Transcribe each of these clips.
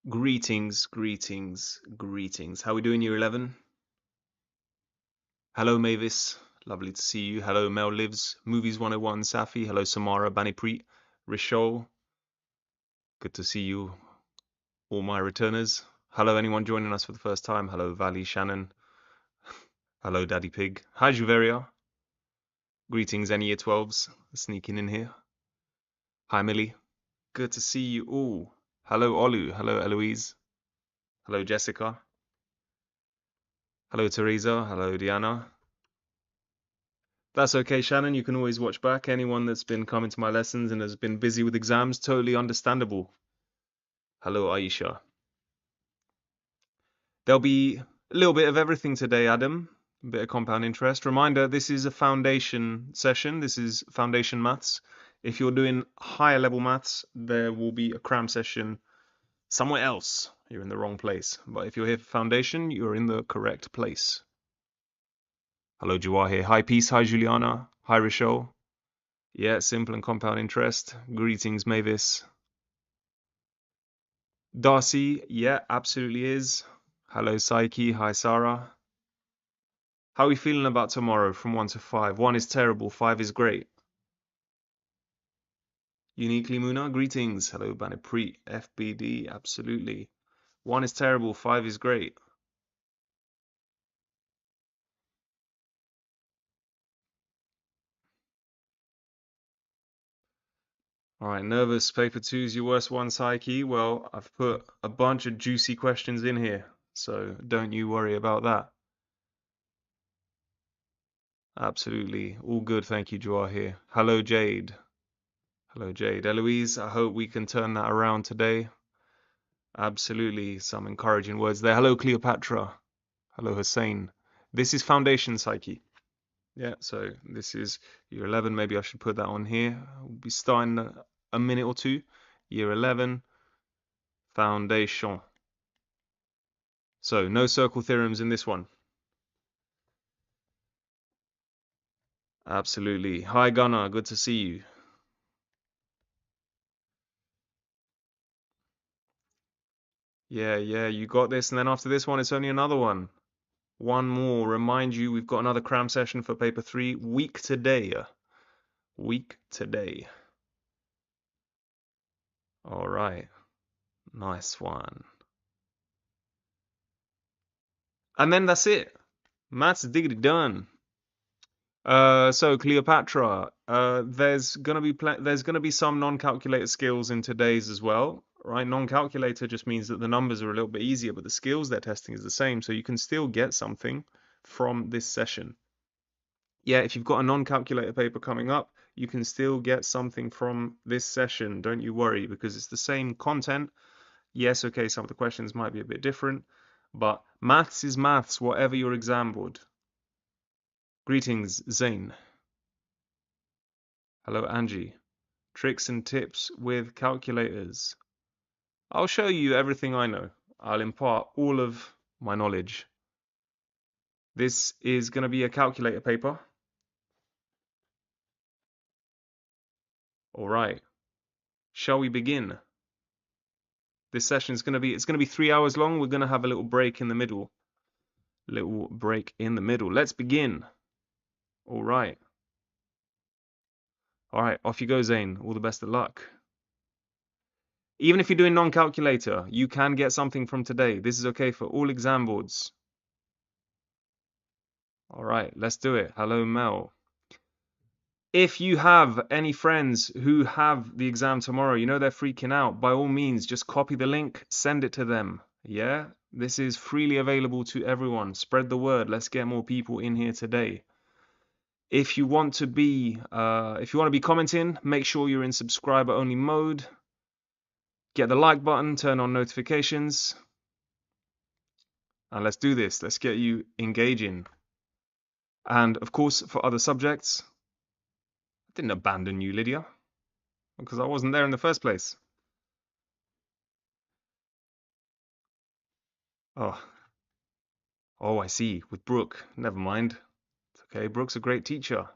Greetings, greetings, greetings. How are we doing, Year 11? Hello, Mavis. Lovely to see you. Hello, Mel Lives. Movies 101, Safi. Hello, Samara, Banipreet, Rishol. Good to see you, all my returners. Hello, anyone joining us for the first time. Hello, Valley, Shannon. Hello, Daddy Pig. Hi, Juveria. Greetings, any Year 12s sneaking in here. Hi, Millie. Good to see you all. Hello, Olu. Hello, Eloise. Hello, Jessica. Hello, Teresa. Hello, Diana. That's okay, Shannon. You can always watch back. Anyone that's been coming to my lessons and has been busy with exams, totally understandable. Hello, Aisha. There'll be a little bit of everything today, Adam. A bit of compound interest. Reminder, this is a foundation session. This is foundation maths. If you're doing higher level maths, there will be a cram session somewhere else. You're in the wrong place. But if you're here for foundation, you're in the correct place. Hello, Jawahir here. Hi, Peace. Hi, Juliana. Hi, Rochelle. Yeah, simple and compound interest. Greetings, Mavis. Darcy, yeah, absolutely is. Hello, Psyche. Hi, Sarah. How are we feeling about tomorrow from 1 to 5? 1 is terrible, 5 is great. Uniquely Muna, greetings. Hello, Banipreet. FBD, absolutely. 1 is terrible, 5 is great. All right, nervous. Paper 2 is your worst one, Psyche. Well, I've put a bunch of juicy questions in here, so don't you worry about that. Absolutely. All good, thank you, Joa here. Hello, Jade. Hello, Jade. Eloise, I hope we can turn that around today. Absolutely, some encouraging words there. Hello, Cleopatra. Hello, Hussein. This is Foundation Psyche. Yeah, so this is Year 11. Maybe I should put that on here. We'll be starting a minute or two. Year 11, Foundation. So, no circle theorems in this one. Absolutely. Hi, Gunnar. Good to see you. Yeah, you got this. And then after this one, it's only another one. One more. Remind you, we've got another cram session for paper 3 week today. Week today. All right. Nice one. And then that's it. Maths diggity done. So Cleopatra, there's gonna be some non-calculator skills in today's as well, right? Non-calculator just means that the numbers are a little bit easier, but the skills they're testing is the same, so you can still get something from this session. Yeah, if you've got a non-calculator paper coming up, you can still get something from this session. Don't you worry, because it's the same content. Yes, okay, some of the questions might be a bit different, but maths is maths, whatever your exam board. Greetings, Zane. Hello, Angie. Tricks and tips with calculators. I'll show you everything I know. I'll impart all of my knowledge. This is going to be a calculator paper. All right. Shall we begin? This session is going to be 3 hours long. We're going to have a little break in the middle. Let's begin. All right. All right, off you go, Zane. All the best of luck. Even if you're doing non-calculator, you can get something from today. This is okay for all exam boards. All right, let's do it. Hello, Mel. If you have any friends who have the exam tomorrow, you know they're freaking out, by all means, just copy the link, send it to them. Yeah, this is freely available to everyone. Spread the word. Let's get more people in here today. If you want to be commenting, make sure you're in subscriber only mode. Get the like button, turn on notifications, and let's do this. Let's get you engaging. And of course, for other subjects, I didn't abandon you, Lydia, because I wasn't there in the first place. Oh, I see. With Brooke, never mind. It's okay. Brooke's a great teacher.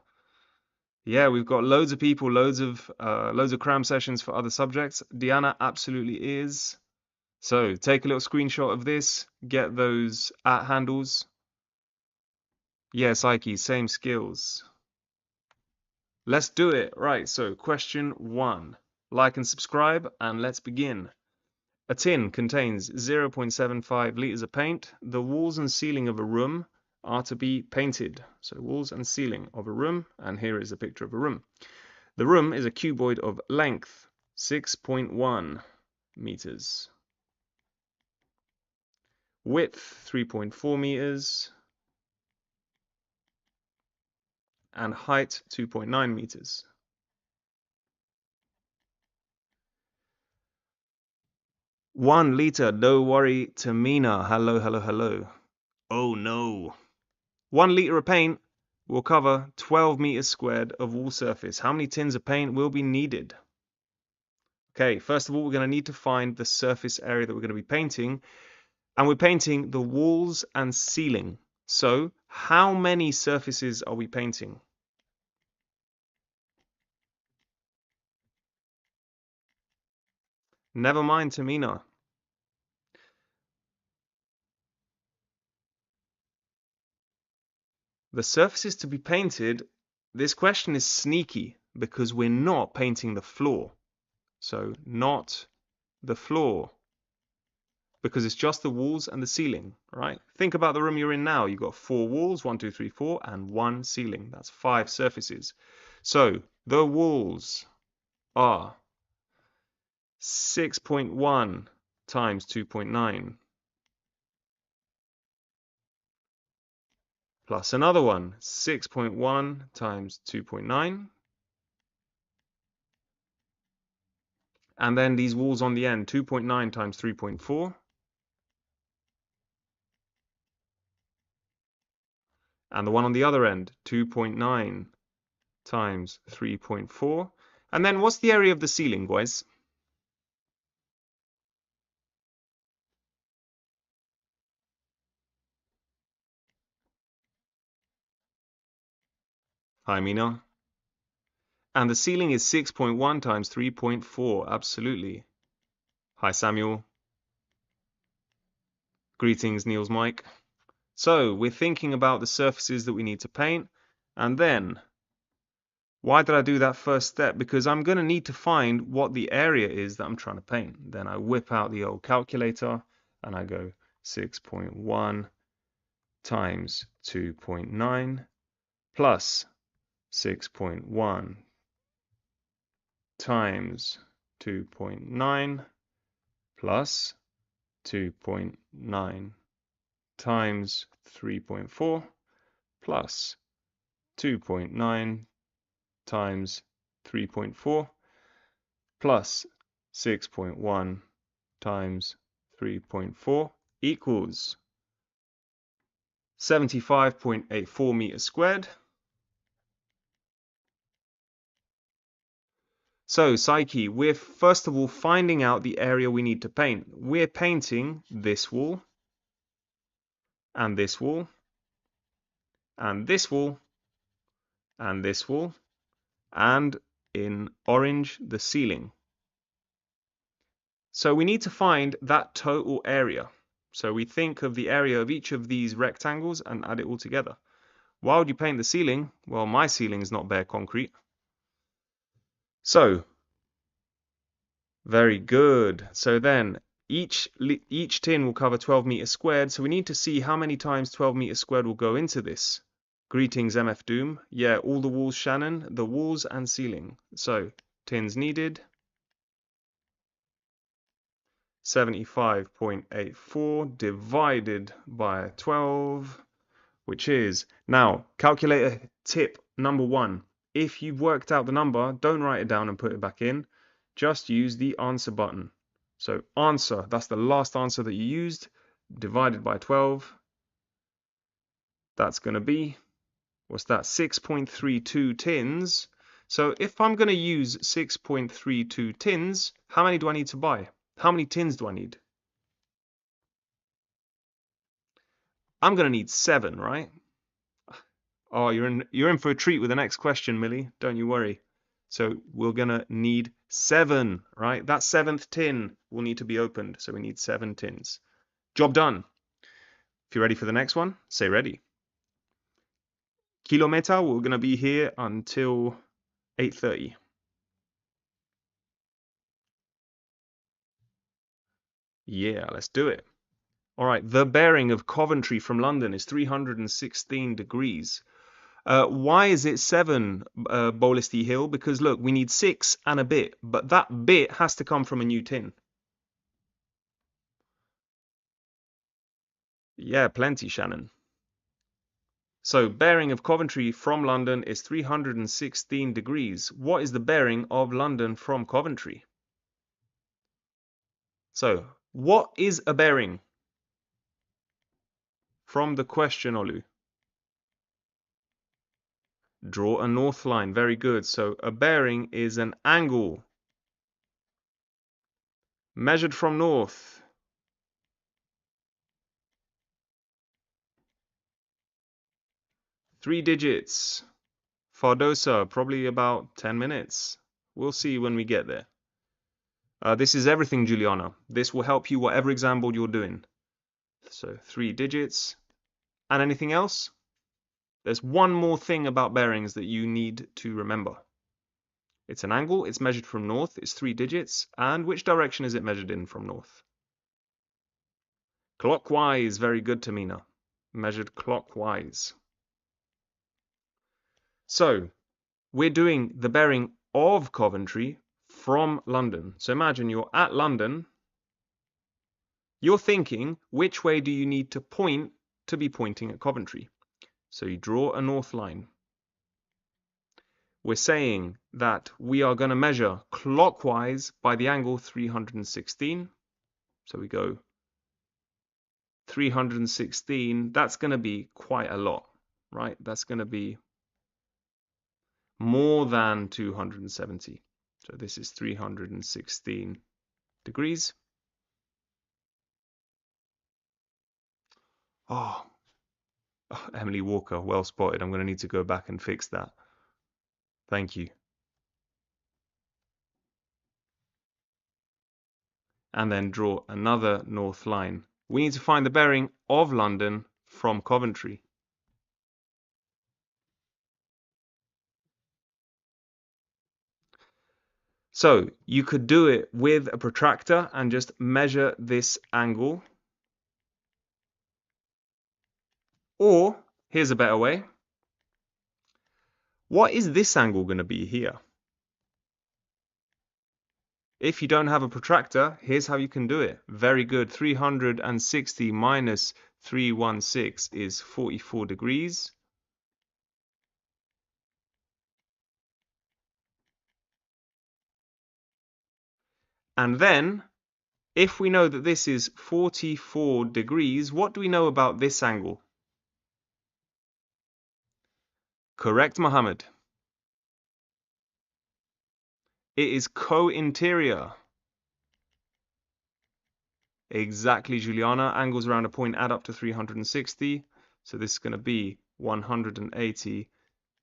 Yeah, we've got loads of people, loads of cram sessions for other subjects. Deanna absolutely is. So take a little screenshot of this, get those @ handles. Yes, Ike, same skills. Let's do it. Right, so question 1. Like and subscribe, and let's begin. A tin contains 0.75 liters of paint. The walls and ceiling of a room are to be painted. So walls and ceiling of a room, and here is a picture of a room. The room is a cuboid of length 6.1 meters, width 3.4 meters, and height 2.9 meters. One liter, don't worry, Tamina. Hello, hello, hello. Oh no. 1 liter of paint will cover 12 meters squared of wall surface. How many tins of paint will be needed? Okay, first of all, we're going to need to find the surface area that we're going to be painting. And we're painting the walls and ceiling. So, how many surfaces are we painting? Never mind, Tamina. The surfaces to be painted, this question is sneaky because we're not painting the floor. So, not the floor, because it's just the walls and the ceiling, right? Think about the room you're in now. You've got 4 walls, 1, 2, 3, 4, and 1 ceiling. That's 5 surfaces. So, the walls are 6.1 times 2.9 plus another one, 6.1 times 2.9, and then these walls on the end, 2.9 times 3.4, and the one on the other end, 2.9 times 3.4. And then what's the area of the ceiling, guys? Hi, Mina. And the ceiling is 6.1 times 3.4, absolutely. Hi, Samuel. Greetings, Niels Mike. So we're thinking about the surfaces that we need to paint, and then why did I do that first step? Because I'm going to need to find what the area is that I'm trying to paint. Then I whip out the old calculator and I go 6.1 times 2.9 plus 6.1 times 2.9 plus 2.9 times 3.4 plus 2.9 times 3.4 plus 6.1 times 3.4 equals 75.84 meters squared. So, Psyche, we're first of all finding out the area we need to paint. We're painting this wall, and this wall, and this wall, and this wall, and in orange, the ceiling. So we need to find that total area. So we think of the area of each of these rectangles and add it all together. Why would you paint the ceiling? Well, my ceiling is not bare concrete. So, very good. So then each tin will cover 12 meters squared. So we need to see how many times 12 meters squared will go into this. Greetings, MF Doom. Yeah, all the walls, Shannon, the walls and ceiling. So tins needed. 75.84 divided by 12, which is, now calculator tip number 1. If you've worked out the number, don't write it down and put it back in. Just use the answer button. So answer, that's the last answer that you used, divided by 12. That's going to be, what's that, 6.32 tins. So if I'm going to use 6.32 tins, how many do I need to buy? How many tins do I need? I'm going to need 7, right? Oh, you're in for a treat with the next question, Millie. Don't you worry. So we're going to need 7, right? That 7th tin will need to be opened. So we need 7 tins. Job done. If you're ready for the next one, say ready. Kilometer, we're going to be here until 8:30. Yeah, let's do it. All right, the bearing of Coventry from London is 316 degrees. Why is it 7, Bolesty Hill? Because look, we need 6 and a bit, but that bit has to come from a new tin. Yeah, plenty, Shannon. So bearing of Coventry from London is 316 degrees. What is the bearing of London from Coventry? So what is a bearing? From the question, Olu. Draw a north line. Very good. So a bearing is an angle measured from north. Three digits. Fardosa, probably about 10 minutes. We'll see when we get there. This is everything, Juliana. This will help you whatever exam board you're doing. So 3 digits. And anything else? There's one more thing about bearings that you need to remember. It's an angle, it's measured from north, it's 3 digits, and which direction is it measured in from north? Clockwise, very good, Tamina. Measured clockwise. So, we're doing the bearing of Coventry from London. So imagine you're at London. You're thinking, which way do you need to point to be pointing at Coventry? So you draw a north line. We're saying that we are going to measure clockwise by the angle 316. So we go 316. That's going to be quite a lot, right? That's going to be more than 270. So this is 316 degrees. Oh, Emily Walker, well spotted. I'm going to need to go back and fix that. Thank you. And then draw another north line. We need to find the bearing of London from Coventry. So you could do it with a protractor and just measure this angle. Or, here's a better way. What is this angle going to be here? If you don't have a protractor, here's how you can do it. Very good. 360 minus 316 is 44 degrees. And then, if we know that this is 44 degrees, what do we know about this angle? Correct, Mohammed. It is co-interior. Exactly, Juliana. Angles around a point add up to 360. So this is going to be 180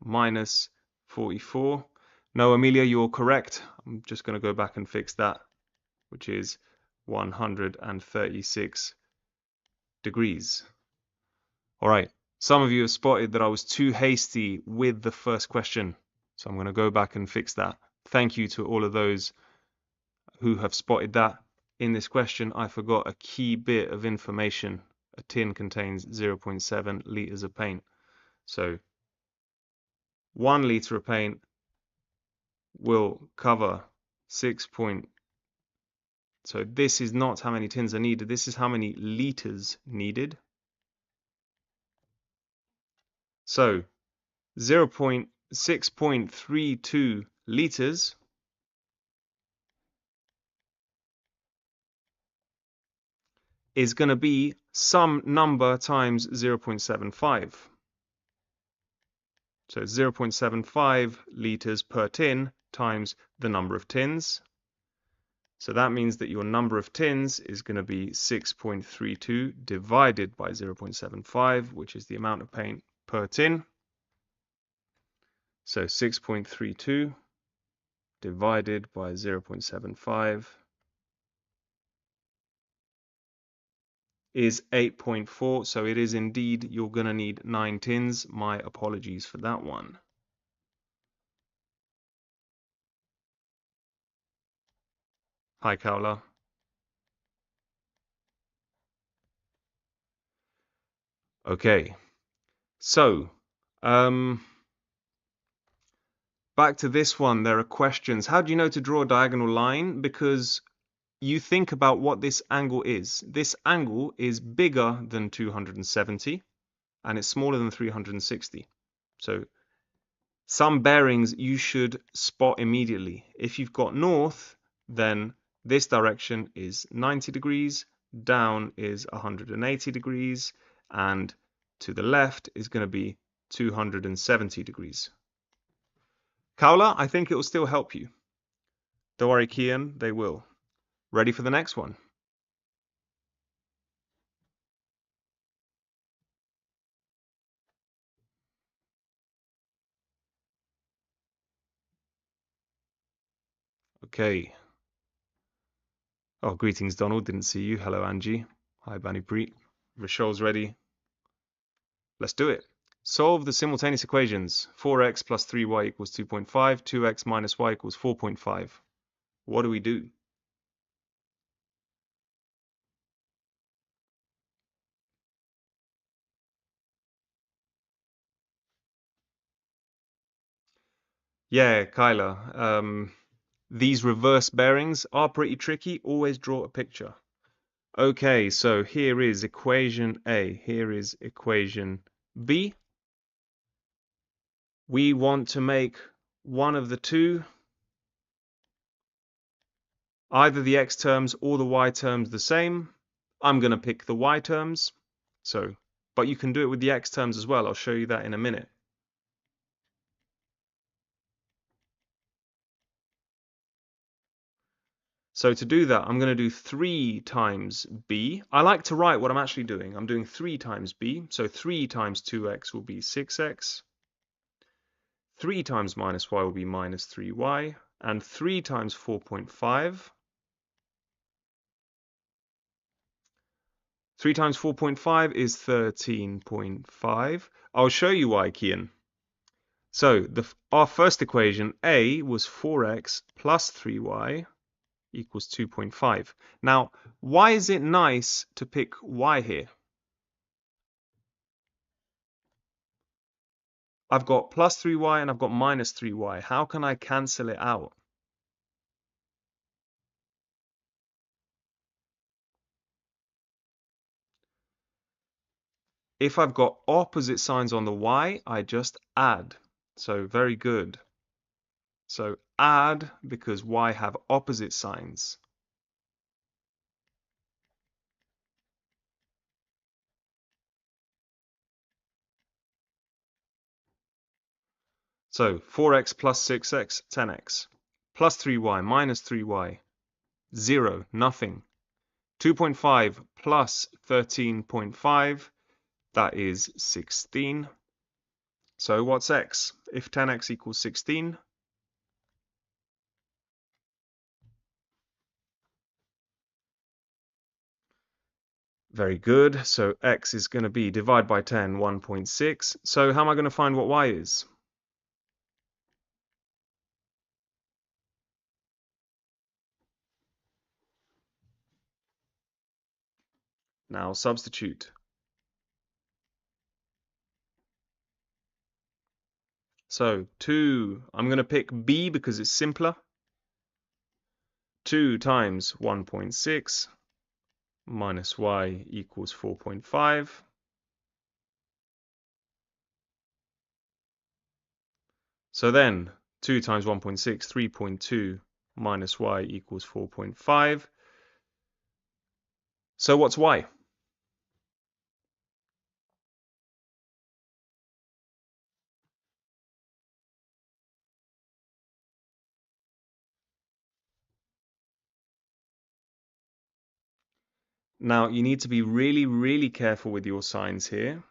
minus 44. No, Amelia, you're correct. I'm just going to go back and fix that, which is 136 degrees. All right. Some of you have spotted that I was too hasty with the first question. So I'm going to go back and fix that. Thank you to all of those who have spotted that. In this question, I forgot a key bit of information. A tin contains 0.7 liters of paint. So 1 liter of paint will cover 6. So this is not how many tins are needed. This is how many liters needed. So 0.6.32 liters is going to be some number times 0.75. So 0.75 liters per tin times the number of tins. So that means that your number of tins is going to be 6.32 divided by 0.75, which is the amount of paint per tin. So 6.32 divided by 0.75 is 8.4. So it is indeed, you're going to need 9 tins. My apologies for that one. Hi, Kaula. Okay, so back to this one. There are questions. How do you know to draw a diagonal line? Because you think about what this angle is. This angle is bigger than 270 and it's smaller than 360. So some bearings you should spot immediately. If you've got north, then this direction is 90 degrees, down is 180 degrees, and to the left is going to be 270 degrees. Kaula, I think it will still help you. Don't worry, Kian, they will. Ready for the next one? Okay. Oh, greetings, Donald. Didn't see you. Hello, Angie. Hi, Banipreet. Rishol's ready. Let's do it. Solve the simultaneous equations. 4x plus 3y equals 2.5. 2x minus y equals 4.5. What do we do? Yeah, Kyla. These reverse bearings are pretty tricky. Always draw a picture. Okay, so here is equation A. Here is equation B. We want to make one of the two, either the x terms or the y terms, the same. I'm going to pick the y terms. So, but you can do it with the x terms as well. I'll show you that in a minute. So to do that, I'm going to do 3 times b. I like to write what I'm actually doing. I'm doing 3 times b. So 3 times 2x will be 6x. 3 times minus y will be minus 3y. And 3 times 4.5. 3 times 4.5 is 13.5. I'll show you why, Kian. So our first equation, A, was 4x plus 3y equals 2.5. Now, why is it nice to pick y here? I've got plus 3y and I've got minus 3y. How can I cancel it out? If I've got opposite signs on the y, I just add. So very good. So add because y have opposite signs. So 4x plus 6x, 10x. Plus 3y minus 3y, 0, nothing. 2.5 plus 13.5, that is 16. So what's x? If 10x equals 16, very good. So x is going to be divide by 10, 1.6. So how am I going to find what y is? Now substitute. So 2, I'm going to pick b because it's simpler. 2 times 1.6 minus y equals 4.5. So then 2 times 1.6, 3.2 minus y equals 4.5. So what's y? Now you need to be really, really careful with your signs here.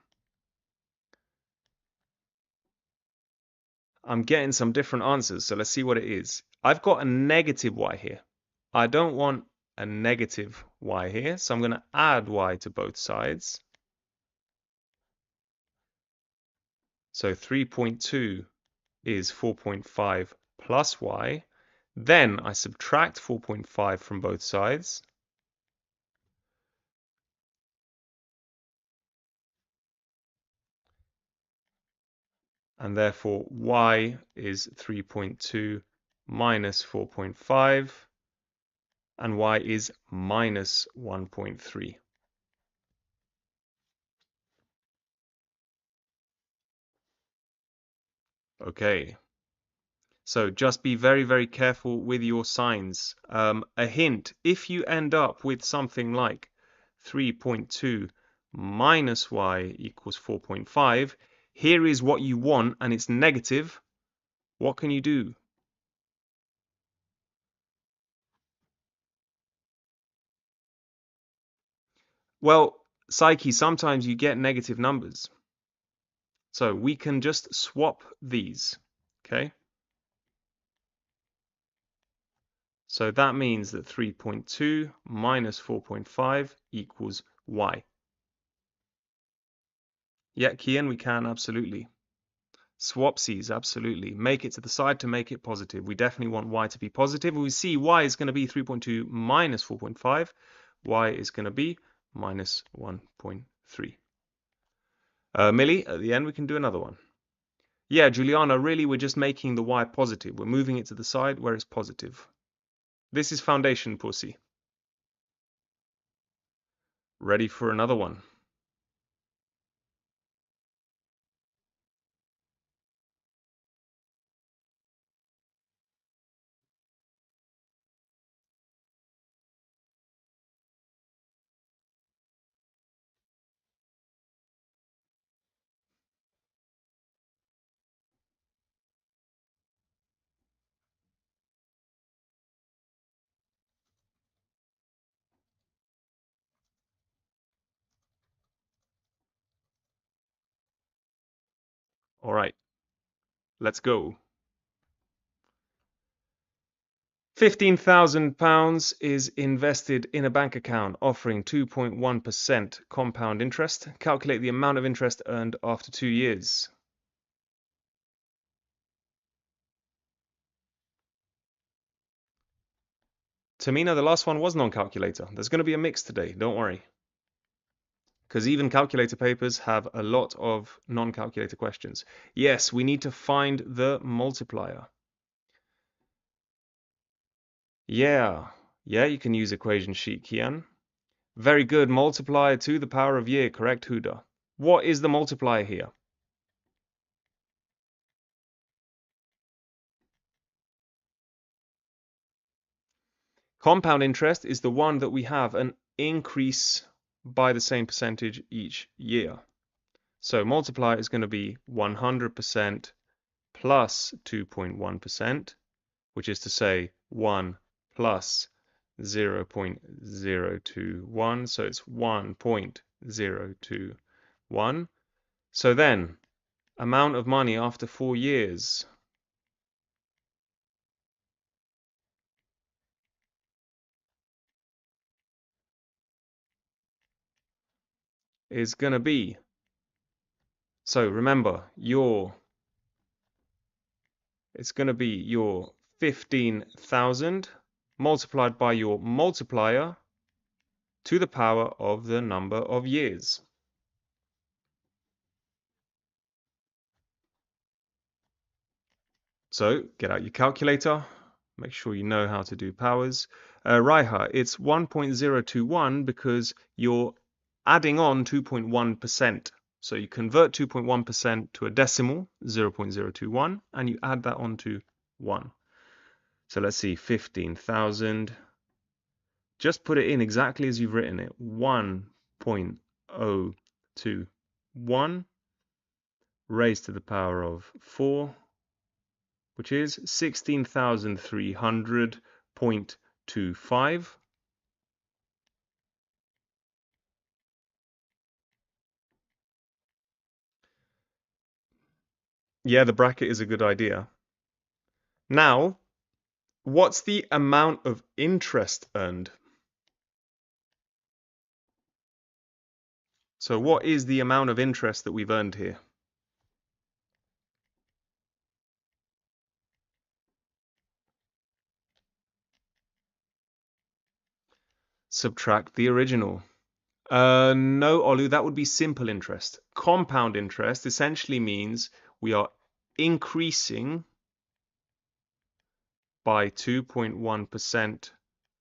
I'm getting some different answers, so let's see what it is. I've got a negative y here. I don't want a negative y here, so I'm going to add y to both sides. So 3.2 is 4.5 plus y. Then I subtract 4.5 from both sides. And therefore y is 3.2 minus 4.5, and y is minus 1.3. Okay, so just be very, very careful with your signs. A hint, if you end up with something like 3.2 minus y equals 4.5, here is what you want and it's negative. What can you do? Well, Psyche, sometimes you get negative numbers. So we can just swap these, okay? So that means that 3.2 minus 4.5 equals y. Yeah, Kian, we can, absolutely. Swapsies, absolutely. Make it to the side to make it positive. We definitely want y to be positive. We see y is going to be 3.2 minus 4.5. Y is going to be minus 1.3. Millie, at the end we can do another one. Yeah, Juliana, really we're just making the y positive. We're moving it to the side where it's positive. This is foundation, pussy. Ready for another one. All right, let's go. £15,000 is invested in a bank account offering 2.1% compound interest. Calculate the amount of interest earned after 2 years. Tamina, the last one was non-calculator. There's going to be a mix today, don't worry. Because even calculator papers have a lot of non-calculator questions. Yes, we need to find the multiplier. Yeah, you can use equation sheet, Kian. Very good. Multiplier to the power of year. Correct, Huda. What is the multiplier here? Compound interest is the one that we have an increase by the same percentage each year. So multiplier is going to be 100% plus 2.1%, which is to say 1 plus 0.021. So it's 1.021. So then, amount of money after 4 years is going to be, so remember, it's going to be your 15,000 multiplied by your multiplier to the power of the number of years. So get out your calculator, make sure you know how to do powers. Raiha, it's 1.021 because you're adding on 2.1%. So you convert 2.1% to a decimal, 0.021, and you add that on to 1. So let's see, 15,000. Just put it in exactly as you've written it, 1.021 raised to the power of 4, which is 16,300.25. Yeah, the bracket is a good idea. Now, what's the amount of interest earned? So what is the amount of interest that we've earned here? Subtract the original. No, Olu, that would be simple interest. Compound interest essentially means we are increasing by 2.1%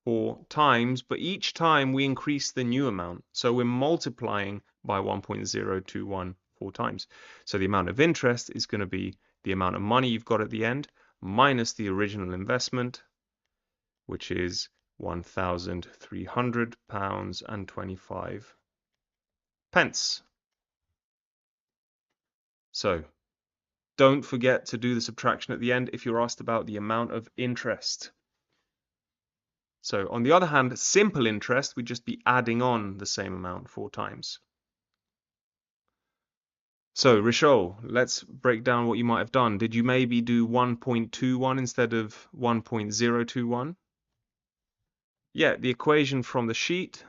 4 times, but each time we increase the new amount. So we're multiplying by 1.021 4 times. So the amount of interest is going to be the amount of money you've got at the end minus the original investment, which is £1,300 and 25 pence. So don't forget to do the subtraction at the end if you're asked about the amount of interest. So on the other hand, simple interest, we'd just be adding on the same amount 4 times. So Rishol, let's break down what you might have done. Did you maybe do 1.21 instead of 1.021? Yeah, the equation from the sheet.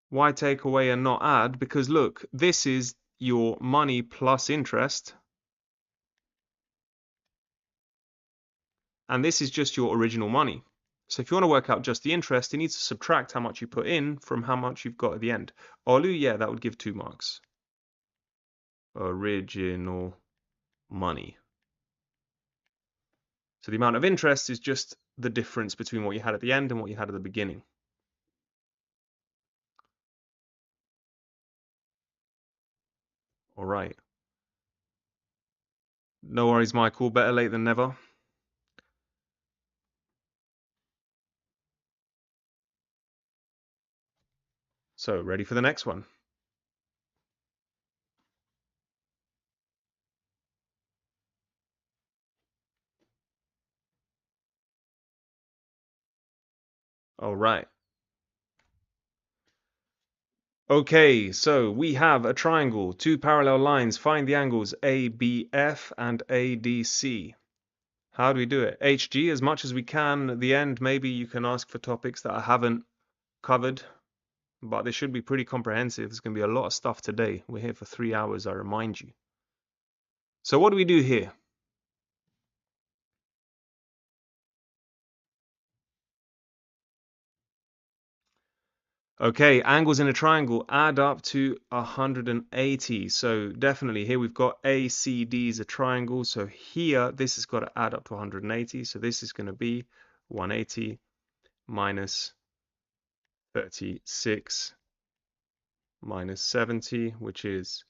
Why take away and not add? Because look, this is your money plus interest, and this is just your original money. So if you want to work out just the interest, you need to subtract how much you put in from how much you've got at the end. Olu, yeah, that would give 2 marks. Original money. So the amount of interest is just the difference between what you had at the end and what you had at the beginning. All right. No worries, Michael. Better late than never. So, ready for the next one? All right. Okay, so we have a triangle, 2 parallel lines. Find the angles ABF and ADC. How do we do it? HG as much as we can. At the end, maybe you can ask for topics that I haven't covered, but they should be pretty comprehensive. There's going to be a lot of stuff today. We're here for 3 hours, I remind you. So what do we do here? Okay, angles in a triangle add up to 180. So definitely here we've got ACD is a triangle. So here this has got to add up to 180. So this is going to be 180 minus 36 minus 70, which is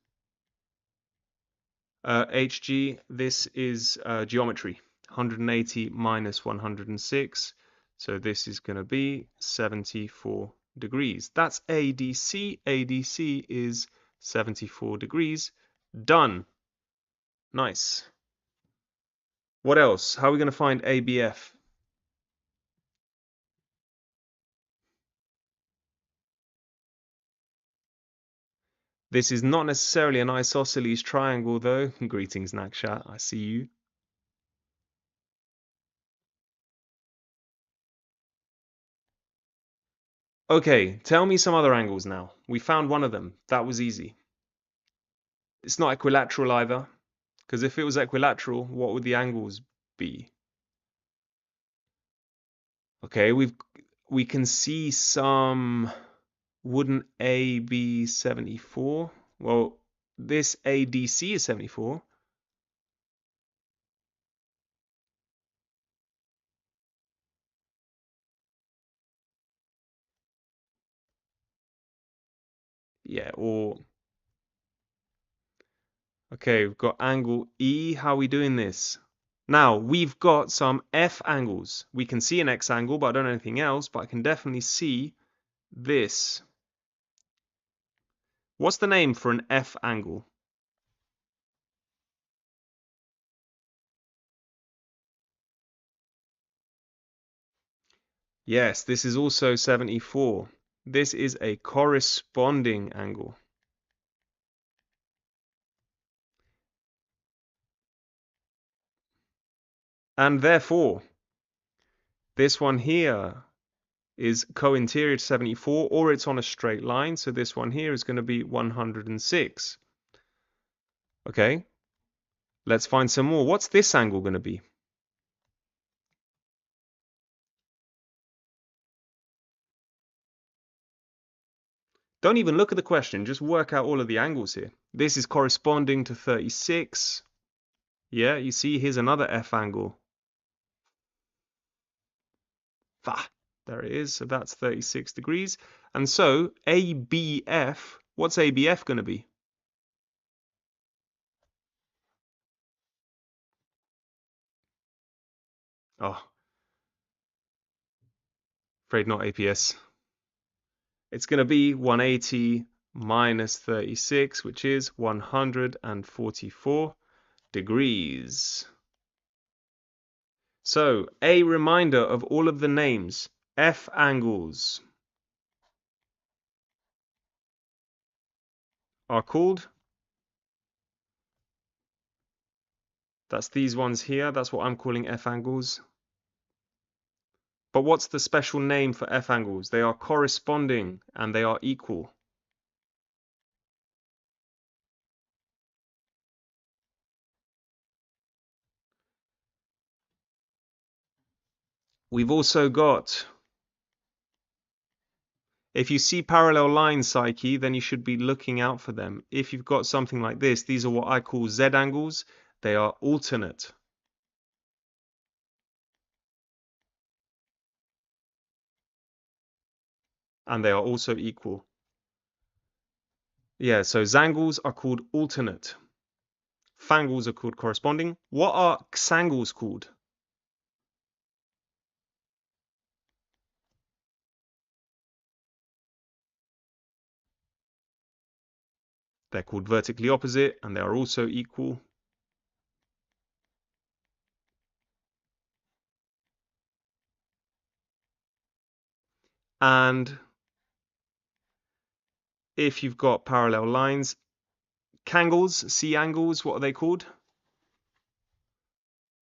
HG. This is geometry. 180 minus 106. So this is going to be 74 degrees. That's ADC. ADC is 74 degrees. Done. Nice. What else? How are we going to find ABF? This is not necessarily an isosceles triangle, though. Greetings, Nakshat. I see you. Okay, tell me some other angles now. We found one of them. That was easy. It's not equilateral either, because if it was equilateral, what would the angles be? Okay, we can see some. Wouldn't A be 74? Well, this ADC is 74. Yeah, or okay, we've got angle E. How are we doing this? Now, we've got some F angles. We can see an X angle, but I don't know anything else, but I can definitely see this. What's the name for an F angle? Yes, this is also 74. This is a corresponding angle. And therefore, this one here is co-interior to 74, or it's on a straight line. So this one here is going to be 106. Okay, let's find some more. What's this angle going to be? Don't even look at the question, just work out all of the angles here. This is corresponding to 36. Yeah, you see, here's another F angle. Ah, there it is. So that's 36 degrees. And so ABF, what's ABF going to be? Oh, afraid not APS. It's going to be 180 minus 36, which is 144 degrees. So, a reminder of all of the names. F angles are called, that's these ones here, that's what I'm calling F angles. But what's the special name for F angles? They are corresponding and they are equal. We've also got, if you see parallel lines, Psyche, then you should be looking out for them. If you've got something like this, these are what I call Z angles. They are alternate. And they are also equal. Yeah, so Zangles are called alternate. Fangles are called corresponding. What are Xangles called? They're called vertically opposite, and they are also equal. And if you've got parallel lines, Cangles, C angles, what are they called?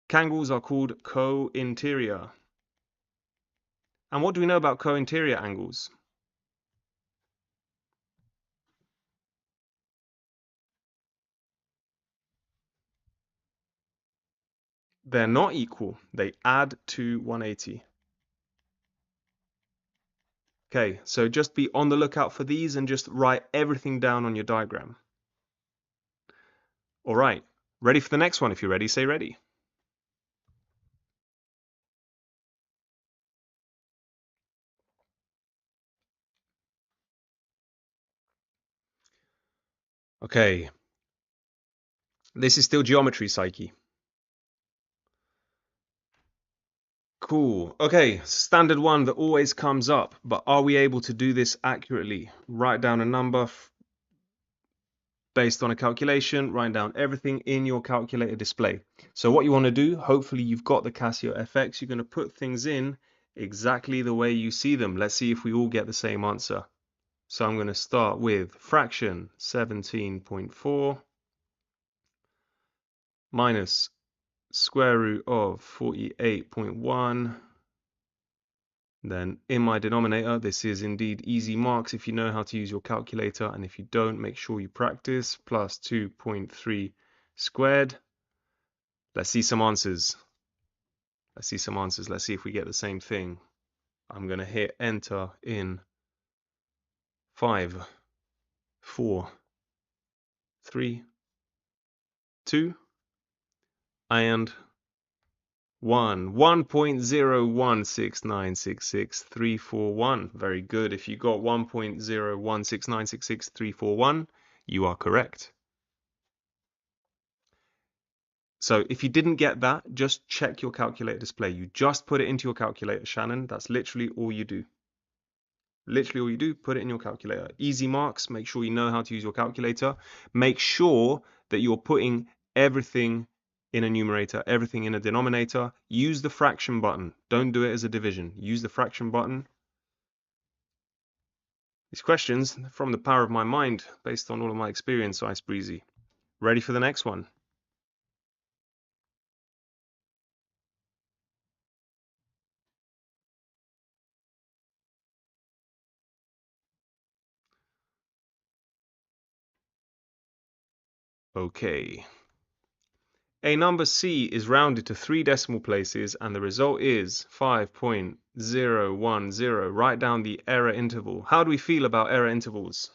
Cangles are called co-interior. And what do we know about co-interior angles? They're not equal. They add to 180. Okay, so just be on the lookout for these and just write everything down on your diagram. All right, ready for the next one? If you're ready, say ready. Okay, this is still geometry, Psyche. Cool. Okay, standard one that always comes up, but are we able to do this accurately? Write down a number based on a calculation, write down everything in your calculator display. So what you want to do, hopefully you've got the Casio FX, you're going to put things in exactly the way you see them. Let's see if we all get the same answer. So I'm going to start with fraction 17.4 minus square root of 48.1. Then in my denominator, this is indeed easy marks if you know how to use your calculator, and if you don't, make sure you practice, plus 2.3 squared. Let's see some answers. Let's see some answers. Let's see if we get the same thing. I'm going to hit enter in 5, 4, 3, 2, and 1. 1.016966341. Very good. If you got 1.016966341, you are correct. So if you didn't get that, just check your calculator display. You just put it into your calculator, Shannon. That's literally all you do. Literally all you do, put it in your calculator. Easy marks, make sure you know how to use your calculator. Make sure that you're putting everything in a numerator, everything in a denominator. Use the fraction button. Don't do it as a division. Use the fraction button. These questions, from the power of my mind, based on all of my experience, Ice Breezy. Ready for the next one? Okay. A number C is rounded to 3 decimal places and the result is 5.010. Write down the error interval. How do we feel about error intervals?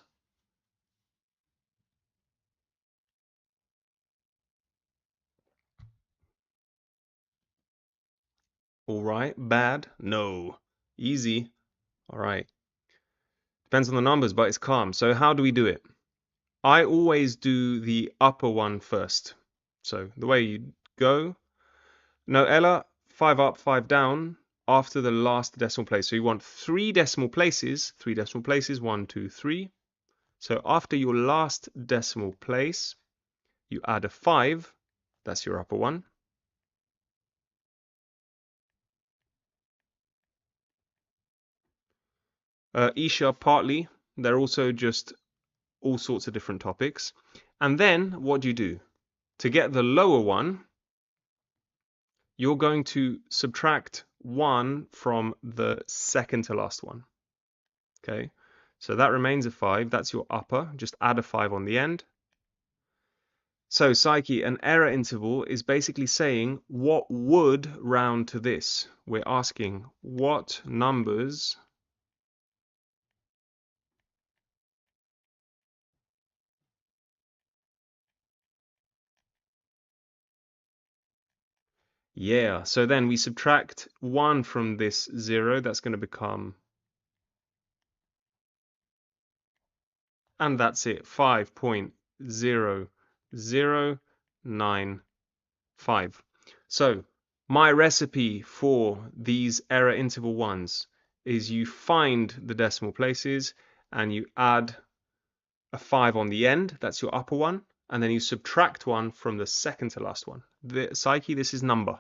All right. Bad? No. Easy. All right. Depends on the numbers, but it's calm. So how do we do it? I always do the upper one first. So the way you go, no, Ella, 5 up, 5 down after the last decimal place. So you want 3 decimal places, 1, 2, 3. So after your last decimal place, you add a 5. That's your upper one. Isha, partly. They're also just all sorts of different topics. And then what do you do? To get the lower one, you're going to subtract 1 from the second to last one. Okay, so that remains a 5. That's your upper. Just add a 5 on the end. So, Psyche, an error interval is basically saying what would round to this. We're asking what numbers Yeah, so then we subtract 1 from this 0, that's going to become, and that's it, 5.0095. So my recipe for these error interval ones is you find the decimal places and you add a 5 on the end, that's your upper one, and then you subtract 1 from the second to last one. Psyche, this is number.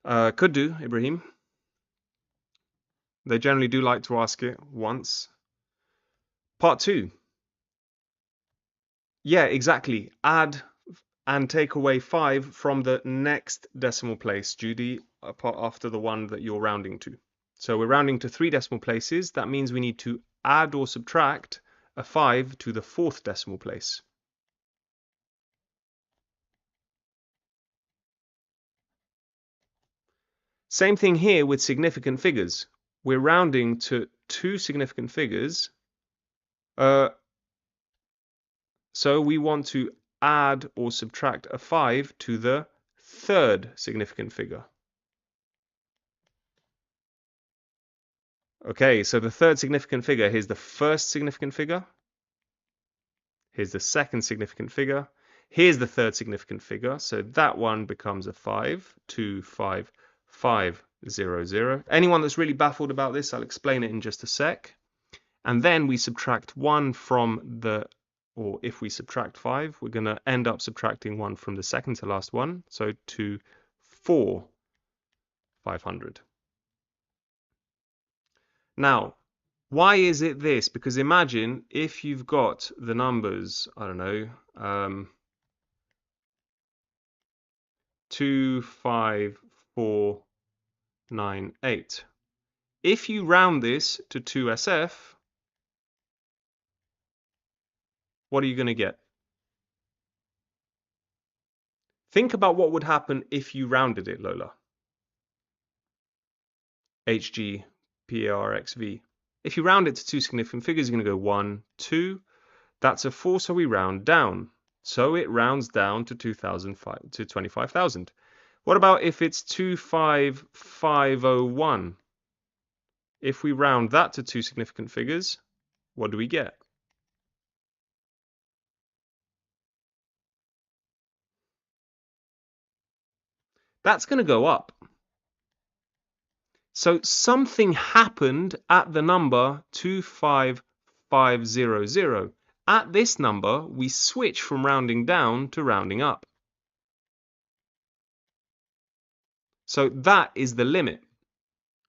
Could do, Ibrahim. They generally do like to ask it once. Part 2. Yeah, exactly. Add and take away 5 from the next decimal place, Judy, after the one that you're rounding to. So we're rounding to 3 decimal places. That means we need to add or subtract a 5 to the 4th decimal place. Same thing here with significant figures. We're rounding to 2 significant figures. So we want to add or subtract a 5 to the 3rd significant figure. Okay, so the 3rd significant figure, here's the 1st significant figure. Here's the 2nd significant figure. Here's the 3rd significant figure. So that one becomes a 5, 2, 5, 5, 0, 0. Anyone that's really baffled about this, I'll explain it in just a sec. And then we subtract 1 from the, or if we subtract 5, we're going to end up subtracting 1 from the second to last one. So to 4, 500. Now, why is it this? Because imagine if you've got the numbers, I don't know, 2, 5, 4, 9, 8. If you round this to 2SF, what are you going to get? Think about what would happen if you rounded it, Lola. HGPARXV. If you round it to 2 significant figures, you're going to go 1, 2. That's a 4, so we round down. So it rounds down to 25,000. What about if it's 25501? If we round that to 2 significant figures, what do we get? That's going to go up. So something happened at the number 25500. At this number, we switch from rounding down to rounding up. So that is the limit.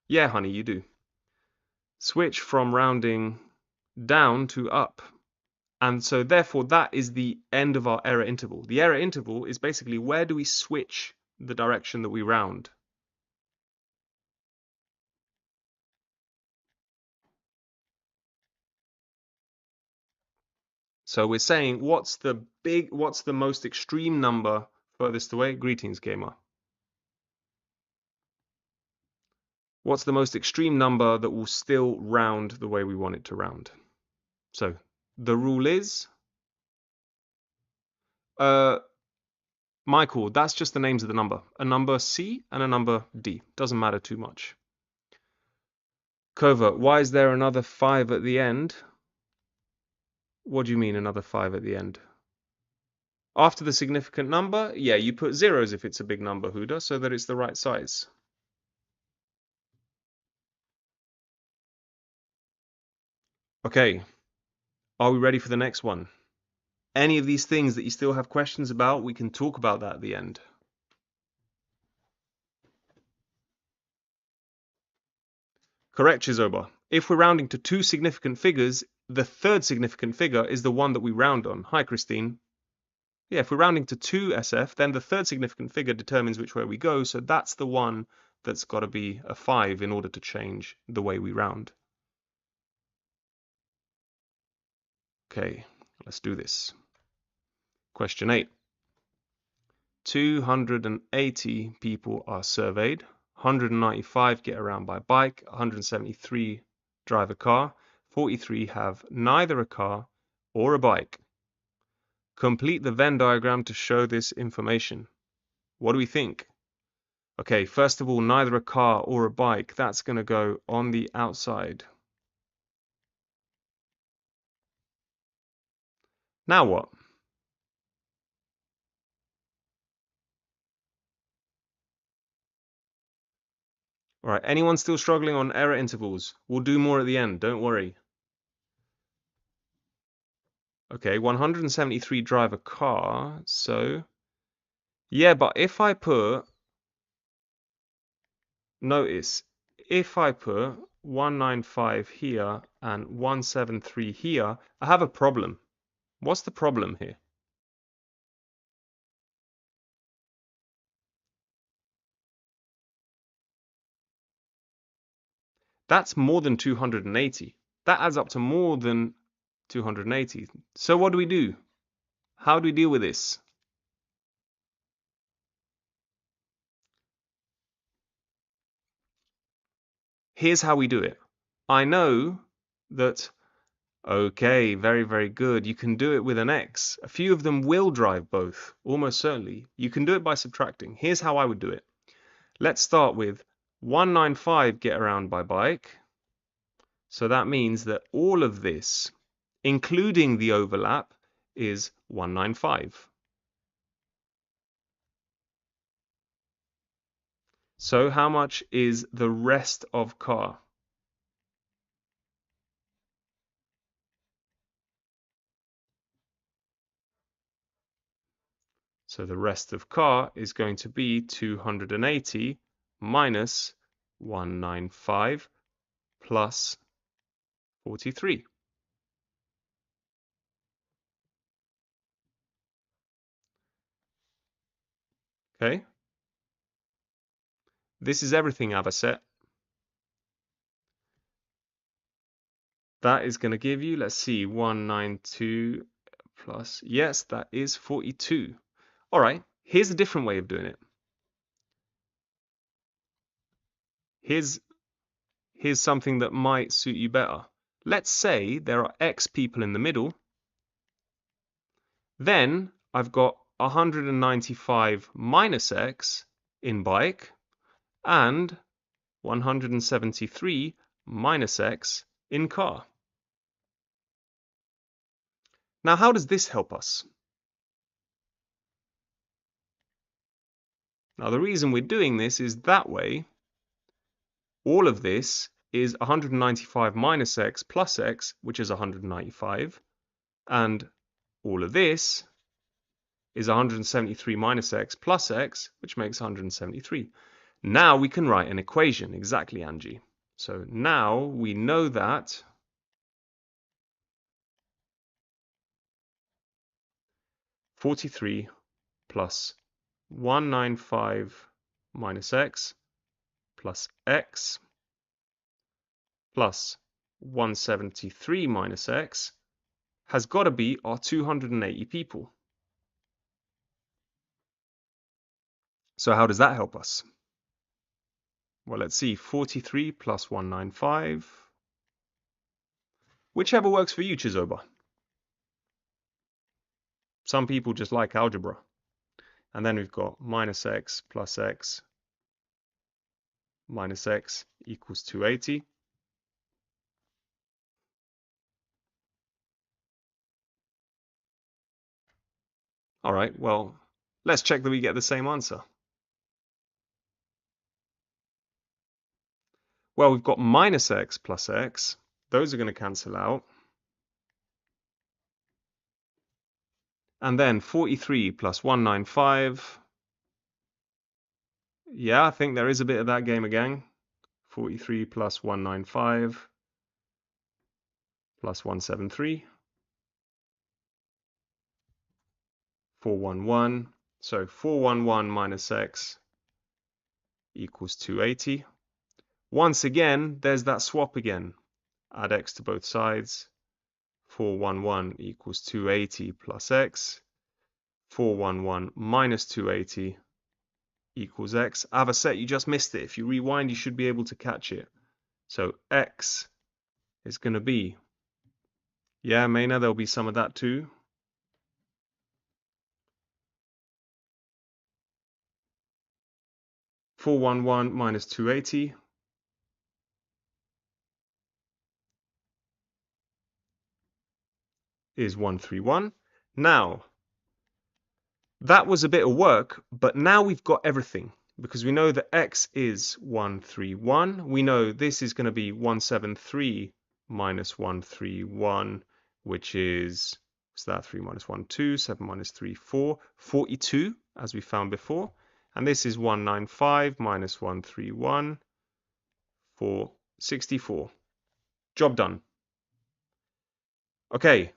Yeah, honey, you do. Switch from rounding down to up. And so therefore, that is the end of our error interval. The error interval is basically where do we switch the direction that we round. So we're saying what's the most extreme number furthest away? Greetings, gamer. What's the most extreme number that will still round the way we want it to round? So the rule is, Michael, that's just the names of the number. A number C and a number D. Doesn't matter too much. Covert, why is there another 5 at the end? What do you mean another 5 at the end? After the significant number, yeah, you put zeros if it's a big number, Huda, so that it's the right size. Okay, are we ready for the next one? Any of these things that you still have questions about, we can talk about that at the end. Correct, Chizoba. If we're rounding to 2 significant figures, the third significant figure is the one that we round on. Hi, Christine. Yeah, if we're rounding to 2 SF, then the third significant figure determines which way we go, so that's the one that's got to be a 5 in order to change the way we round. Okay, let's do this. Question 8. 280 people are surveyed. 195 get around by bike. 173 drive a car. 43 have neither a car or a bike. Complete the Venn diagram to show this information. What do we think? Okay, first of all, neither a car or a bike. That's going to go on the outside. Now what? All right, anyone still struggling on error intervals? We'll do more at the end, don't worry. Okay, 173 drive a car, so... Yeah, but if I put... Notice, if I put 195 here and 173 here, I have a problem. What's the problem here? That's more than 280. That adds up to more than 280. So what do we do? How do we deal with this? Here's how we do it. I know that, okay, very, very good. You can do it with an X. A few of them will drive both, almost certainly. You can do it by subtracting. Here's how I would do it. Let's start with 195 get around by bike. So that means that all of this, including the overlap, is 195. So how much is the rest of car? So the rest of car is going to be 280 minus 195 plus 43. Okay? This is everything, Avaset. That is going to give you, let's see, 192 plus, yes, that is 42. All right, here's a different way of doing it. Here's something that might suit you better. Let's say there are X people in the middle. Then I've got 195 minus X in bike and 173 minus X in car. Now, how does this help us? Now, the reason we're doing this is that way, all of this is 195 minus X plus X, which is 195, and all of this is 173 minus X plus X, which makes 173. Now we can write an equation, exactly, Angie. So now we know that 43 plus 195 minus X plus X plus 173 minus X has got to be our 280 people. So how does that help us? Well, let's see. 43 plus 195. Whichever works for you, Chizoba. Some people just like algebra. And then we've got minus x plus x minus x equals 280. All right, well, let's check that we get the same answer. Well, we've got minus x plus x. Those are going to cancel out. And then 43 plus 195. Yeah, I think there is a bit of that game again. 43 plus 195 plus 173. 411. So 411 minus x equals 280. Once again, there's that swap again. Add x to both sides. 411 equals 280 plus x. 411 minus 280 equals x. Avaset, you just missed it. If you rewind, you should be able to catch it. So x is going to be, yeah, Maina, there'll be some of that too. (411 minus 280) is 131. Now, that was a bit of work, but now we've got everything because we know that x is 131. We know this is going to be 173 minus 131, which is, what's that? 3 minus 1, 2, 7 minus 3, 4, 42, as we found before. And this is 195 minus 131 for 64. Job done. Okay,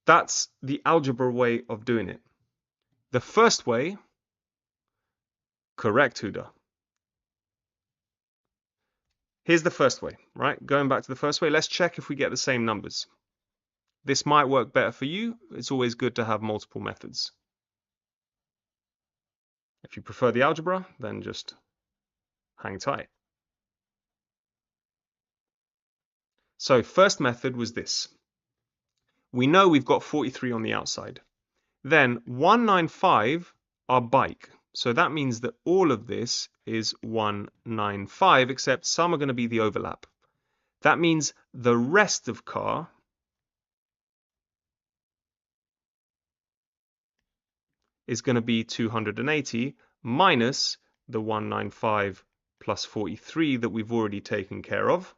that's the algebra way of doing it. The first way, correct, Huda. Here's the first way, right? Going back to the first way, let's check if we get the same numbers. This might work better for you. It's always good to have multiple methods. If you prefer the algebra, then just hang tight. So first method was this. We know we've got 43 on the outside. Then 195, our bike. So that means that all of this is 195, except some are going to be the overlap. That means the rest of car is going to be 280 minus the 195 plus 43 that we've already taken care of.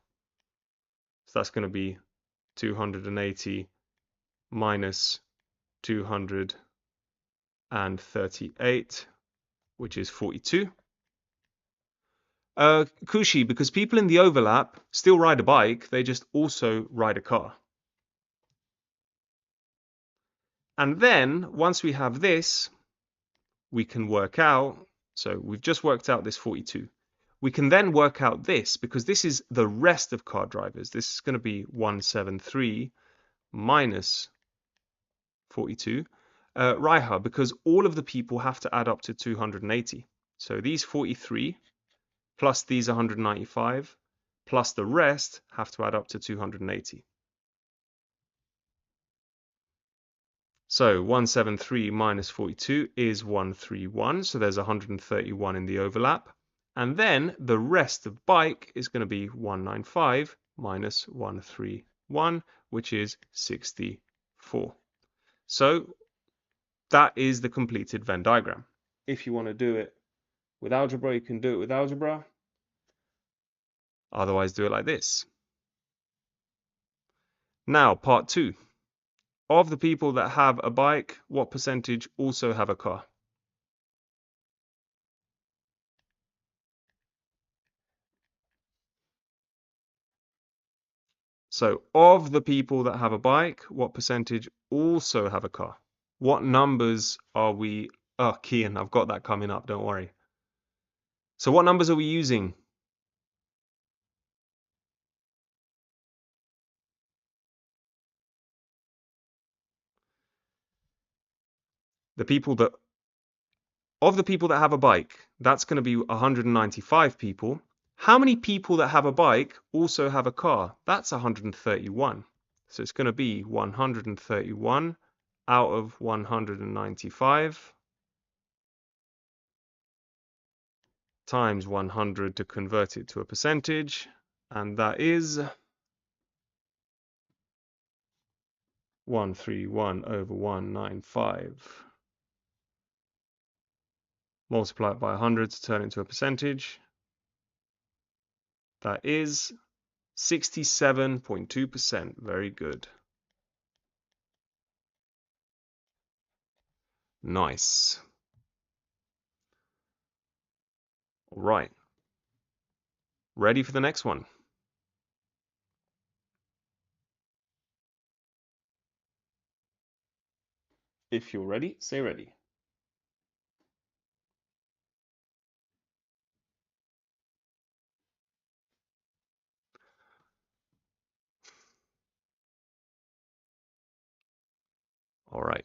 So that's going to be 280 minus 238, which is 42. Kushi, because people in the overlap still ride a bike, they just also ride a car. And then once we have this, we can work out, so we've just worked out this 42. We can then work out this, because this is the rest of car drivers. This is going to be 173 minus 42. Raiha, because all of the people have to add up to 280. So these 43 plus these 195 plus the rest have to add up to 280. So 173 minus 42 is 131. So there's 131 in the overlap. And then the rest of bike is going to be 195 minus 131, which is 64. So that is the completed Venn diagram. If you want to do it with algebra, you can do it with algebra. Otherwise, do it like this. Now, part 2. Of the people that have a bike, what percentage also have a car? So, of the people that have a bike, what percentage also have a car? What numbers are we... Oh, Kian, I've got that coming up, don't worry. So what numbers are we using? the people that have a bike, that's going to be 195 people. How many people that have a bike also have a car? That's 131. So it's going to be 131 out of 195 times 100 to convert it to a percentage, and that is 131 over 195. Multiply it by 100 to turn it into a percentage. That is 67.2%. Very good. Nice. All right. Ready for the next one? If you're ready, say ready. All right.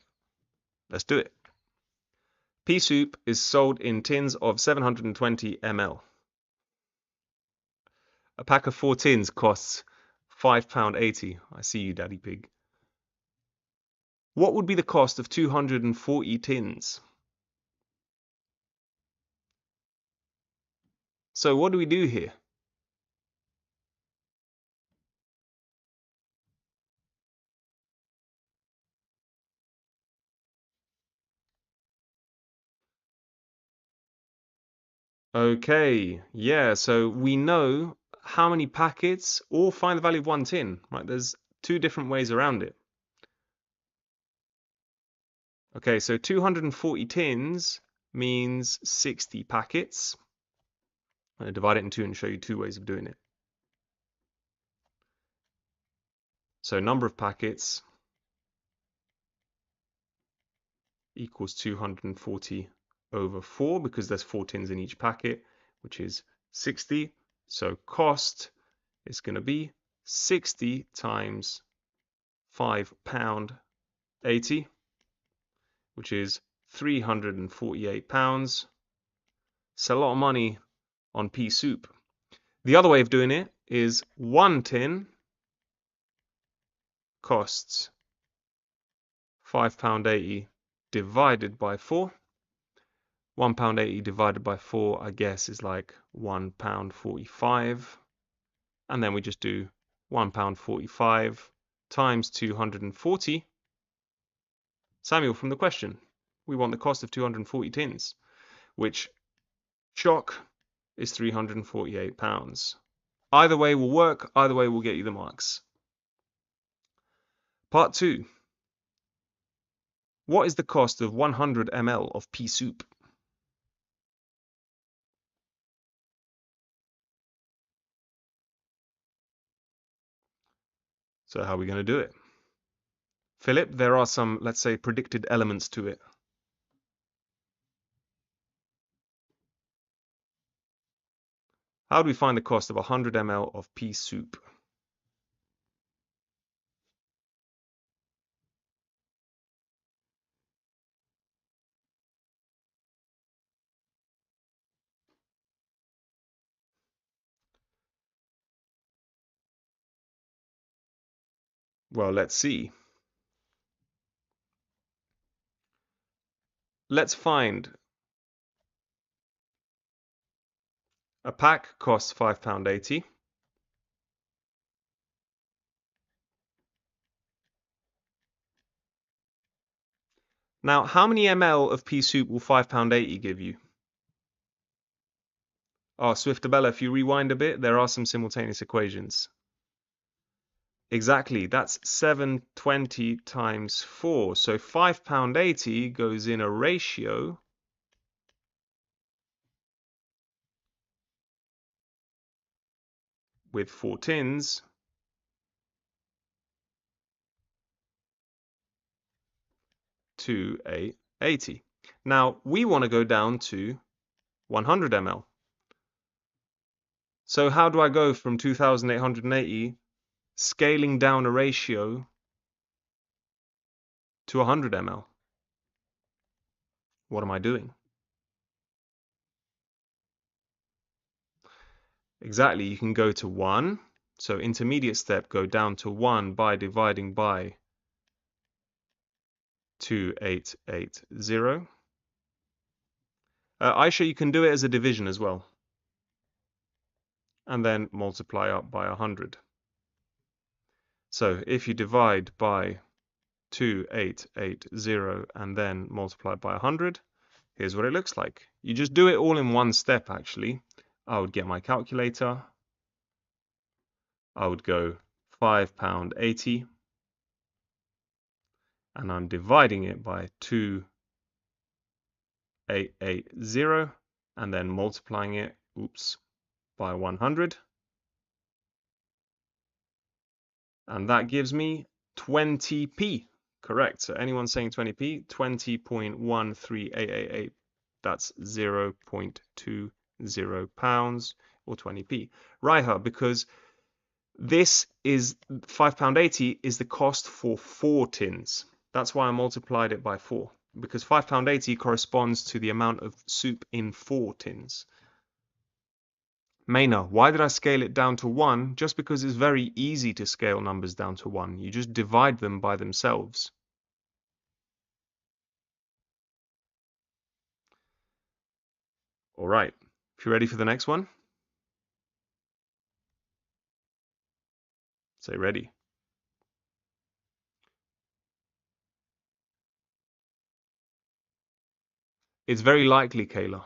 Let's do it. Pea soup is sold in tins of 720 ml. A pack of 4 tins costs £5.80. I see you, Daddy Pig. What would be the cost of 240 tins? So what do we do here? Okay, yeah, so we know how many packets or find the value of 1 tin, right? There's 2 different ways around it. Okay, so 240 tins means 60 packets. I'm going to divide it in 2 and show you 2 ways of doing it. So number of packets equals 240 over 4 because there's 4 tins in each packet, which is 60. So cost is going to be 60 times £5.80, which is £348. It's a lot of money on pea soup. The other way of doing it is 1 tin costs £5.80 divided by 4. £1.80 divided by 4, I guess, is like £1.45. And then we just do £1.45 times 240. Samuel, from the question, we want the cost of 240 tins, which, shock, is £348. Either way will work, either way will get you the marks. Part 2. What is the cost of 100 ml of pea soup? So how are we going to do it? Philip, there are some, let's say, predicted elements to it. How do we find the cost of 100 ml of pea soup? Well, let's see. Let's find a pack costs £5.80. Now, how many ml of pea soup will £5.80 give you? Oh, Swiftabella, if you rewind a bit, there are some simultaneous equations. Exactly, that's 720 times 4. So £5.80 goes in a ratio with 4 tins to a 80. Now, we want to go down to 100 ml. So how do I go from 2,880 scaling down a ratio to 100 ml? What am I doing? Exactly, you can go to 1. So intermediate step, go down to 1 by dividing by 2880. Aisha, you can do it as a division as well. And then multiply up by 100. So if you divide by 2880 and then multiply by 100, here's what it looks like. You just do it all in one step, actually. I would get my calculator. I would go £5.80, and I'm dividing it by 2880 and then multiplying it, by 100. And that gives me 20p. Correct. So anyone saying 20p, 20.13888. That's 0.20 pounds or 20p. Right, because this is £5.80 is the cost for 4 tins. That's why I multiplied it by 4, because £5.80 corresponds to the amount of soup in 4 tins. Maina, why did I scale it down to 1? Just because it's very easy to scale numbers down to 1. You just divide them by themselves. All right. If you're ready for the next one, say ready. It's very likely, Kayla.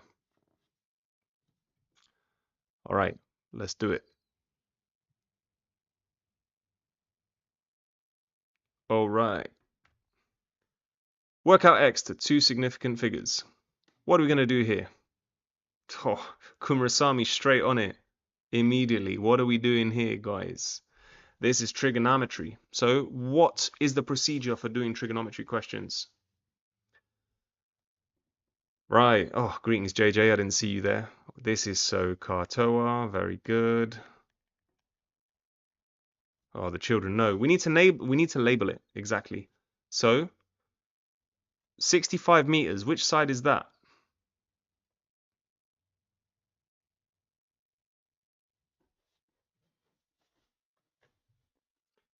All right, let's do it. All right. Work out x to 2 significant figures. What are we going to do here? Oh, Kumrasamy straight on it immediately. What are we doing here, guys? This is trigonometry. So what is the procedure for doing trigonometry questions? Right. Oh, greetings, JJ. I didn't see you there. This is so Katoa. Very good. Oh, the children know. We need to label it exactly. So 65 meters. Which side is that?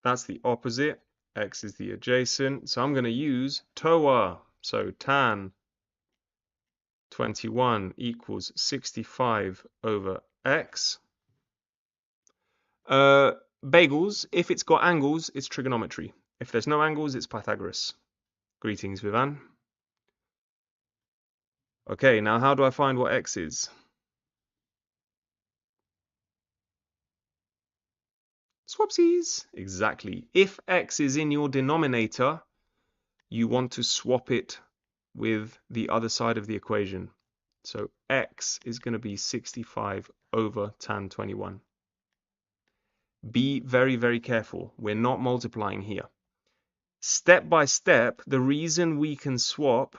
That's the opposite. X is the adjacent. So I'm going to use TOA. So tan 21 equals 65 over x. Bagels, if it's got angles, it's trigonometry. If there's no angles, it's Pythagoras. Greetings, Vivan. Okay, now how do I find what x is? Swapsies. Exactly. If x is in your denominator, you want to swap it with the other side of the equation. So x is going to be 65 over tan 21. Be very, very careful. We're not multiplying here. Step by step, the reason we can swap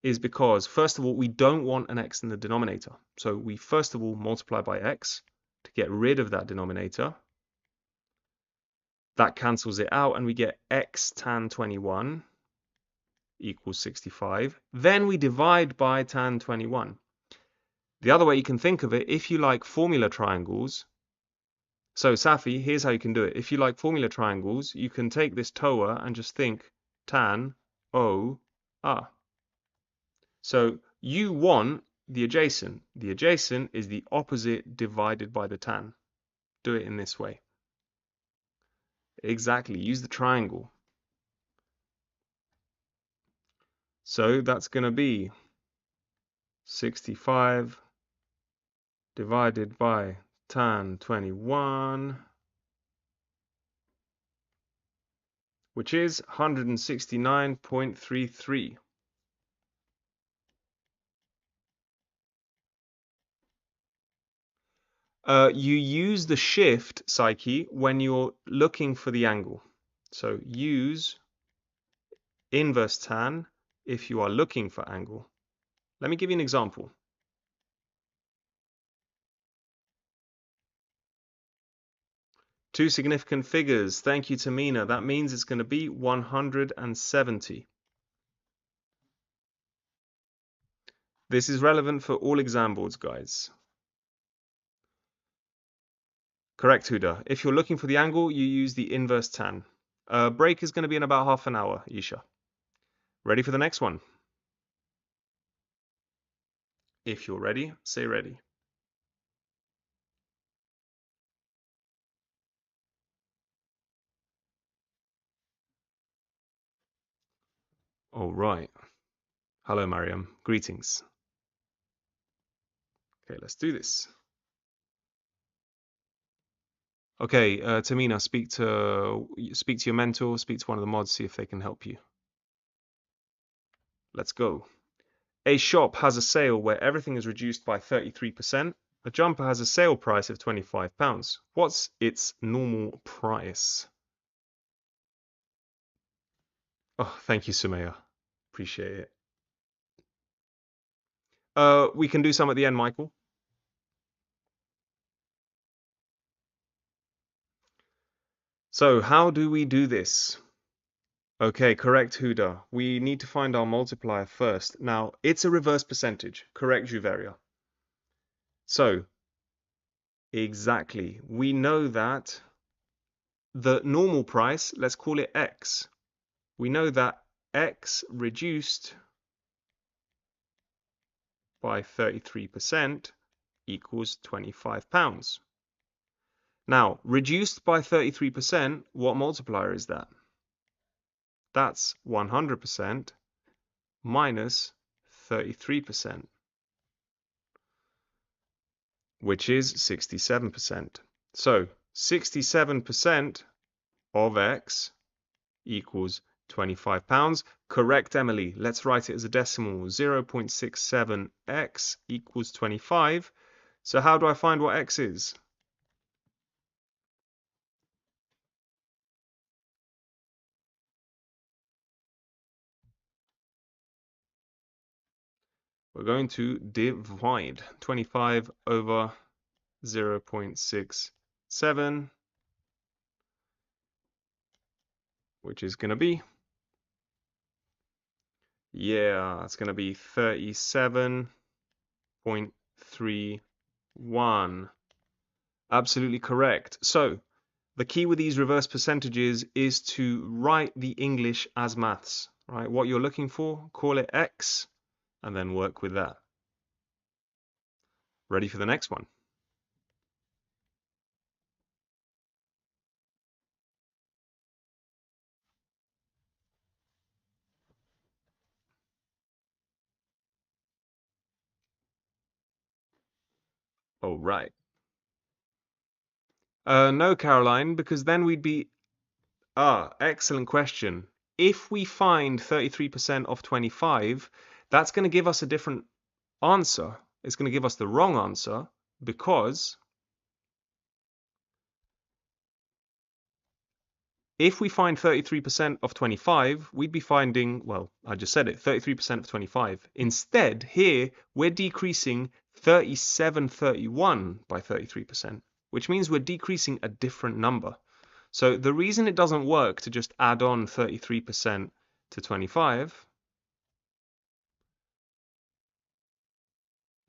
is because, first of all, we don't want an x in the denominator. So we first of all multiply by x to get rid of that denominator. That cancels it out and we get x tan 21 equals 65. Then we divide by tan 21. The other way you can think of it, if you like formula triangles, so Safi, here's how you can do it. If you like formula triangles, you can take this TOA and just think tan O R. So you want the adjacent. The adjacent is the opposite divided by the tan. Do it in this way. Exactly, use the triangle. So that's going to be 65 divided by tan 21, which is 169.33. You use the shift, Psyche, when you're looking for the angle. So use inverse tan if you are looking for angle. Let me give you an example. Two significant figures. Thank you, Tamina. That means it's going to be 170. This is relevant for all exam boards, guys. Correct, Huda. If you're looking for the angle, you use the inverse tan. Break is going to be in about half an hour, Isha. Ready for the next one? If you're ready, say ready. All right. Hello, Mariam. Greetings. Okay, let's do this. Okay, Tamina, speak to your mentor, speak to one of the mods, see if they can help you. Let's go. A shop has a sale where everything is reduced by 33%. A jumper has a sale price of £25. What's its normal price? Oh, thank you, Sumaya. Appreciate it. We can do some at the end, Michael. So how do we do this? Okay, correct, Huda. We need to find our multiplier first. Now, it's a reverse percentage. Correct, Juveria. So, exactly. We know that the normal price, let's call it X. We know that X reduced by 33% equals £25. Now, reduced by 33%, what multiplier is that? That's 100% minus 33%, which is 67%. So 67% of X equals £25. Correct, Emily. Let's write it as a decimal. 0.67x equals 25. So how do I find what X is? We're going to divide 25 over 0.67, which is going to be, it's going to be 37.31. Absolutely correct. So the key with these reverse percentages is to write the English as maths, right? What you're looking for, call it X, and then work with that. Ready for the next one? All right. No, Caroline, because then we'd be... excellent question. If we find 33% of 25, that's going to give us a different answer. It's going to give us the wrong answer because if we find 33% of 25, we'd be finding, well, I just said it, 33% of 25. Instead, here, we're decreasing 3731 by 33%, which means we're decreasing a different number. So the reason it doesn't work to just add on 33% to 25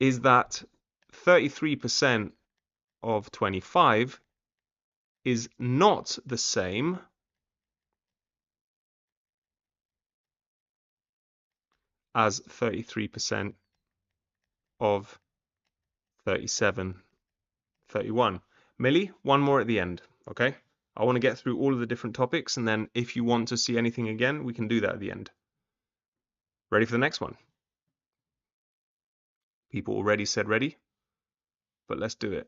is that 33% of 25 is not the same as 33% of 31. Millie, one more at the end, okay? I want to get through all of the different topics, and then if you want to see anything again, we can do that at the end. Ready for the next one? People already said ready, but let's do it.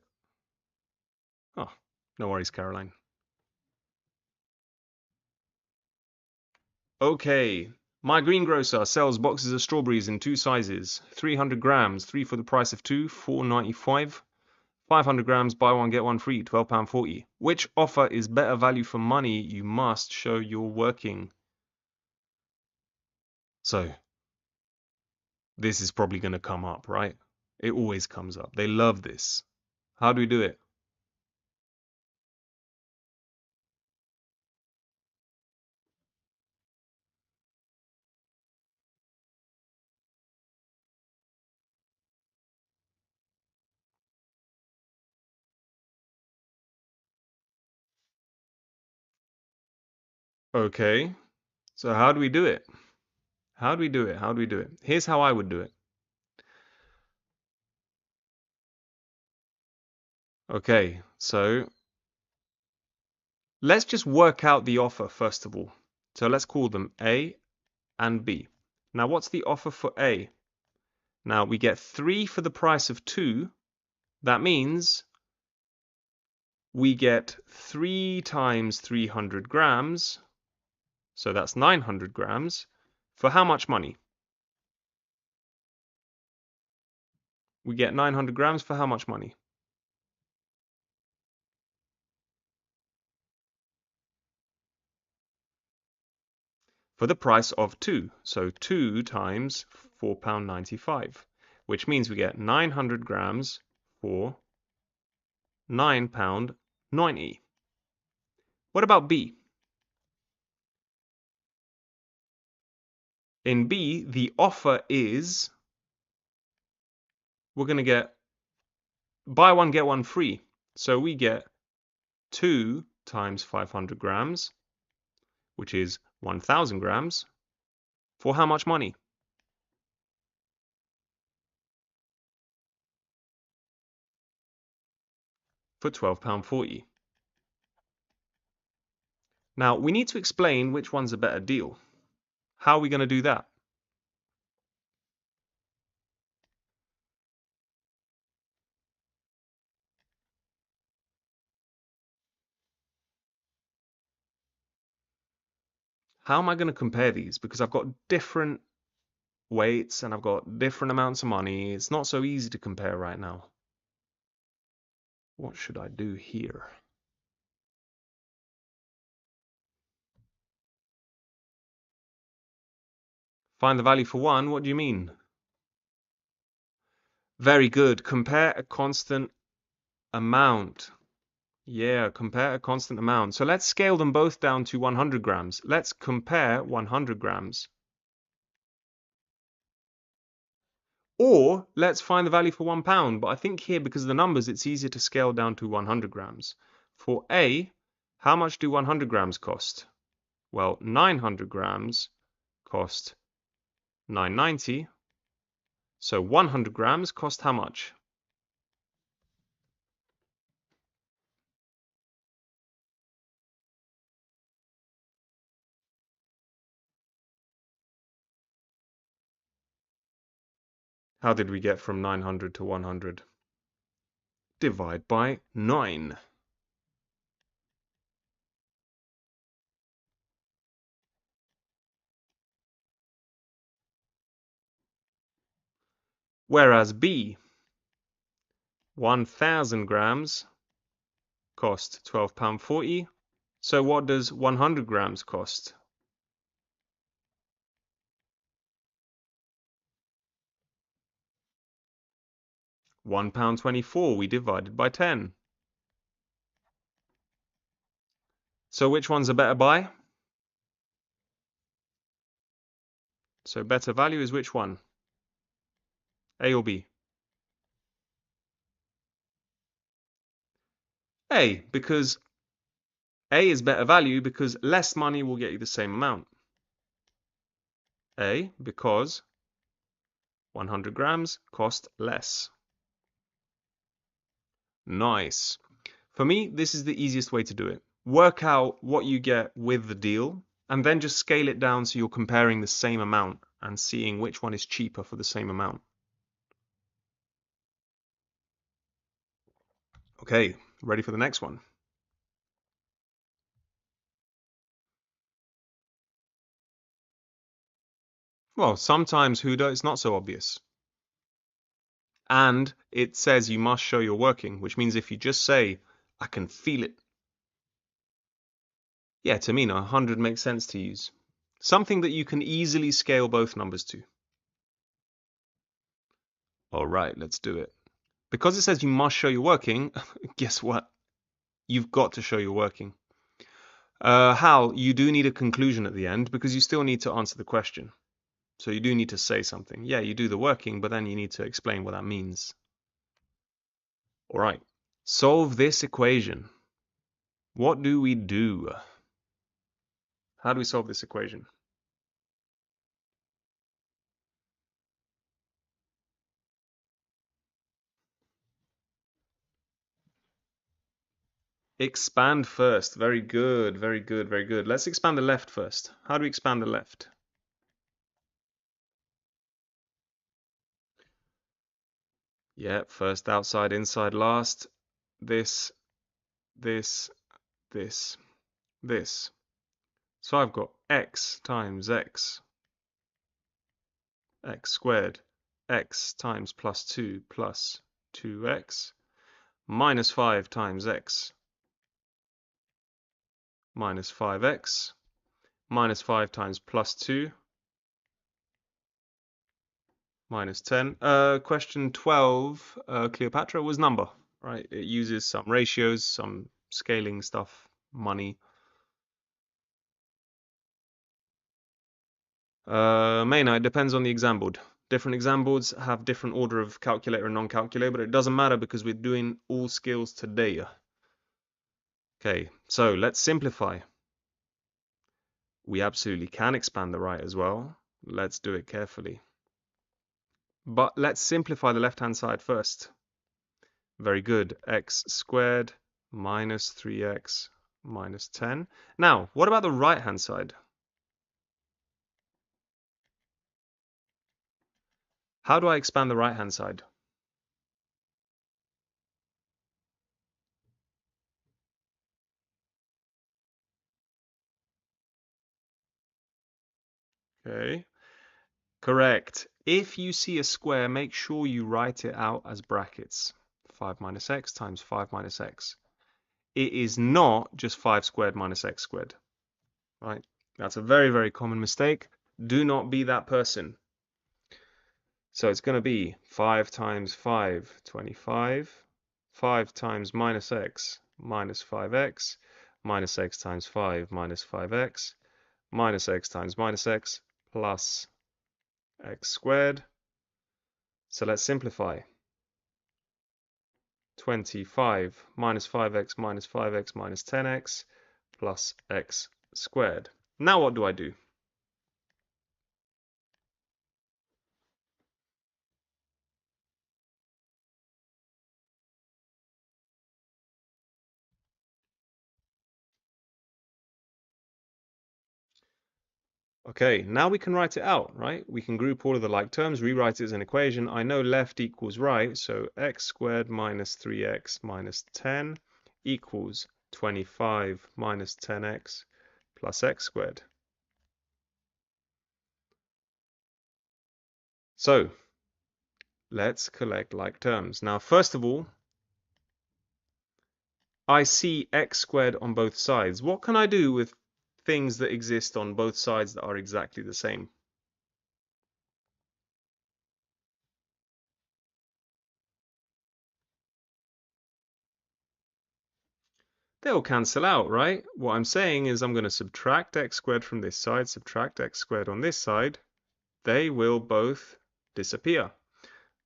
Oh, no worries, Caroline. Okay, my greengrocer sells boxes of strawberries in 2 sizes, 300 grams, 3 for the price of 2, £4.95. 500 grams, buy one, get one free, £12.40. Which offer is better value for money? You must show you're working. So, this is probably going to come up, right? It always comes up. They love this. How do we do it? Okay, so how do we do it? How do we do it? How do we do it? Here's how I would do it. Okay, so let's just work out the offer first of all. So let's call them A and B. Now, what's the offer for A? Now, we get 3 for the price of 2. That means we get 3 times 300 grams, so that's 900 grams, for how much money? We get 900 grams for how much money? For the price of 2. So 2 times £4.95, which means we get 900 grams for £9.90. What about B? In B, the offer is we're going to get buy one, get one free. So we get 2 times 500 grams, which is 1,000 grams, for how much money? For £12.40. Now, we need to explain which one's a better deal. How are we going to do that? How am I going to compare these? Because I've got different weights and I've got different amounts of money. It's not so easy to compare right now. What should I do here? Find the value for one, what do you mean? Very good. Compare a constant amount. Yeah, compare a constant amount. So let's scale them both down to 100 grams. Let's compare 100 grams. Or let's find the value for £1. But I think here, because of the numbers, it's easier to scale down to 100 grams. For A, how much do 100 grams cost? Well, 900 grams cost $9.90. So 100 grams cost how much? How did we get from 900 to 100? Divide by 9. Whereas B, 1,000 grams cost £12.40. So what does 100 grams cost? £1.24. We divided by 10. So which one's a better buy? So better value is which one? A or B? A, because A is better value because less money will get you the same amount. A, because 100 grams cost less. Nice. For me, this is the easiest way to do it. Work out what you get with the deal and then just scale it down so you're comparing the same amount and seeing which one is cheaper for the same amount. Okay, ready for the next one? Well, sometimes, Huda, it's not so obvious. And it says you must show you're working, which means if you just say, I can feel it. Yeah, to me, 100 makes sense to use. Something that you can easily scale both numbers to. All right, let's do it. Because it says you must show you're working, guess what? You've got to show you're working. Hal, you do need a conclusion at the end because you still need to answer the question. So you do need to say something. Yeah, you do the working, but then you need to explain what that means. All right, solve this equation. What do we do? How do we solve this equation? Expand first. Very good, very good, very good. Let's expand the left first. How do we expand the left? Yeah, first outside, inside last. This, this, this, this. So I've got x times x squared, x times plus 2 plus 2x, minus 5 times x minus 5x, minus 5 times plus 2, minus 10. Question 12, Cleopatra was number, right? It uses some ratios, some scaling stuff, money. Maina, it depends on the exam board. Different exam boards have different order of calculator and non-calculator, but it doesn't matter because we're doing all skills today. Okay, so let's simplify. We absolutely can expand the right as well. Let's do it carefully. But let's simplify the left-hand side first. Very good. X squared minus 3x minus 10. Now, what about the right-hand side? How do I expand the right-hand side? Okay, correct. If you see a square, make sure you write it out as brackets. 5 minus x times 5 minus x. It is not just 5 squared minus x squared, right? That's a very, very common mistake. Do not be that person. So it's going to be 5 times 5, 25. 5 times minus x, minus 5x, minus x times 5, minus 5x, minus x times minus x, plus x squared. So let's simplify. 25 minus 5x minus 5x minus 10x plus x squared. Now what do I do? Okay, now we can write it out, right? We can group all of the like terms, rewrite it as an equation. I know left equals right, so x squared minus 3x minus 10 equals 25 minus 10x plus x squared. So let's collect like terms. Now, first of all, I see x squared on both sides. What can I do with things that exist on both sides that are exactly the same? They'll cancel out, right? What I'm saying is I'm going to subtract x squared from this side, subtract x squared on this side. They will both disappear.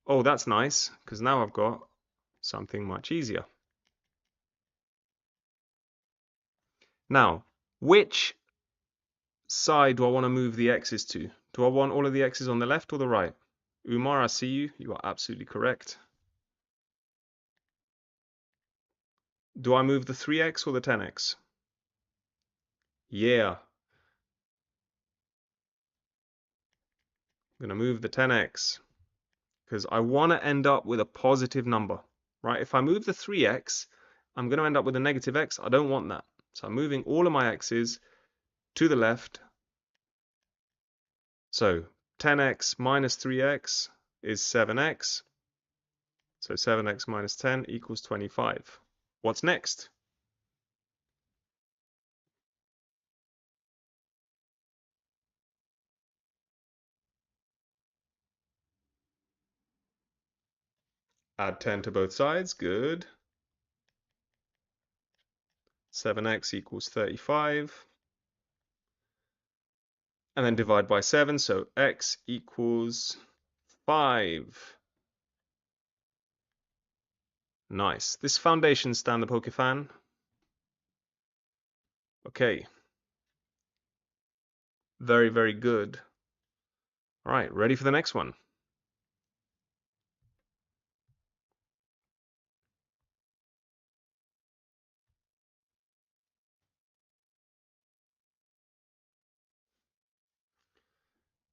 Oh, that's nice, because now I've got something much easier. Now, which side do I want to move the x's to? Do I want all of the x's on the left or the right? Umar, I see you. You are absolutely correct. Do I move the 3x or the 10x? Yeah. I'm going to move the 10x because I want to end up with a positive number, right? If I move the 3x, I'm going to end up with a negative x. I don't want that. So I'm moving all of my x's to the left. So 10x minus 3x is 7x. So 7x minus 10 equals 25. What's next? Add 10 to both sides. Good. 7x equals 35. And then divide by 7. So x equals 5. Nice. This foundation stand the Pokefan. Okay. Very, very good. All right, ready for the next one.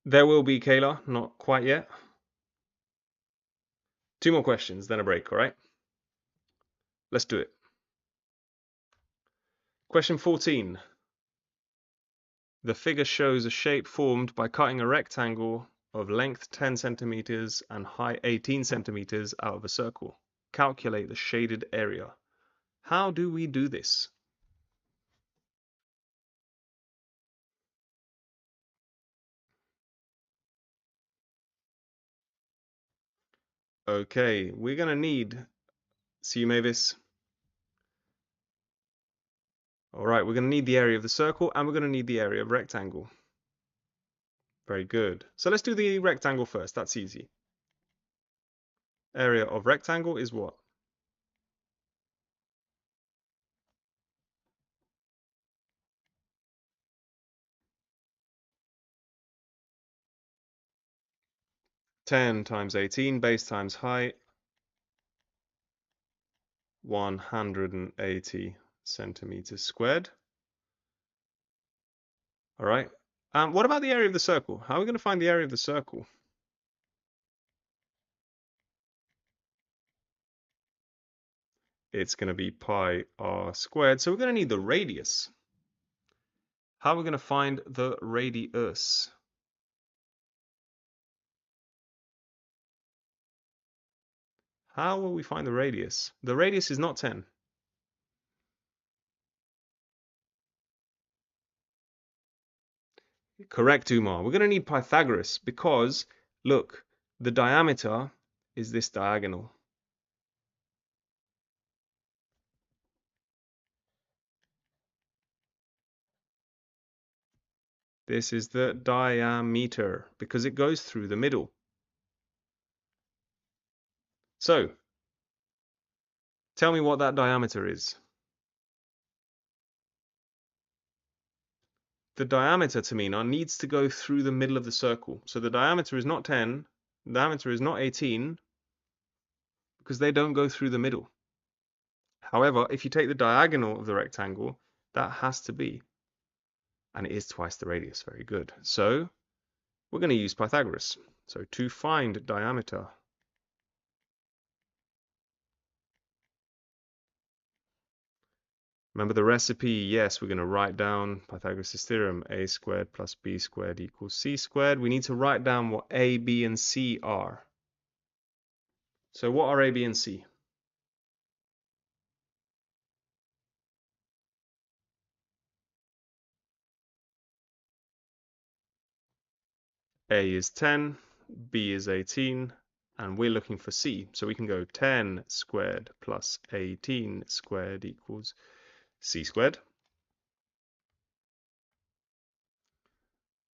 There will be, Kayla, not quite yet. 2 more questions, then a break, all right? Let's do it. Question 14. The figure shows a shape formed by cutting a rectangle of length 10 centimeters and height 18 centimeters out of a circle. Calculate the shaded area. How do we do this? Okay, we're going to need, see you, Mavis. All right, we're going to need the area of the circle and we're going to need the area of rectangle. Very good. So let's do the rectangle first. That's easy. Area of rectangle is what? Ten times 18, base times height, 180 centimeters squared. All right. What about the area of the circle? How are we going to find the area of the circle? It's going to be pi r squared. So we're going to need the radius. How are we going to find the radius? How will we find the radius? The radius is not 10. Correct, Umar. We're going to need Pythagoras because, look, the diameter is this diagonal. This is the diameter because it goes through the middle. So, tell me what that diameter is. The diameter, Tamina, needs to go through the middle of the circle. So the diameter is not 10, the diameter is not 18, because they don't go through the middle. However, if you take the diagonal of the rectangle, that has to be, and it is twice the radius. Very good. So we're going to use Pythagoras. So to find diameter, remember the recipe? Yes, we're going to write down Pythagoras' theorem, a squared plus b squared equals c squared. We need to write down what a, b, and c are. So what are a, b, and c? A is 10, B is 18, and we're looking for C. So we can go 10 squared plus 18 squared equals C squared.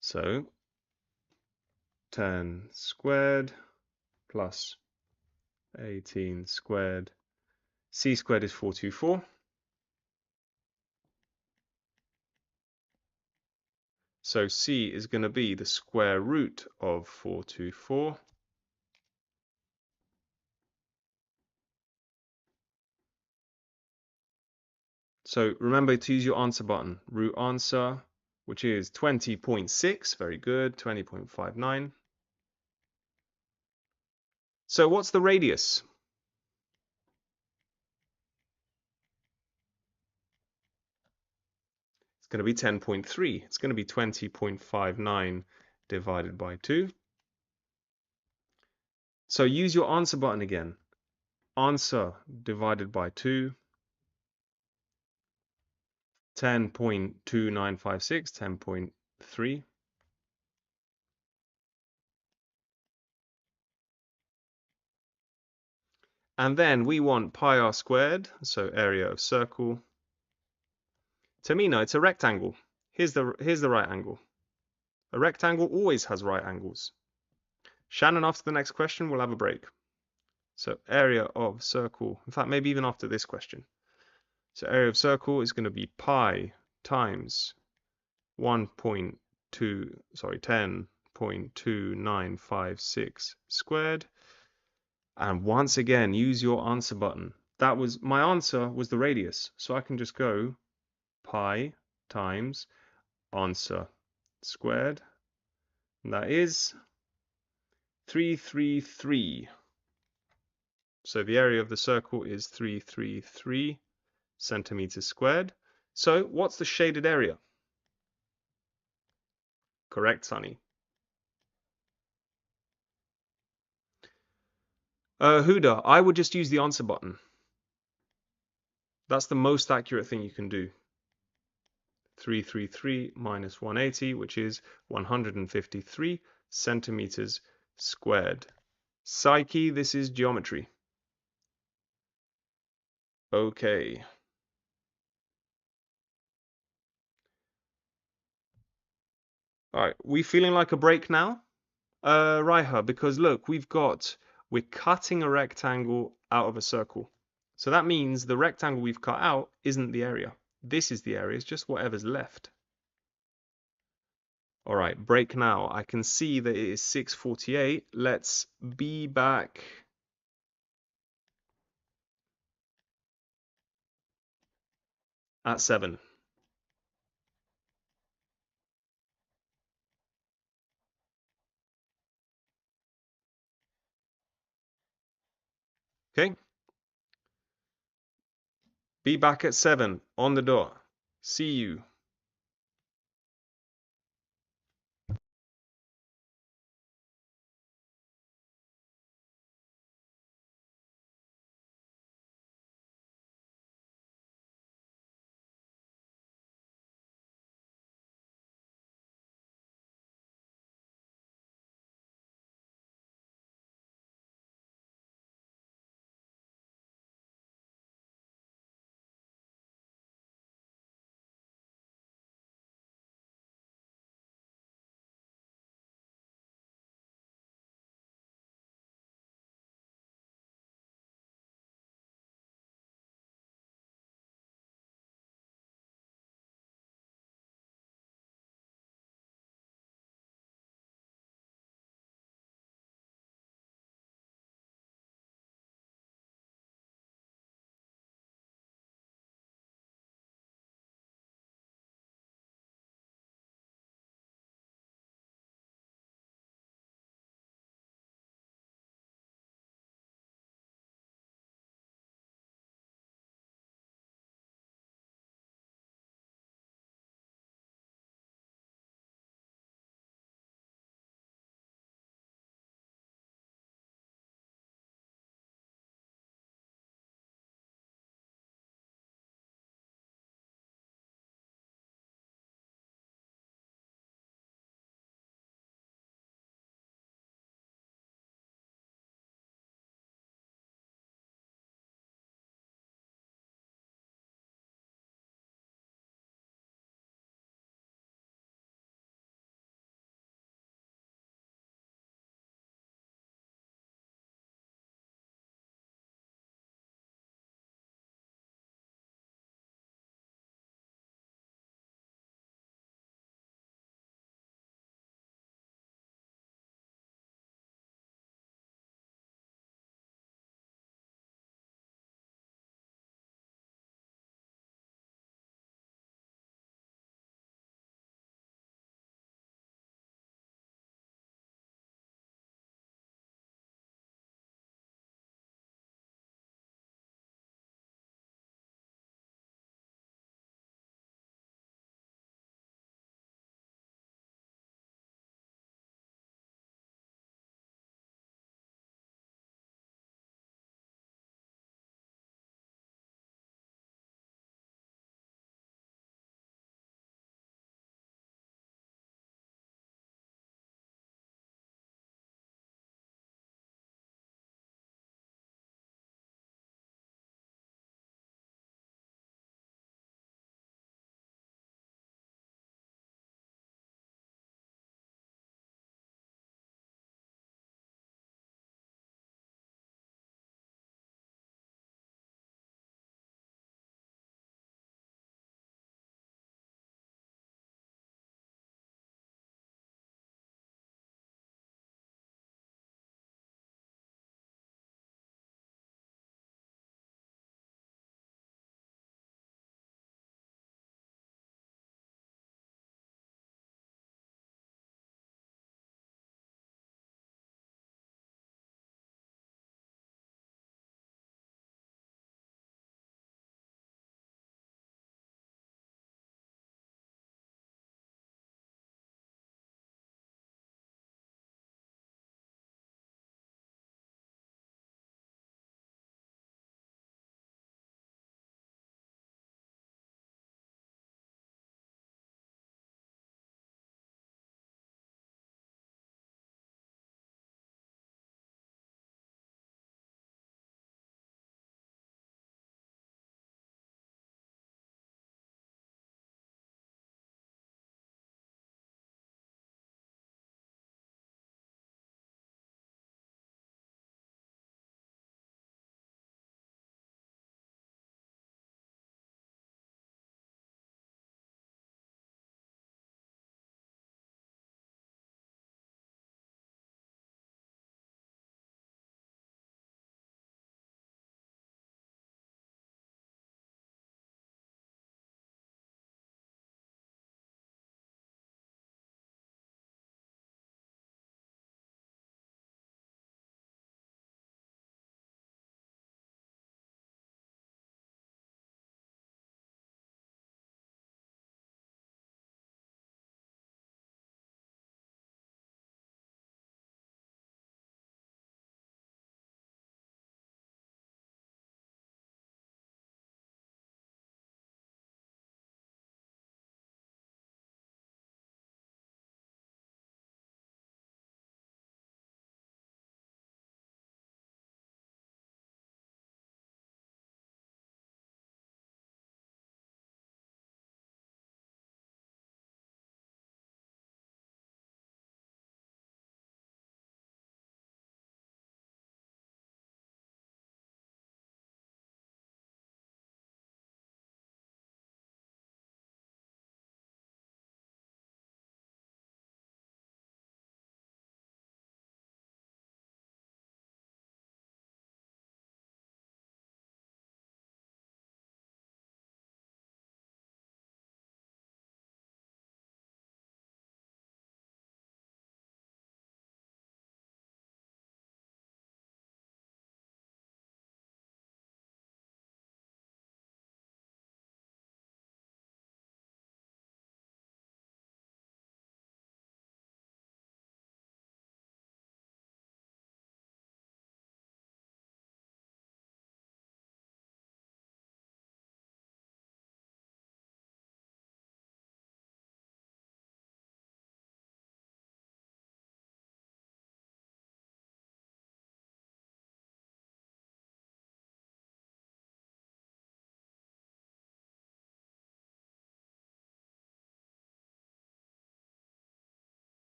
So 10 squared plus 18 squared. C squared is 424. So C is going to be the square root of 424. So remember to use your answer button. Root answer, which is 20.6. Very good. 20.59. So what's the radius? It's going to be 10.3. It's going to be 20.59 divided by 2. So use your answer button again. Answer divided by 2. 10.2956, 10.3. And then we want pi r squared, so area of circle. Tamina, it's a rectangle. Here's the right angle. A rectangle always has right angles. Shannon, after the next question, we'll have a break. So area of circle, in fact, maybe even after this question. So area of circle is going to be pi times 1.2 10.2956 squared. And once again, use your answer button. That was my answer was the radius. So I can just go pi times answer squared. And that is 333. So the area of the circle is 333 centimeters squared. So what's the shaded area? Correct, Sunny. Huda, I would just use the answer button. That's the most accurate thing you can do. 333 minus 180, which is 153 centimeters squared. Psyche, this is geometry. Okay. All right, we feeling like a break now? Raiha, because look, we're cutting a rectangle out of a circle. So that means the rectangle we've cut out isn't the area. This is the area, it's just whatever's left. All right, break now. I can see that it is 6:48. Let's be back. At 7. Okay? Be back at 7 on the dot. See you.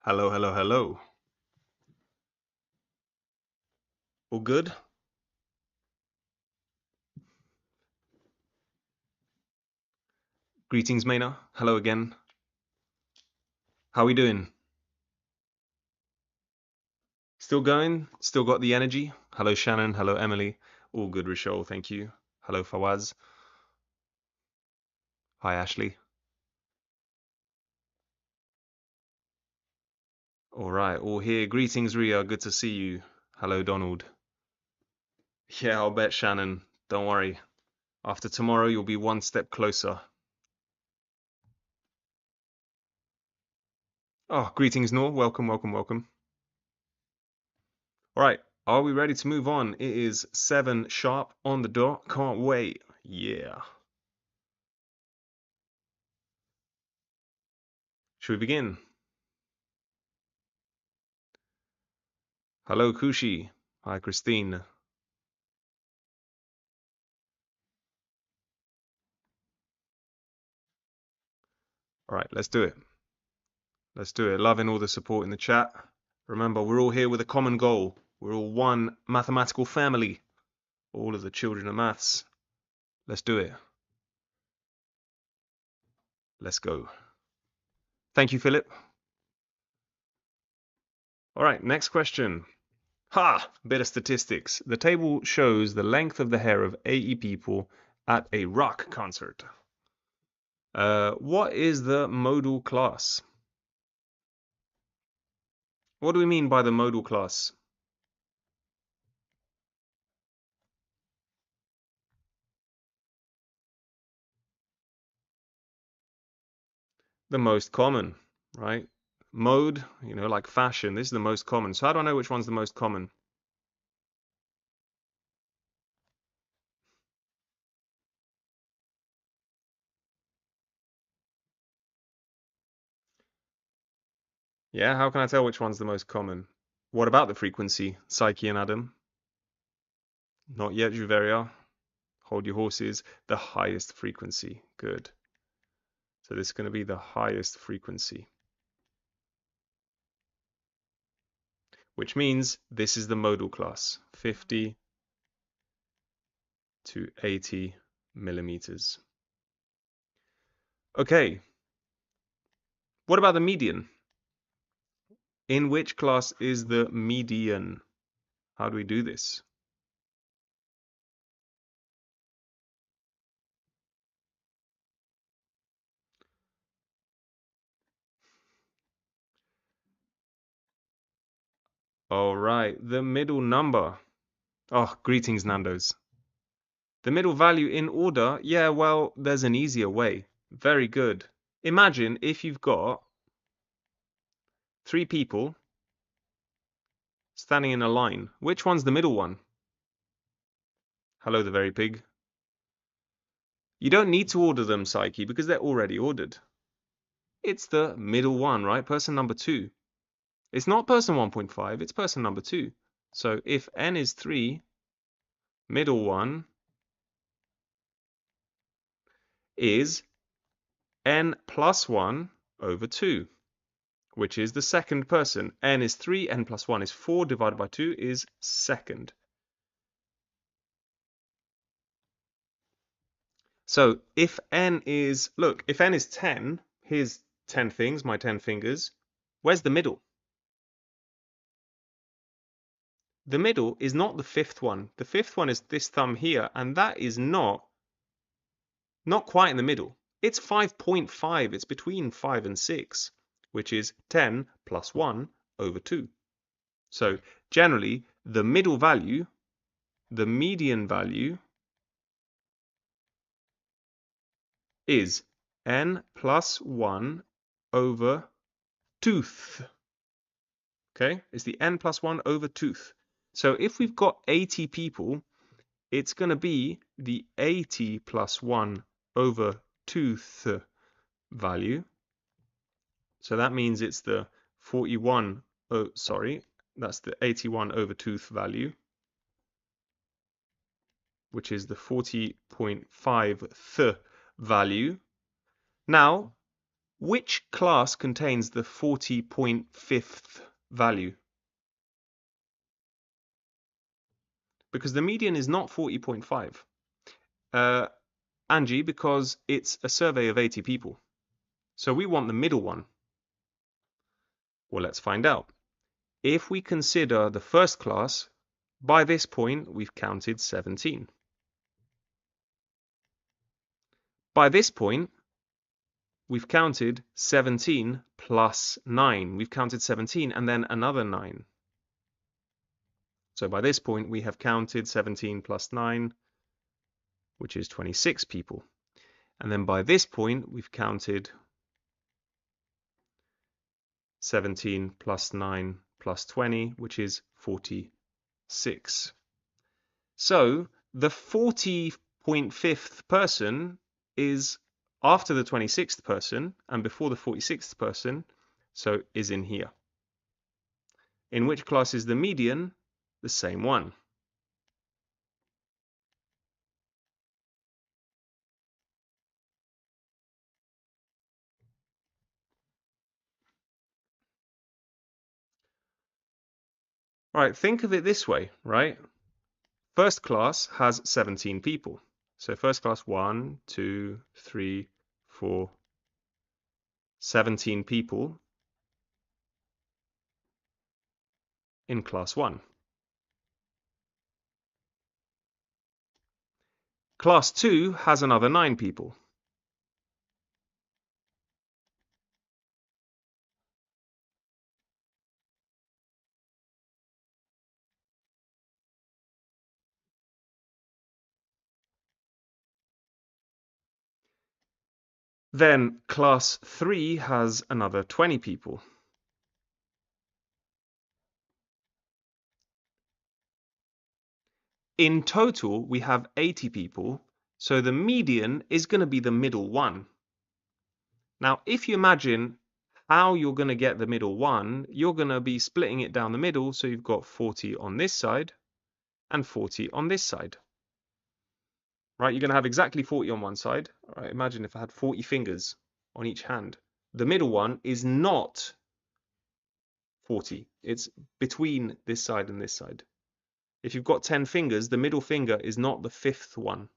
Hello, hello, hello. All good? Greetings, Maina. Hello again. How we doing? Still going? Still got the energy? Hello, Shannon. Hello, Emily. All good, Rishol. Thank you. Hello, Fawaz. Hi, Ashley. All right, all here. Greetings, Ria. Good to see you. Hello, Donald. Yeah, I'll bet, Shannon. Don't worry. After tomorrow, you'll be one step closer. Oh, greetings, Noor. Welcome, welcome, welcome. All right, are we ready to move on? It is 7 sharp on the dot. Can't wait. Yeah. Should we begin? Hello, Kushi. Hi, Christine. All right, let's do it. Let's do it. Loving all the support in the chat. Remember, we're all here with a common goal. We're all one mathematical family. All of the children of maths. Let's do it. Let's go. Thank you, Philip. All right, next question. Ha! Bit of statistics. The table shows the length of the hair of 80 people at a rock concert. What is the modal class? What do we mean by the modal class? The most common, right? Mode, like fashion. This is the most common. So how do I know which one's the most common? Yeah, how can I tell which one's the most common? What about the frequency, Psyche and Adam? Not yet, Juveria. Hold your horses. The highest frequency. Good. So this is going to be the highest frequency, which means this is the modal class, 50 to 80 millimeters. Okay. What about the median? In which class is the median? How do we do this? All right, the middle number. Oh, greetings, Nando's. The middle value in order. Yeah, well, there's an easier way. Very good. Imagine if you've got 3 people standing in a line. Which one's the middle one? Hello, the very pig. You don't need to order them, Psyche, because they're already ordered. It's the middle one, right? Person number 2. It's not person 1.5, it's person number 2. So if n is 3, middle one is n plus 1 over 2, which is the second person. N is 3, n plus 1 is 4, divided by 2 is second. So if n is, look, if n is 10, here's 10 things, my 10 fingers. Where's the middle? The middle is not the 5th one. The 5th one is this thumb here, and that is not quite in the middle. It's 5.5. It's between 5 and 6, which is 10 plus 1 over 2. So generally, the middle value, the median value, is n plus 1 over tooth. Okay, it's the n plus 1 over tooth. So if we've got 80 people, it's going to be the 80 plus 1 over tooth value. So that means it's the 41, oh, sorry, that's the 81 over tooth value, which is the 40.5th value. Now, Which class contains the 40.5th value? Because the median is not 40.5. Angie, because it's a survey of 80 people. So we want the middle one. Well, let's find out. If we consider the first class, by this point, we've counted 17. By this point, we've counted 17 plus 9. We've counted 17 and then another 9. So by this point, we have counted 17 plus 9, which is 26 people. And then by this point, we've counted 17 plus 9 plus 20, which is 46. So the 40.5th person is after the 26th person and before the 46th person, so is in here. In which class is the median? The same one. All right, think of it this way, right? First class has 17 people. So first class 1, 2, 3, 4, 17 people in class 1. Class 2 has another 9 people. Then class 3 has another 20 people. In total, we have 80 people, so the median is going to be the middle one. Now, if you imagine how you're going to get the middle one, you're going to be splitting it down the middle, so you've got 40 on this side and 40 on this side. Right, you're going to have exactly 40 on one side. All right, imagine if I had 40 fingers on each hand. The middle one is not 40. It's between this side and this side. If you've got 10 fingers, the middle finger is not the 5th one.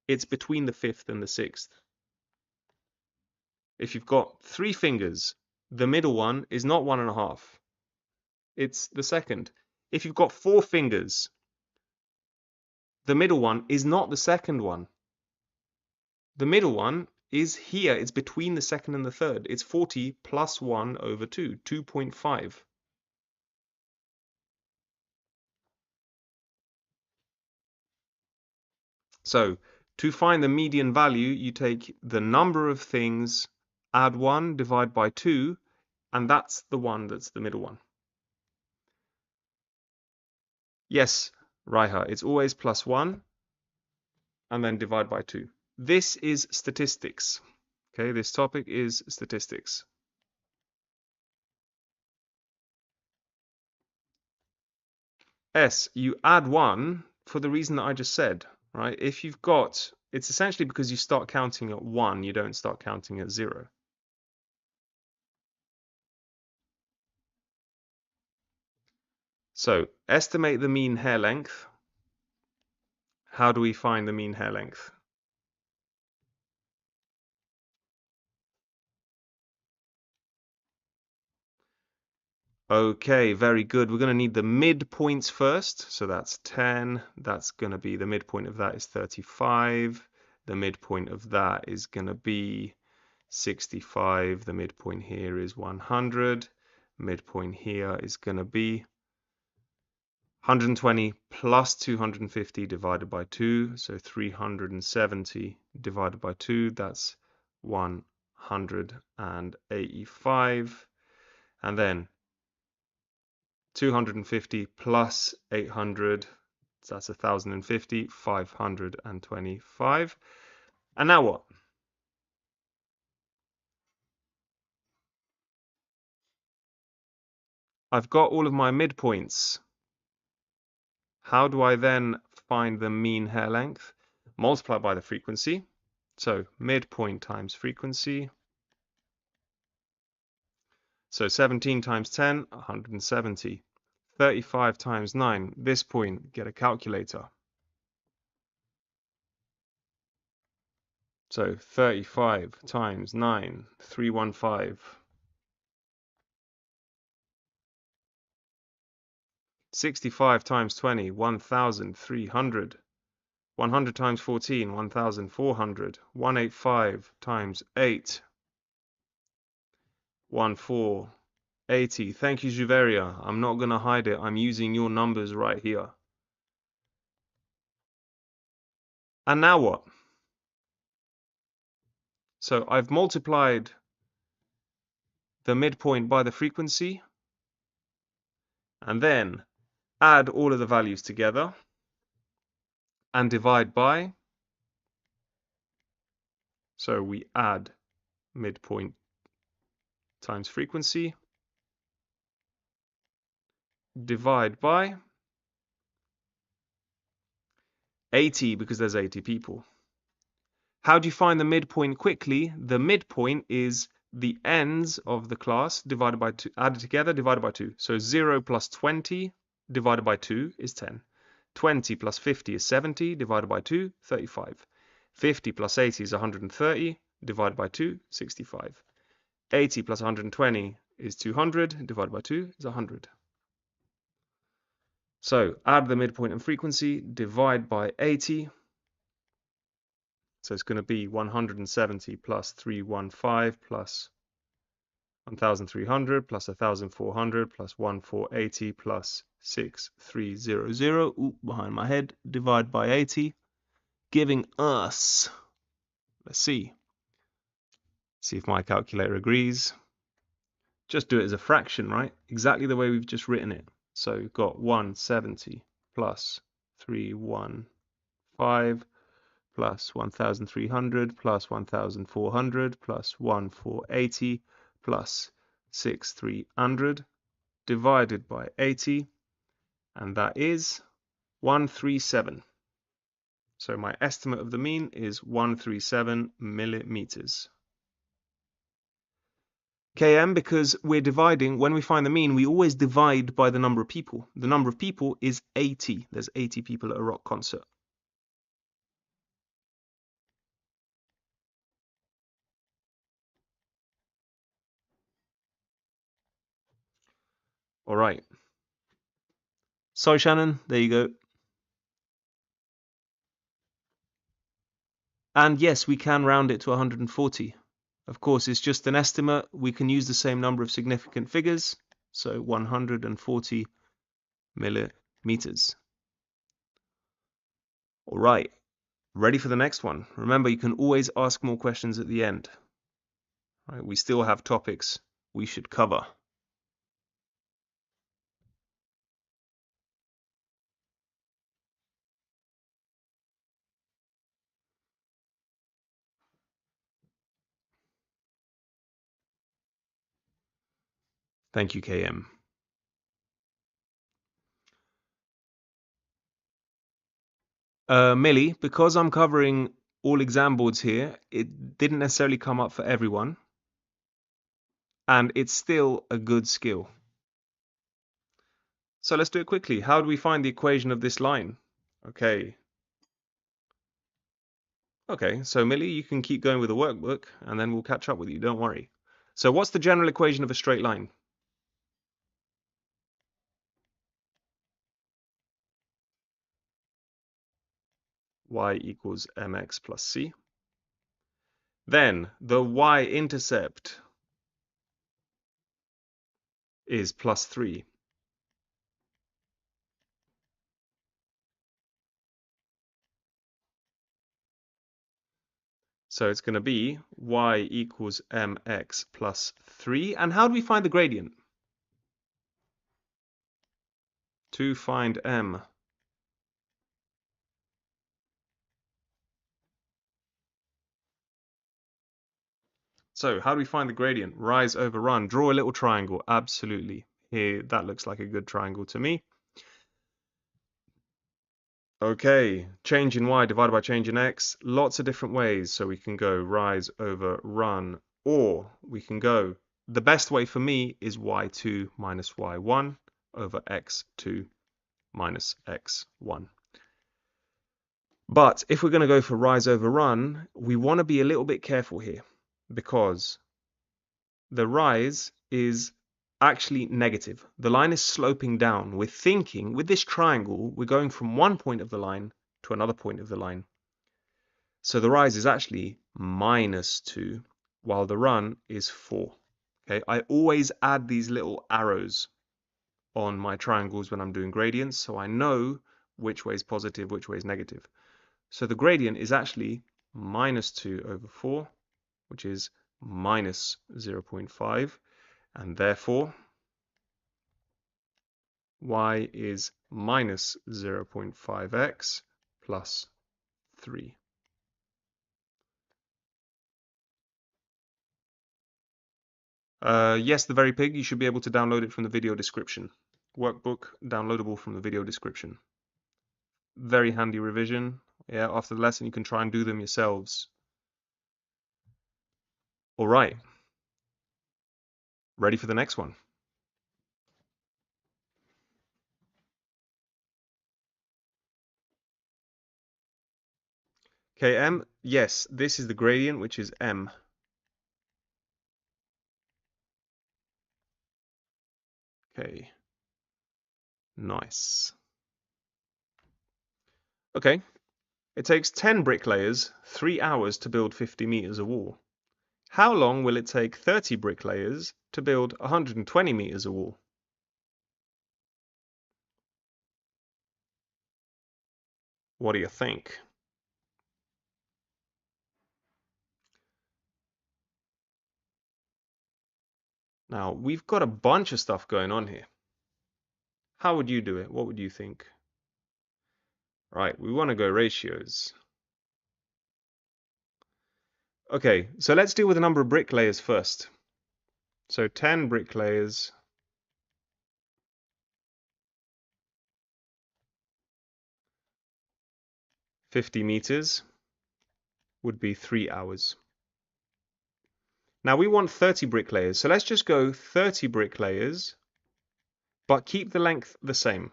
It's between the 5th and the 6th. If you've got 3 fingers, the middle one is not 1.5. It's the second. If you've got 4 fingers, the middle one is not the second one. The middle one is here. It's between the second and the third. It's 40 plus 1 over 2, 2.5. So to find the median value, you take the number of things, add 1, divide by 2, and that's the one that's the middle one. Yes, Raiha, it's always plus 1 and then divide by 2. This is statistics. Okay, this topic is statistics. S, you add 1 for the reason that I just said, right? If you've got, it's essentially because you start counting at 1, you don't start counting at 0. So, estimate the mean hair length. How do we find the mean hair length? Okay, very good. We're going to need the midpoints first. So that's 10. That's going to be, the midpoint of that is 35. The midpoint of that is going to be 65. The midpoint here is 100. Midpoint here is going to be 120 plus 250 divided by 2. So 370 divided by 2. That's 185. And then 250 plus 800, so that's 1,050, 525. And now what? I've got all of my midpoints. How do I then find the mean hair length? Multiply by the frequency. So midpoint times frequency. So 17 times 10, 170. 35 times 9, this point, get a calculator. So 35 times 9, 315. 65 times 20, 1,300. 100 times 14, 1,400. 185 times 8, 1,480. Thank you, Juveria. I'm not going to hide it. I'm using your numbers right here. And now what? So I've multiplied the midpoint by the frequency, and then add all of the values together and divide by. So we add midpoint times frequency, divide by 80 because there's 80 people. How do you find the midpoint quickly? The midpoint is the ends of the class divided by 2, added together, divided by 2. So 0 plus 20 divided by 2 is 10. 20 plus 50 is 70, divided by 2, 35. 50 plus 80 is 130, divided by 2, 65. 80 plus 120 is 200, divided by 2 is 100. So add the midpoint and frequency, divide by 80. So it's going to be 170 plus 315 plus 1,300 plus 1,400 plus 1,480 plus 6,300. Ooh, behind my head. Divide by 80, giving us, let's see if my calculator agrees. Just do it as a fraction, right? Exactly the way we've just written it. So we've got 170 plus 315 plus 1,300 plus 1,400 plus 1,480 plus 6,300 divided by 80, and that is 137. So my estimate of the mean is 137 millimeters. Km, because we're dividing, when we find the mean, we always divide by the number of people. The number of people is 80. There's 80 people at a rock concert. All right. Sorry, Shannon. There you go. And yes, we can round it to 140. Of course, it's just an estimate. We can use the same number of significant figures. So 140 millimeters. All right. Ready for the next one. Remember, you can always ask more questions at the end. All right, we still have topics we should cover. Thank you, KM. Millie, because I'm covering all exam boards here, it didn't necessarily come up for everyone. And it's still a good skill. So let's do it quickly. How do we find the equation of this line? Okay, so Millie, you can keep going with the workbook, and then we'll catch up with you, don't worry. So what's the general equation of a straight line? Y equals mx plus c. Then the y-intercept is plus 3. So it's going to be y equals mx plus 3. And how do we find the gradient? To find m. So how do we find the gradient? Rise over run. Draw a little triangle. Absolutely. Here, that looks like a good triangle to me. Okay, change in y divided by change in x. Lots of different ways. So we can go rise over run, or we can go the best way for me is y2 minus y1 over x2 minus x1. But if we're going to go for rise over run, we want to be a little bit careful here because the rise is actually negative. The line is sloping down. We're thinking with this triangle, we're going from one point of the line to another point of the line. So the rise is actually -2, while the run is 4. Okay, I always add these little arrows on my triangles when I'm doing gradients, so I know which way is positive, which way is negative. So the gradient is actually -2 over 4, which is minus 0.5, and therefore y is minus 0.5x plus 3. Yes, the very pig, you should be able to download it from the video description. Workbook downloadable from the video description. Very handy revision. Yeah, after the lesson you can try and do them yourselves. All right. Ready for the next one? Okay, m. Yes, this is the gradient, which is m. Okay. Nice. Okay. It takes 10 bricklayers 3 hours to build 50 meters of wall. How long will it take 30 bricklayers to build 120 meters of wall? What do you think? Now, we've got a bunch of stuff going on here. How would you do it? What would you think? Right, we want to go ratios. Okay, so let's deal with the number of bricklayers first. So 10 bricklayers, 50 meters would be 3 hours. Now we want 30 bricklayers, so let's just go 30 bricklayers, but keep the length the same.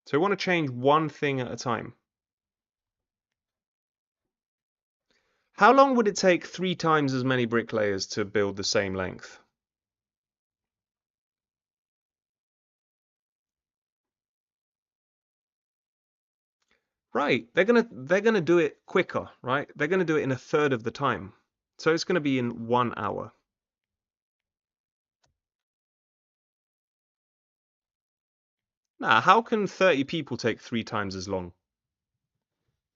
So we want to change one thing at a time. How long would it take 3 times as many bricklayers to build the same length? Right, they're gonna do it quicker, right? They're gonna do it in a third of the time. So it's gonna be in 1 hour. Now, how can 30 people take 3 times as long?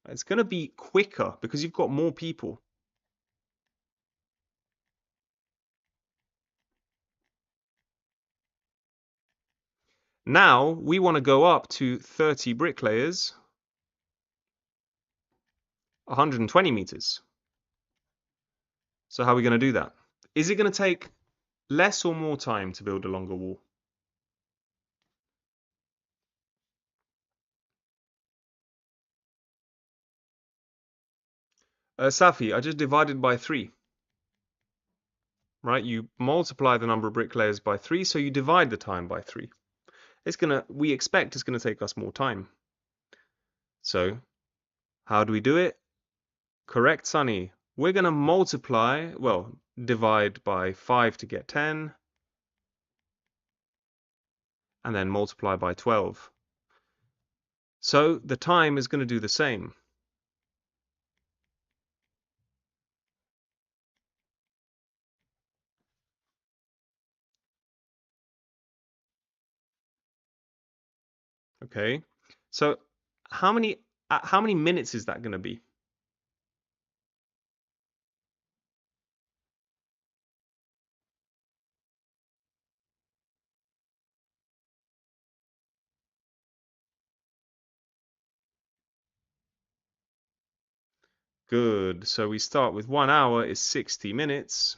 It's gonna be quicker because you've got more people. Now we want to go up to 30 bricklayers, 120 meters. So how are we going to do that? Is it going to take less or more time to build a longer wall? Safi, I just divided by 3. Right? You multiply the number of bricklayers by 3, so you divide the time by 3. We expect it's going to take us more time. So how do we do it? Correct, Sunny. We're going to multiply, well, divide by 5 to get 10, and then multiply by 12. So the time is going to do the same. Okay, so how many minutes is that going to be? Good. So we start with 1 hour is 60 minutes.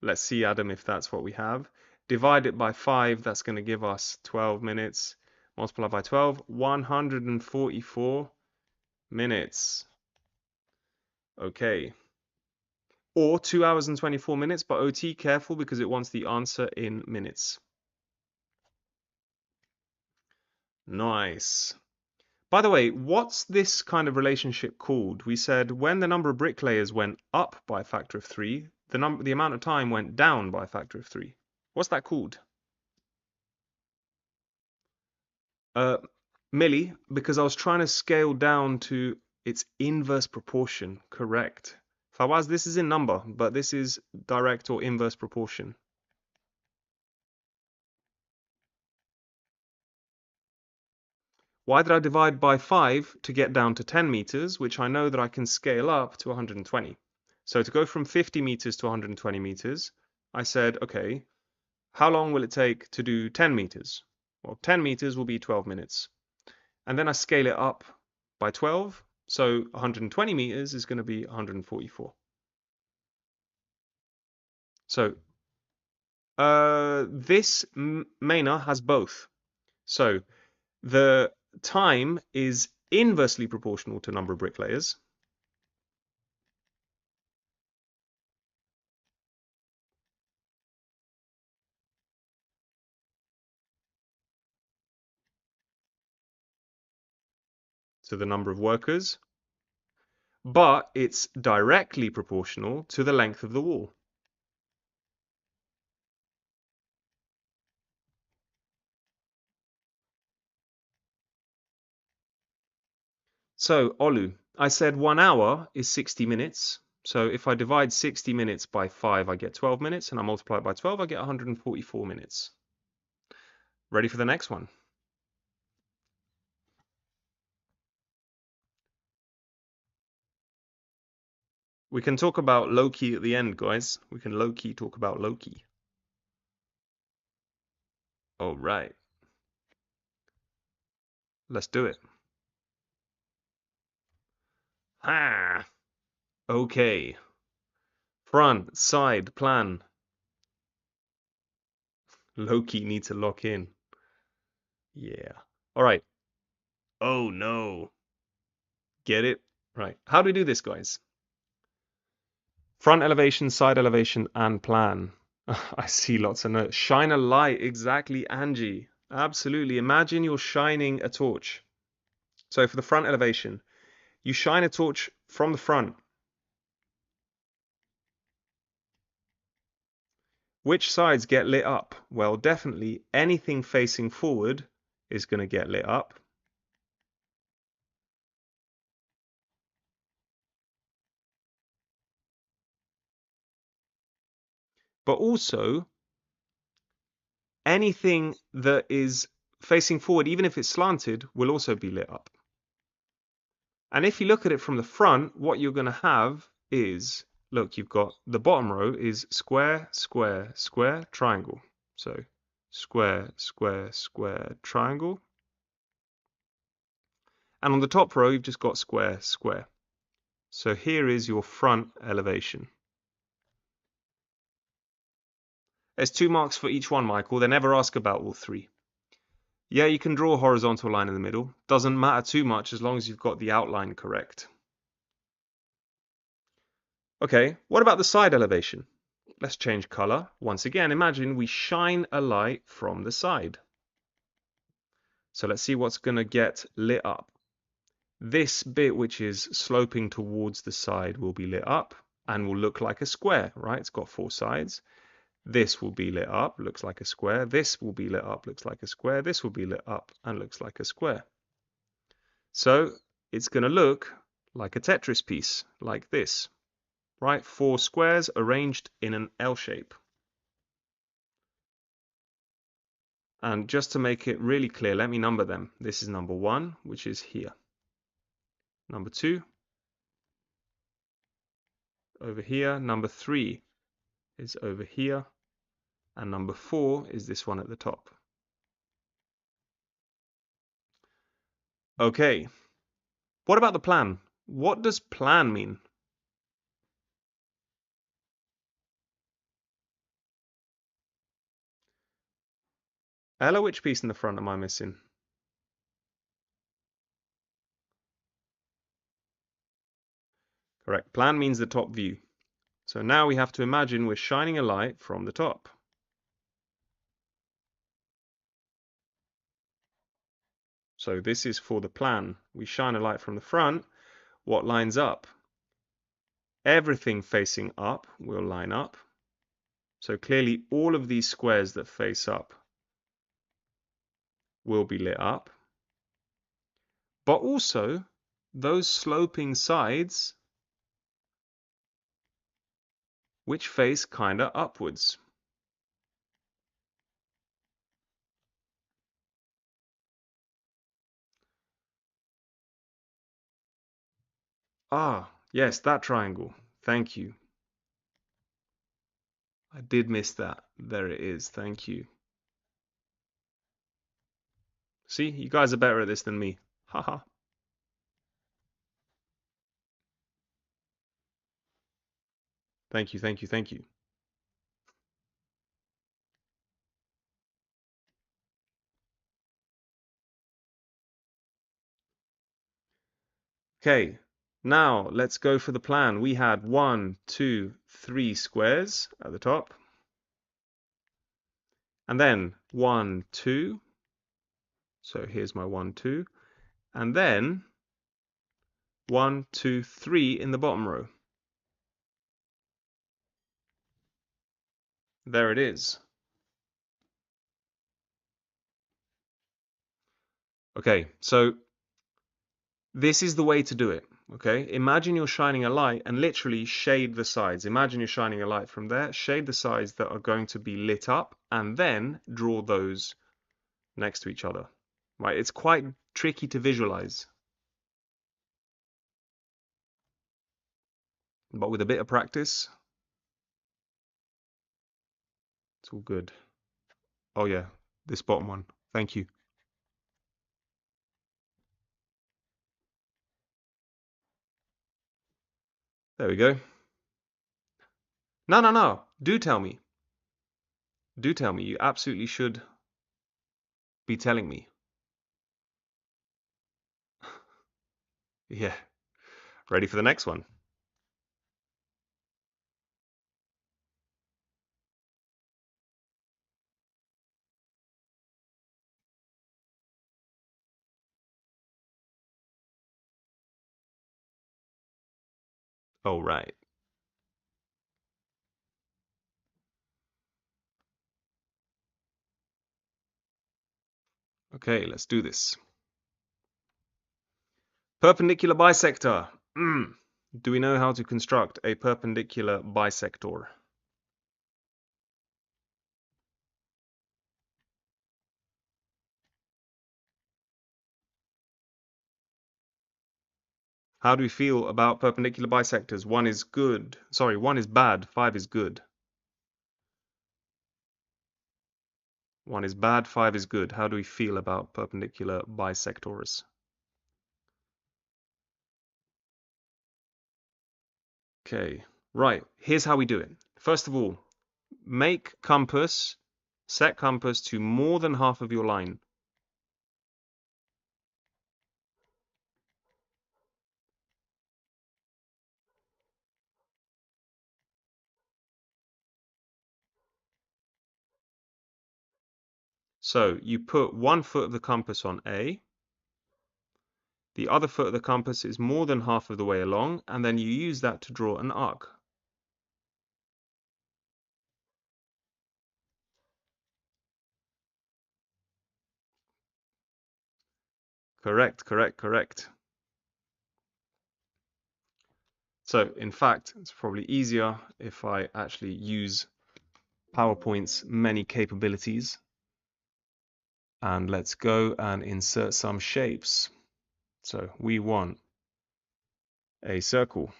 Let's see, Adam, if that's what we have. Divide it by 5, that's going to give us 12 minutes. Multiply by 12, 144 minutes. Okay. Or 2 hours and 24 minutes, but OT, careful because it wants the answer in minutes. Nice. By the way, what's this kind of relationship called? We said when the number of bricklayers went up by a factor of 3, the amount of time went down by a factor of 3. What's that called? Milli, because I was trying to scale down to its inverse proportion. Correct. Fawaz, this is in number, but this is direct or inverse proportion. Why did I divide by 5 to get down to 10 meters, which I know that I can scale up to 120? So to go from 50 meters to 120 meters, I said, okay, how long will it take to do 10 meters? Well, 10 meters will be 12 minutes. And then I scale it up by 12. So 120 meters is going to be 144. So this Maina has both. So the time is inversely proportional to number of bricklayers. To the number of workers, but it's directly proportional to the length of the wall. So, Olu, I said 1 hour is 60 minutes. So if I divide 60 minutes by 5, I get 12 minutes, and I multiply it by 12, I get 144 minutes. Ready for the next one? We can talk about Loki at the end, guys. We can low-key talk about Loki. All right. Let's do it. Ha! Okay. Front, side, plan. Loki needs to lock in. Yeah. All right. Oh no. Get it? Right. How do we do this, guys? Front elevation, side elevation, and plan. I see lots of notes. Shine a light. Exactly, Angie. Absolutely. Imagine you're shining a torch. So for the front elevation, you shine a torch from the front. Which sides get lit up? Well, definitely anything facing forward is going to get lit up. But also, anything that is facing forward, even if it's slanted, will also be lit up. And if you look at it from the front, what you're going to have is, look, you've got the bottom row is square, square, square, triangle. So square, square, square, triangle. And on the top row, you've just got square, square. So here is your front elevation. There's 2 marks for each one, Michael. They never ask about all 3. Yeah, you can draw a horizontal line in the middle. Doesn't matter too much as long as you've got the outline correct. Okay, what about the side elevation? Let's change color. Once again, imagine we shine a light from the side. So let's see what's going to get lit up. This bit which is sloping towards the side will be lit up and will look like a square, right? It's got 4 sides. This will be lit up, looks like a square. This will be lit up, looks like a square. This will be lit up and looks like a square. So it's going to look like a Tetris piece, like this, right? 4 squares arranged in an L shape. And just to make it really clear, let me number them. This is number 1, which is here. Number 2, over here. Number 3 is over here. And number 4 is this one at the top. Okay. What about the plan? What does plan mean? Ella, which piece in the front am I missing? Correct. Plan means the top view. So now we have to imagine we're shining a light from the top. So this is for the plan. We shine a light from the front. What lines up? Everything facing up will line up. So clearly all of these squares that face up will be lit up. But also those sloping sides which face kinda upwards. Ah, yes, that triangle. Thank you. I did miss that. There it is. Thank you. See, you guys are better at this than me. Haha. Thank you, thank you, thank you. Okay, now let's go for the plan. We had 1, 2, 3 squares at the top. And then 1, 2. So here's my 1, 2. And then 1, 2, 3 in the bottom row. There it is. Okay, so this is the way to do it. Okay, imagine you're shining a light and literally shade the sides. Imagine you're shining a light from there, shade the sides that are going to be lit up, and then draw those next to each other. Right, it's quite tricky to visualize, but with a bit of practice, it's all good. Oh yeah, this bottom one. Thank you. There we go. No, no, no. Do tell me. Do tell me. You absolutely should be telling me. Yeah. Ready for the next one? Oh, right. Okay, let's do this. Perpendicular bisector. Do we know how to construct a perpendicular bisector? How do we feel about perpendicular bisectors? One is good. Sorry, one is bad. 5 is good. One is bad. 5 is good. How do we feel about perpendicular bisectors? Okay, right. Here's how we do it. First of all, make compass, set compass to more than half of your line. So you put 1 foot of the compass on A, the other foot of the compass is more than half of the way along, and then you use that to draw an arc. Correct, correct, correct. So in fact, it's probably easier if I actually use PowerPoint's many capabilities. And let's go and insert some shapes. So we want a circle,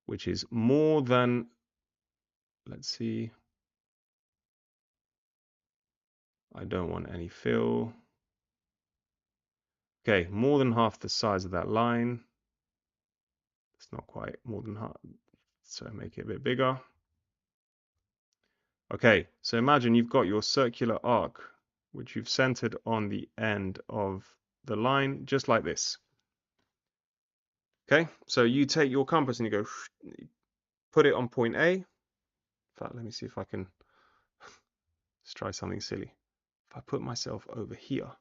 which is more than, let's see, I don't want any fill. Okay, more than half the size of that line. It's not quite more than half, so make it a bit bigger. Okay, so imagine you've got your circular arc, which you've centered on the end of the line, just like this. Okay, so you take your compass and you go, put it on point A. In fact, let me see if I can, let's try something silly. If I put myself over here,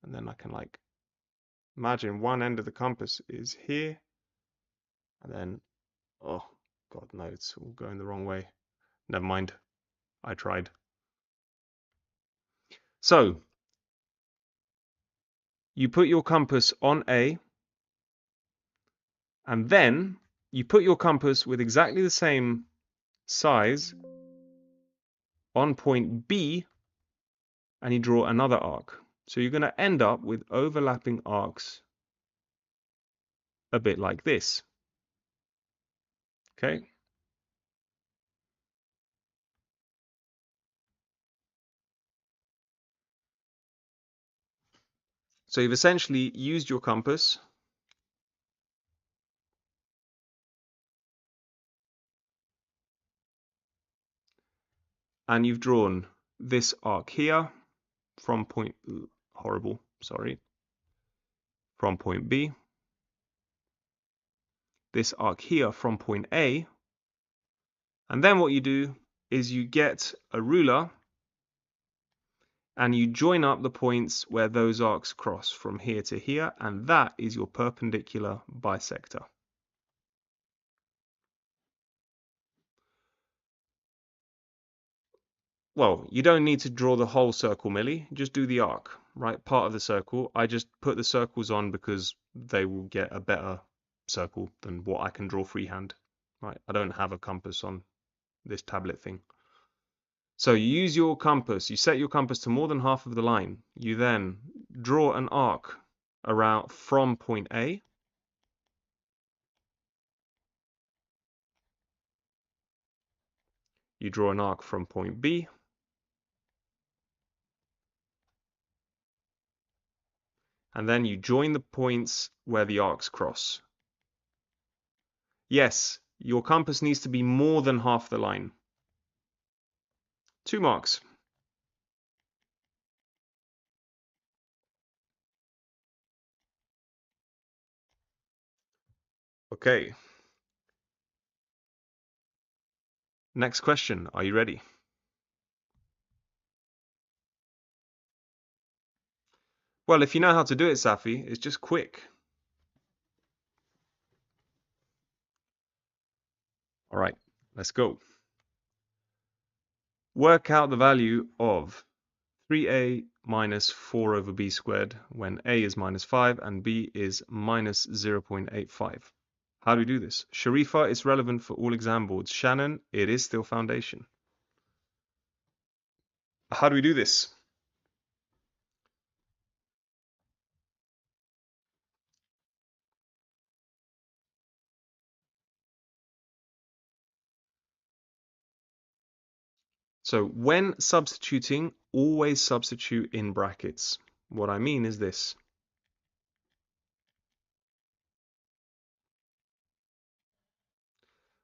and then I can like, imagine one end of the compass is here, and then, oh, God, no, it's all going the wrong way. Never mind, I tried. So, you put your compass on A, and then you put your compass with exactly the same size on point B, and you draw another arc. So you're going to end up with overlapping arcs a bit like this. Okay. So you've essentially used your compass and you've drawn this arc here from point, horrible, sorry, from point B, this arc here from point A, and then what you do is you get a ruler and you join up the points where those arcs cross from here to here, and that is your perpendicular bisector. Well, you don't need to draw the whole circle, Millie. Just do the arc, right? Part of the circle. I just put the circles on because they will get a better circle than what I can draw freehand, right? I don't have a compass on this tablet thing. So you use your compass, you set your compass to more than half of the line. You then draw an arc around from point A. You draw an arc from point B. And then you join the points where the arcs cross. Yes, your compass needs to be more than half the line. 2 marks. Okay. Next question. Are you ready? Well, if you know how to do it, Safi, it's just quick. All right, let's go. Work out the value of 3a minus 4 over b squared when a is minus 5 and b is minus 0.85. How do we do this? Sharifa, it's relevant for all exam boards. Shannon, it is still foundation. How do we do this? So when substituting, always substitute in brackets. What I mean is this.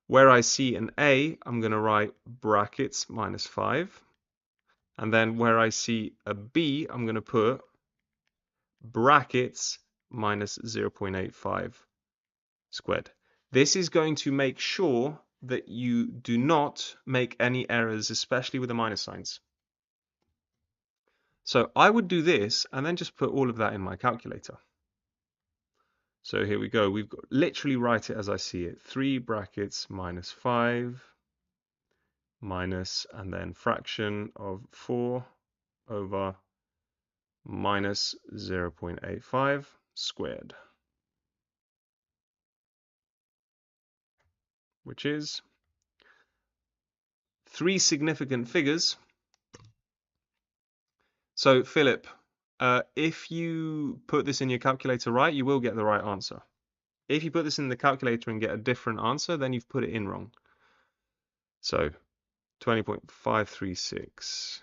Where I see an A, I'm going to write brackets minus 5. And then where I see a B, I'm going to put brackets minus 0.85 squared. This is going to make sure that you do not make any errors, especially with the minus signs. So I would do this and then just put all of that in my calculator. So here we go. We've got literally write it as I see it. 3 brackets minus 5 minus and then fraction of 4 over minus 0.85 squared, which is 3 significant figures. So Philip, if you put this in your calculator right, you will get the right answer. If you put this in the calculator and get a different answer, then you've put it in wrong. So 20.536.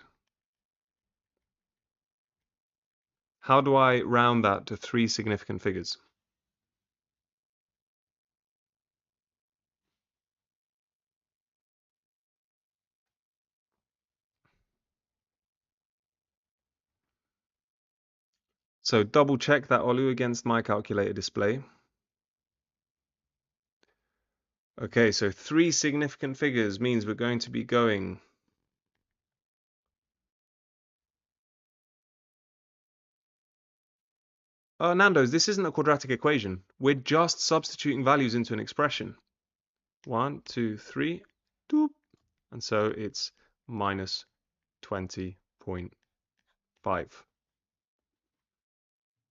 How do I round that to 3 significant figures? So double check that Olu against my calculator display. Okay, so 3 significant figures means we're going to be going Nando's, this isn't a quadratic equation. We're just substituting values into an expression. 1, 2, 3, doop. And so it's minus 20.5.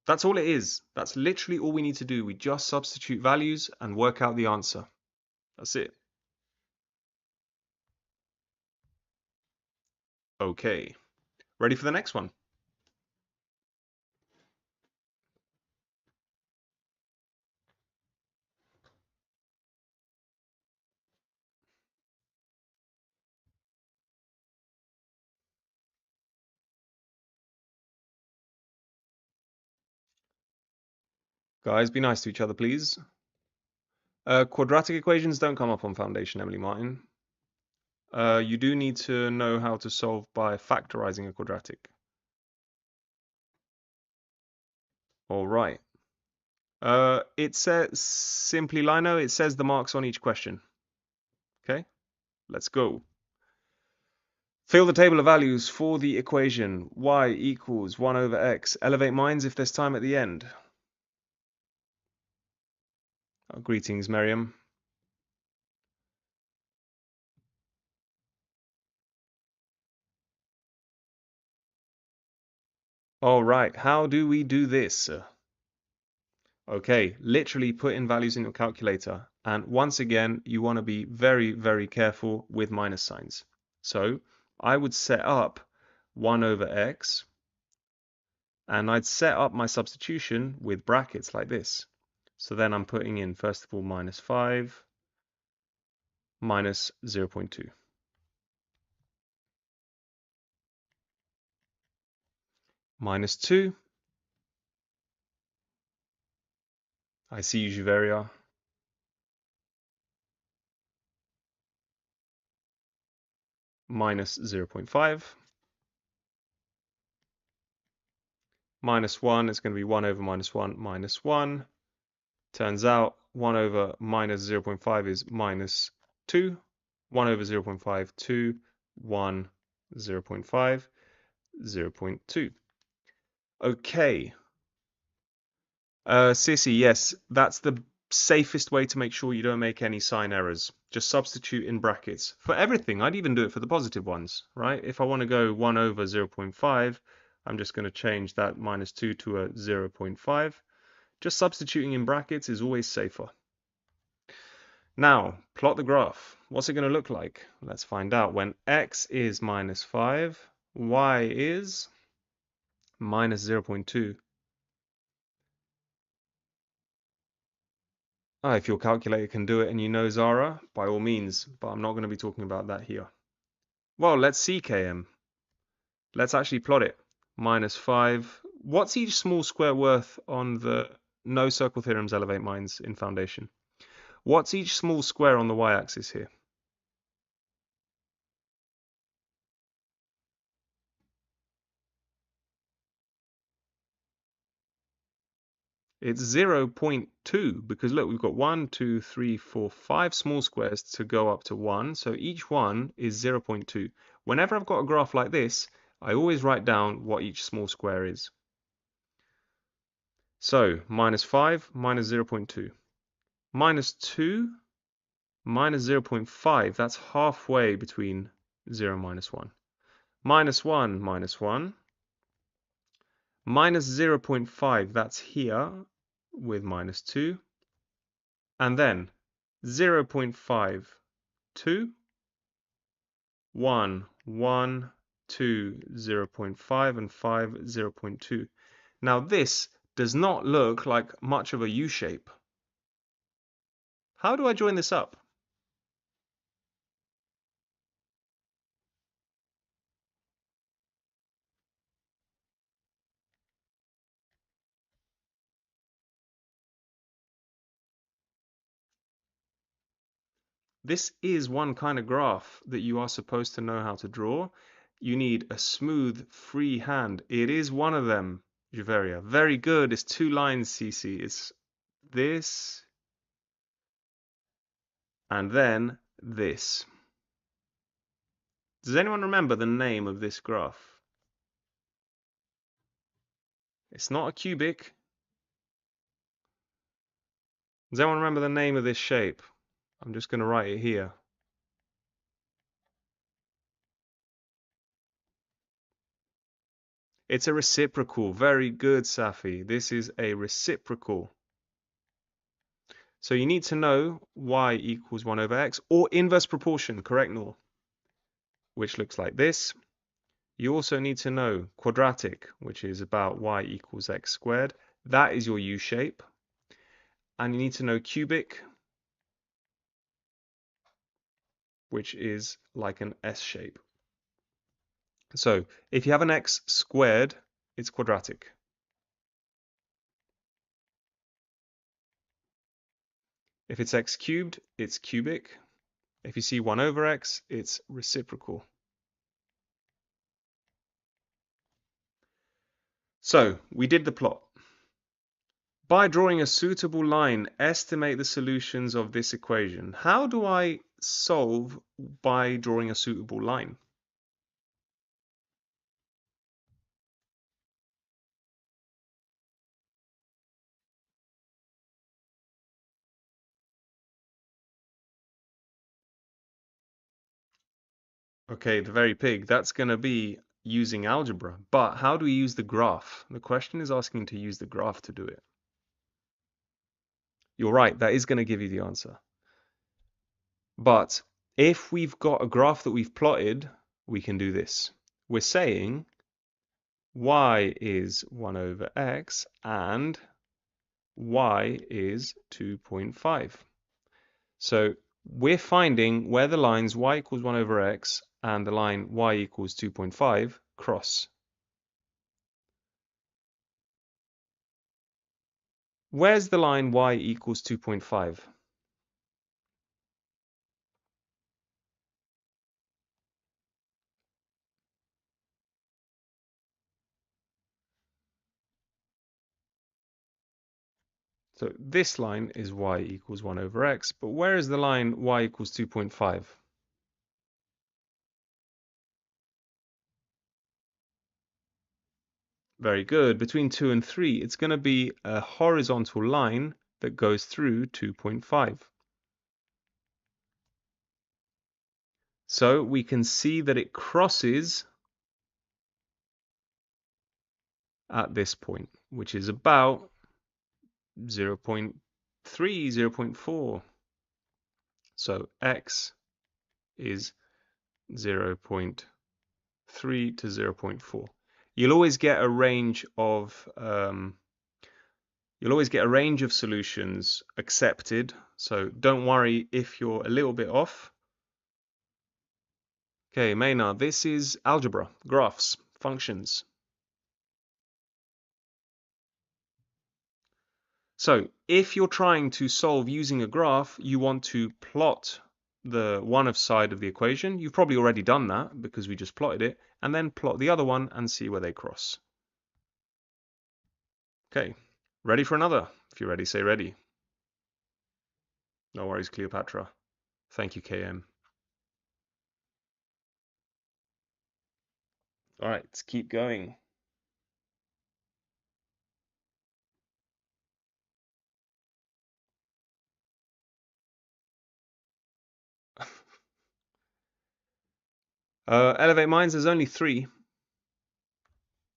That's all it is. That's literally all we need to do. We just substitute values and work out the answer. That's it. Okay. Ready for the next one? Guys, be nice to each other, please. Quadratic equations don't come up on Foundation, Emily Martin. You do need to know how to solve by factorizing a quadratic. All right. It says simply, Lino, it says the marks on each question. Okay, let's go. Fill the table of values for the equation y equals 1 over x. Elevate minds if there's time at the end. Oh, greetings, Miriam. All right, how do we do this? Okay, literally put in values in your calculator. And once again, you want to be very, very careful with minus signs. So I would set up 1 over x, and I'd set up my substitution with brackets like this. So then I'm putting in, first of all, minus 5, minus 0.2. Minus 2. I see you, Juveria. Minus 0.5. Minus 1 is going to be 1 over minus 1 minus 1. Turns out 1 over minus 0.5 is minus 2. 1 over 0.5, 2. 1, 0.5, 0.2. Okay. Sissy, yes, that's the safest way to make sure you don't make any sign errors. Just substitute in brackets. For everything, I'd even do it for the positive ones, right? If I want to go 1 over 0.5, I'm just going to change that minus 2 to a 0.5. Just substituting in brackets is always safer. Now, plot the graph. What's it going to look like? Let's find out. When x is minus 5, y is minus 0.2. If your calculator can do it and you know Zara, by all means, but I'm not going to be talking about that here. Well, let's see KM. Let's actually plot it. Minus 5. What's each small square worth on the no circle theorems elevate minds in Foundation? What's each small square on the y-axis here? It's 0.2 because look, we've got 1, 2, 3, 4, 5 small squares to go up to 1. So each one is 0.2. Whenever I've got a graph like this, I always write down what each small square is. So minus 5 minus 0.2. Minus 2 minus 0.5. That's halfway between 0 and minus 1. Minus 1 minus 1. Minus 0.5. That's here with minus 2. And then 0.5, 2, 1, 1, 2, 0.5, and 5, 0.2. Now this does not look like much of a U shape. How do I join this up? This is one kind of graph that you are supposed to know how to draw. You need a smooth, free hand. It is one of them, Juveria. Very good. It's 2 lines, CC. It's this. and then this. Does anyone remember the name of this graph? It's not a cubic. Does anyone remember the name of this shape? I'm just going to write it here. It's a reciprocal. Very good, Safi. This is a reciprocal. So you need to know y equals 1 over x, or inverse proportion, correct, Noor, which looks like this. You also need to know quadratic, which is about y equals x squared. That is your U shape. And you need to know cubic, which is like an S shape. So if you have an x squared, it's quadratic. If it's x cubed, it's cubic. If you see 1 over x, it's reciprocal. So we did the plot. By drawing a suitable line, estimate the solutions of this equation. How do I solve by drawing a suitable line? Okay, the very pig, that's going to be using algebra. But how do we use the graph? The question is asking to use the graph to do it. You're right, that is going to give you the answer. But if we've got a graph that we've plotted, we can do this. We're saying y is 1 over x and y is 2.5. So we're finding where the lines y equals 1 over x and the line y equals 2.5 cross. Where's the line y equals 2.5? So this line is y equals 1 over x, but where is the line y equals 2.5? Very good. Between 2 and 3, it's going to be a horizontal line that goes through 2.5. So we can see that it crosses at this point, which is about 0.3, 0.4. So x is 0.3 to 0.4. You'll always get a range of solutions accepted. So don't worry if you're a little bit off. Okay, Maynard, this is algebra, graphs, functions. So if you're trying to solve using a graph, you want to plot the one side of the equation. You've probably already done that because we just plotted it, and then plot the other one and see where they cross. Okay, ready for another? If you're ready, say ready. No worries, Cleopatra. Thank you, KM. All right, let's keep going. Elevate Minds, there's only 3.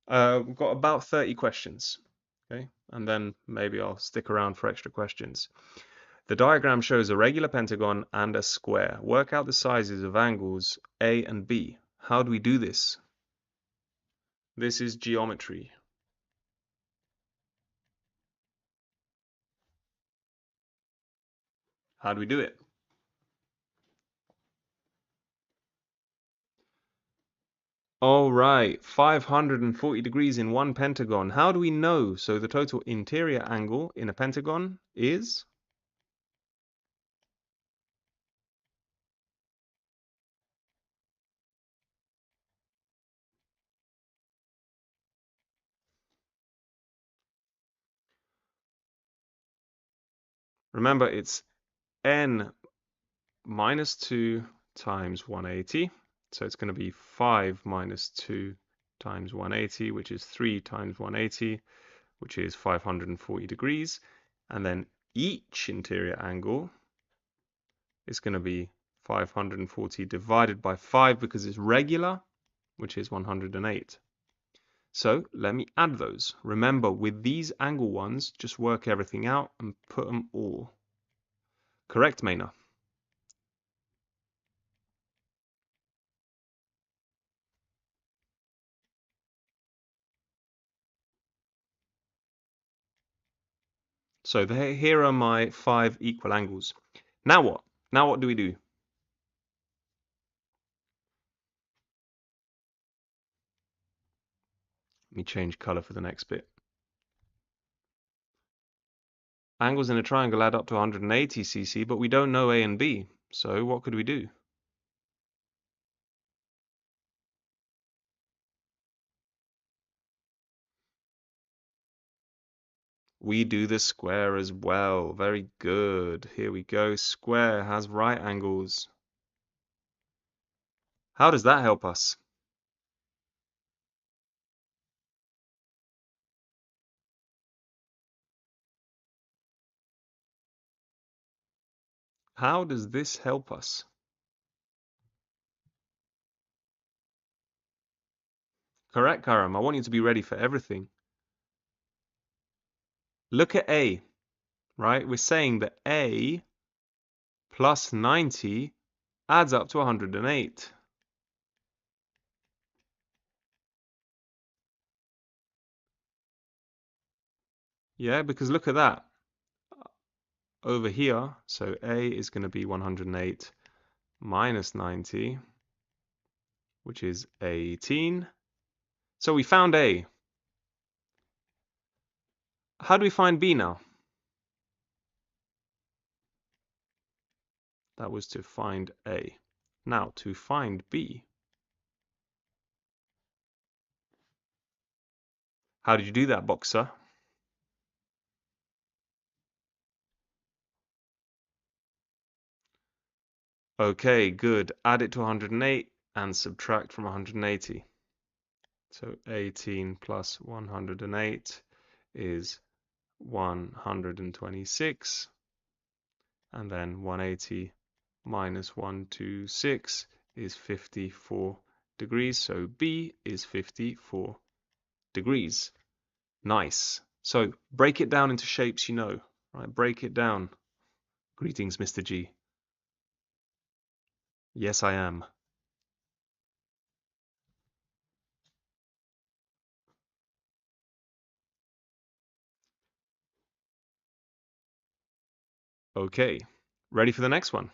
We've got about 30 questions. Okay, and then maybe I'll stick around for extra questions. The diagram shows a regular pentagon and a square. Work out the sizes of angles A and B. How do we do this? This is geometry. How do we do it? All right, 540 degrees in one pentagon. How do we know? So the total interior angle in a pentagon is? Remember, it's n minus 2 times 180. So it's going to be 5 minus 2 times 180, which is 3 times 180, which is 540 degrees. And then each interior angle is going to be 540 divided by 5 because it's regular, which is 108. So let me add those. Remember, with these angle ones, just work everything out and put them all. Correct, Maina? So here are my 5 equal angles. Now what? Now what do we do? Let me change color for the next bit. Angles in a triangle add up to 180 cc, but we don't know A and B. So what could we do? We do the square as well. Very good. Here we go. Square has right angles. How does that help us? How does this help us? Correct, Karam. I want you to be ready for everything. Look at A, right? We're saying that A plus 90 adds up to 108. Yeah, because look at that. Over here, so A is going to be 108 minus 90, which is 18. So we found A. How do we find B now? That was to find A. Now, to find B. How did you do that, Boxer? Okay, good. Add it to 108 and subtract from 180. So 18 plus 108 is 126. And then 180 minus 126 is 54 degrees. So B is 54 degrees. Nice. So break it down into shapes you know. Right, break it down. Greetings, Mr. G. Yes, I am. Okay. Ready for the next one?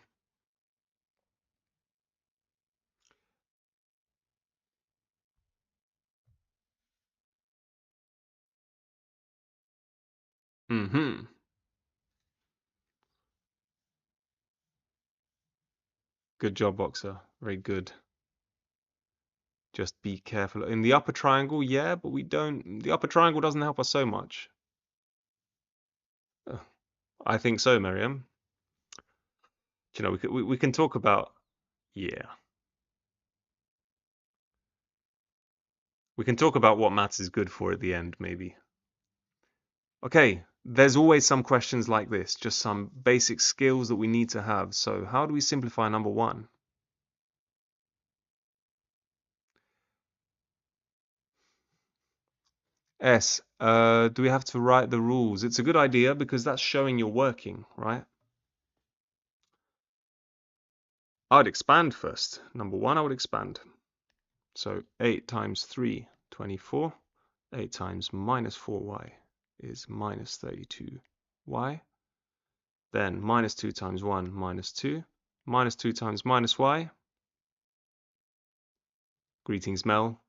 Mm-hmm. Good job, Boxer. Very good. Just be careful. In the upper triangle, yeah, but the upper triangle doesn't help us so much. I think so, Miriam. You know, we can talk about, yeah. We can talk about what maths is good for at the end, maybe. Okay, there's always some questions like this, just some basic skills that we need to have. So how do we simplify number 1? S, do we have to write the rules? It's a good idea because that's showing you're working, right? I would expand first. Number 1, I would expand. So 8 times 3, 24. 8 times minus 4y is minus 32y. Then minus 2 times 1, minus 2. Minus 2 times minus y. Greetings, Mel.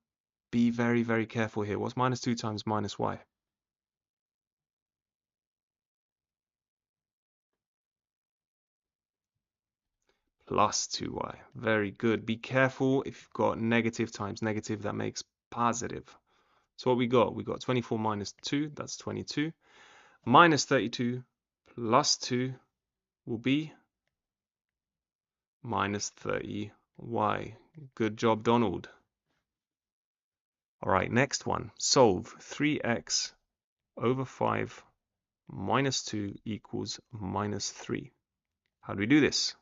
Be very, very careful here. What's minus 2 times minus y? Plus 2y. Very good. Be careful if you've got negative times negative, that makes positive. So what we got? We got 24 minus 2, that's 22. Minus 32 plus 2 will be minus 30y. Good job, Donald. All right, next one. Solve 3x over 5 minus 2 equals minus 3. How do we do this?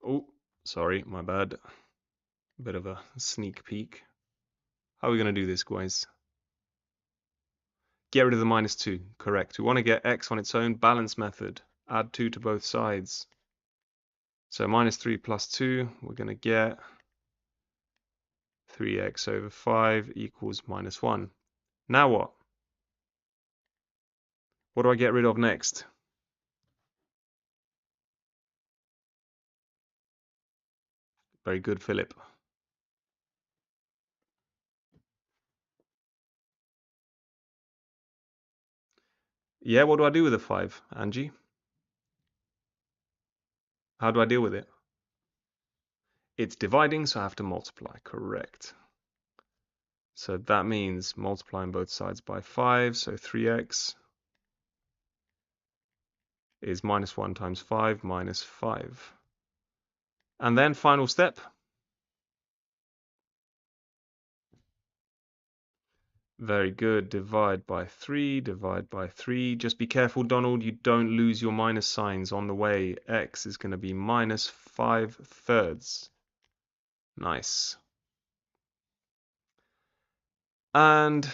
Oh, sorry, my bad. Bit of a sneak peek. How are we going to do this, guys? Get rid of the minus 2. Correct. We want to get x on its own. Balance method. Add 2 to both sides. So minus 3 plus 2, we're going to get 3x over 5 equals minus 1. Now what? What do I get rid of next? Very good, Philip. Yeah, what do I do with the 5, Angie? How do I deal with it? It's dividing, so I have to multiply. Correct. So that means multiplying both sides by 5, so 3x is minus 1 times 5 minus 5. And then final step. Very good. Divide by 3, divide by 3. Just be careful, Donald, you don't lose your minus signs on the way. X is going to be minus 5/3. Nice. And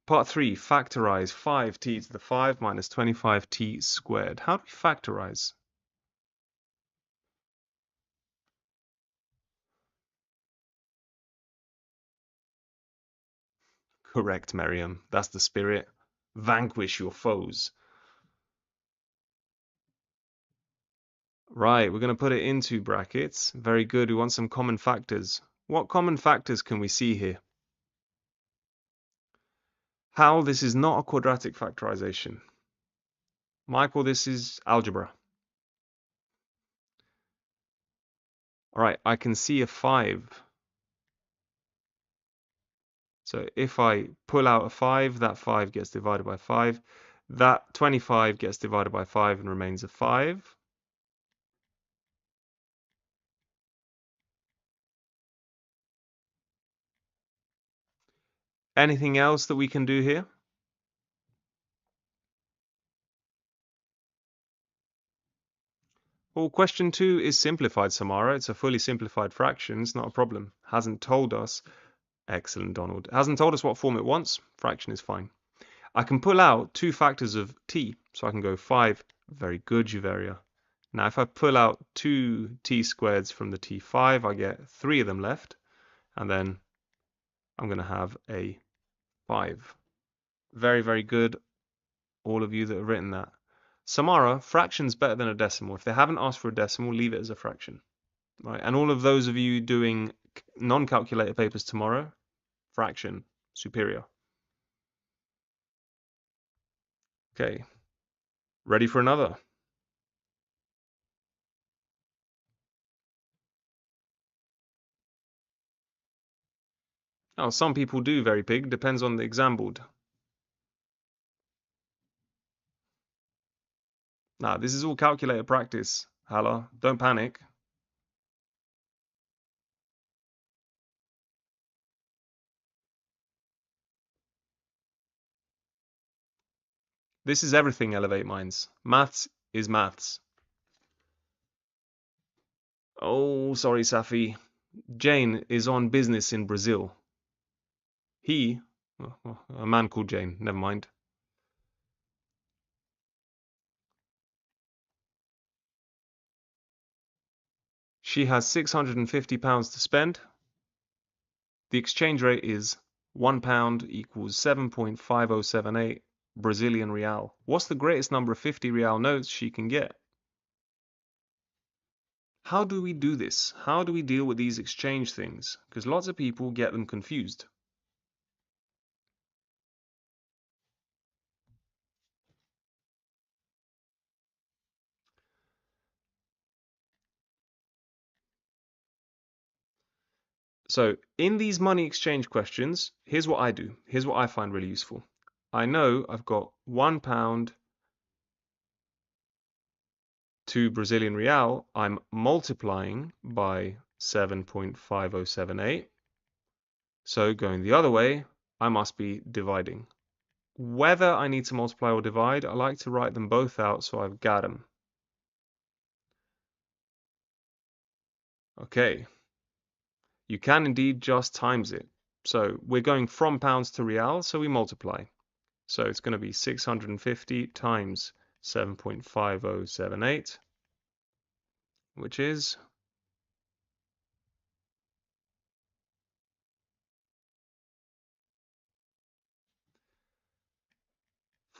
part 3, factorize 5t to the 5 minus 25t squared. How do we factorize? Correct, Miriam. That's the spirit. Vanquish your foes. Right, we're going to put it into brackets. Very good. We want some common factors. What common factors can we see here? Hal, this is not a quadratic factorization. Michael, this is algebra. All right, I can see a 5. So if I pull out a 5, that 5 gets divided by 5. That 25 gets divided by 5 and remains a 5. Anything else that we can do here? Well, question 2 is simplified, Samara. It's a fully simplified fraction. It's not a problem. Hasn't told us. Excellent, Donald. Hasn't told us what form it wants. Fraction is fine. I can pull out 2 factors of t. So I can go 5. Very good, Juveria. Now, if I pull out 2 t squareds from the t5, I get 3 of them left. And then I'm going to have a 5. Very, very good, all of you that have written that. Samara, fraction's better than a decimal. If they haven't asked for a decimal, leave it as a fraction. Right, and all of those of you doing non-calculator papers tomorrow, fraction, superior. Okay, ready for another? Oh, some people do, very pig. Depends on the exam board. Nah, this is all calculator practice. Hala, don't panic. This is everything, Elevate Minds. Maths is maths. Oh, sorry, Safi. Jane is on business in Brazil. He, a man called Jane, never mind. She has £650 to spend. The exchange rate is £1 equals 7.5078 Brazilian real. What's the greatest number of 50 real notes she can get? How do we do this? How do we deal with these exchange things? Because lots of people get them confused. So in these money exchange questions, here's what I do. Here's what I find really useful. I know I've got £1 to Brazilian real. I'm multiplying by 7.5078. So going the other way, I must be dividing. Whether I need to multiply or divide, I like to write them both out so I've got them. Okay, you can indeed just times it. So we're going from pounds to real, so we multiply. So it's going to be 650 times 7.5078, which is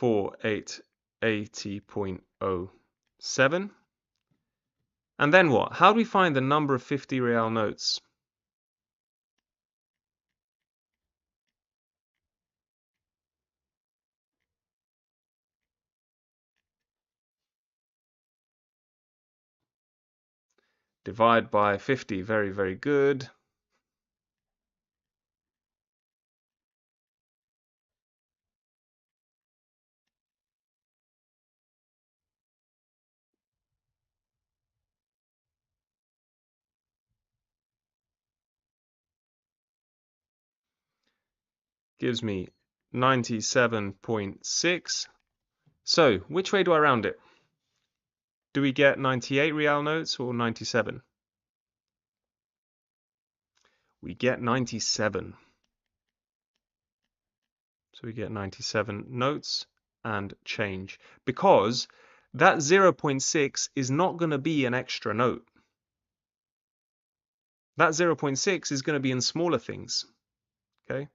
4880.07. And then what? How do we find the number of 50 real notes? Divide by 50. Very, very good. Gives me 97.6. So, which way do I round it? Do we get 98 real notes or 97? We get 97. So we get 97 notes and change. Because that 0.6 is not going to be an extra note. That 0.6 is going to be in smaller things. Okay?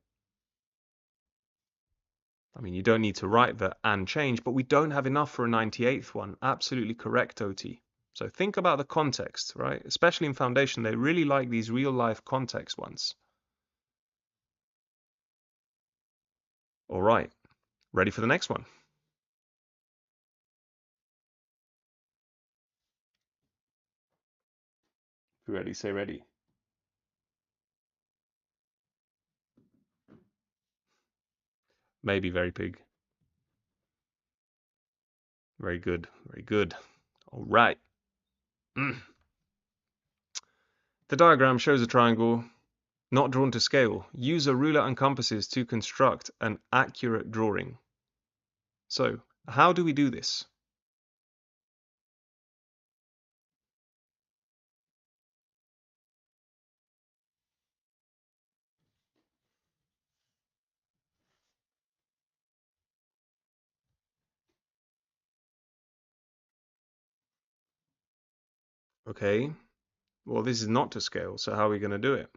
I mean, you don't need to write the and change, but we don't have enough for a 98th one. Absolutely correct, OT. So think about the context, right? Especially in foundation, they really like these real life context ones. All right, ready for the next one? If you're ready, say ready. Maybe very pig. Very good, very good. All right. The diagram shows a triangle not drawn to scale. Use a ruler and compasses to construct an accurate drawing. So, how do we do this? Okay, well, this is not to scale, so how are we going to do it?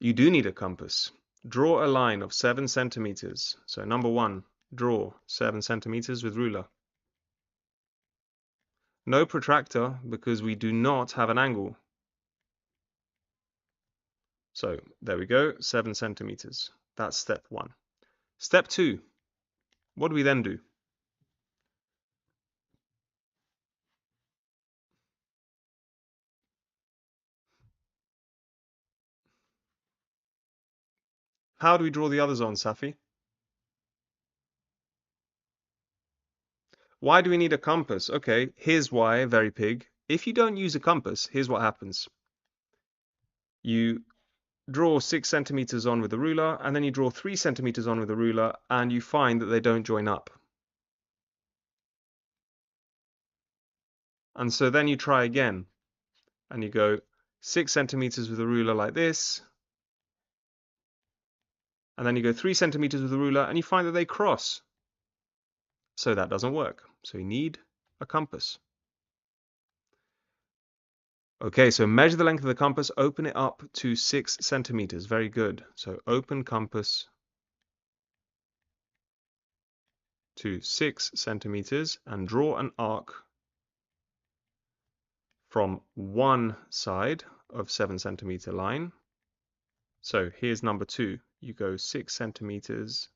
You do need a compass. Draw a line of 7 centimeters. So, number 1, draw 7 centimeters with ruler. No protractor because we do not have an angle. So, there we go, 7 centimeters. That's step 1. Step 2, what do we then do? How do we draw the others on, Safi? Why do we need a compass? Okay, here's why, very pig. If you don't use a compass, here's what happens. You draw 6 centimeters on with a ruler, and then you draw 3 centimeters on with a ruler, and you find that they don't join up. And so then you try again, and you go 6 centimeters with a ruler like this, and then you go 3 centimeters with a ruler, and you find that they cross. So that doesn't work. So you need a compass. Okay, so measure the length of the compass, open it up to 6 centimeters. Very good. So open compass to 6 centimeters and draw an arc from one side of 7 centimeter line. So here's number 2. You go 6 centimeters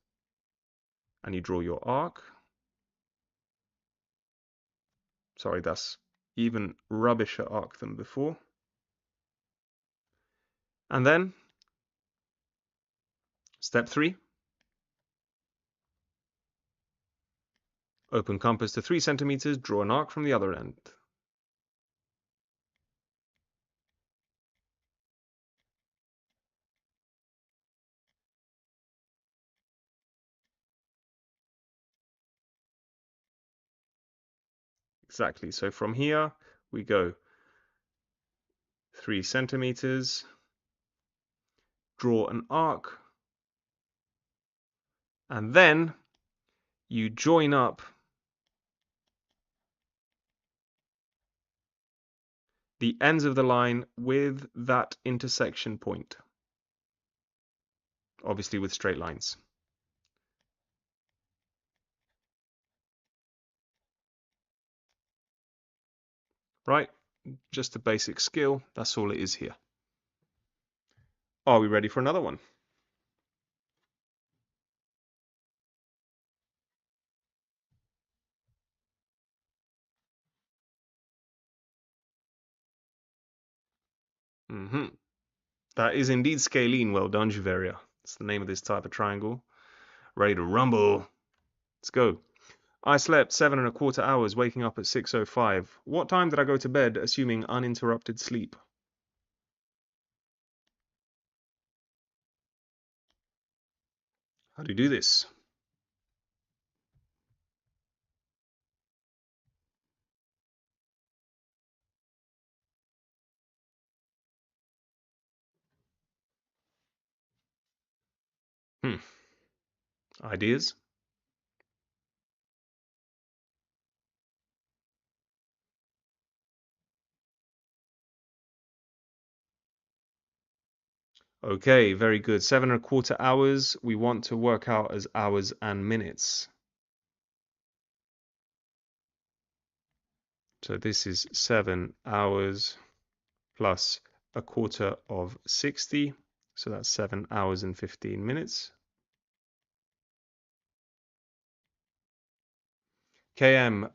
and you draw your arc. Sorry, that's even rubbisher arc than before. And then step 3, open compass to 3 centimeters, draw an arc from the other end. Exactly. So from here, we go 3 centimeters, draw an arc, and then you join up the ends of the line with that intersection point, obviously with straight lines. Right? Just a basic skill. That's all it is here. Are we ready for another one? That is indeed scalene. Well done, Juveria. It's the name of this type of triangle. Ready to rumble. Let's go. I slept 7¼ hours, waking up at 6:05. What time did I go to bed, assuming uninterrupted sleep? How do you do this? Ideas? Okay, very good. 7¼ hours, we want to work out as hours and minutes. So this is 7 hours plus a quarter of 60. So that's 7 hours and 15 minutes. KM,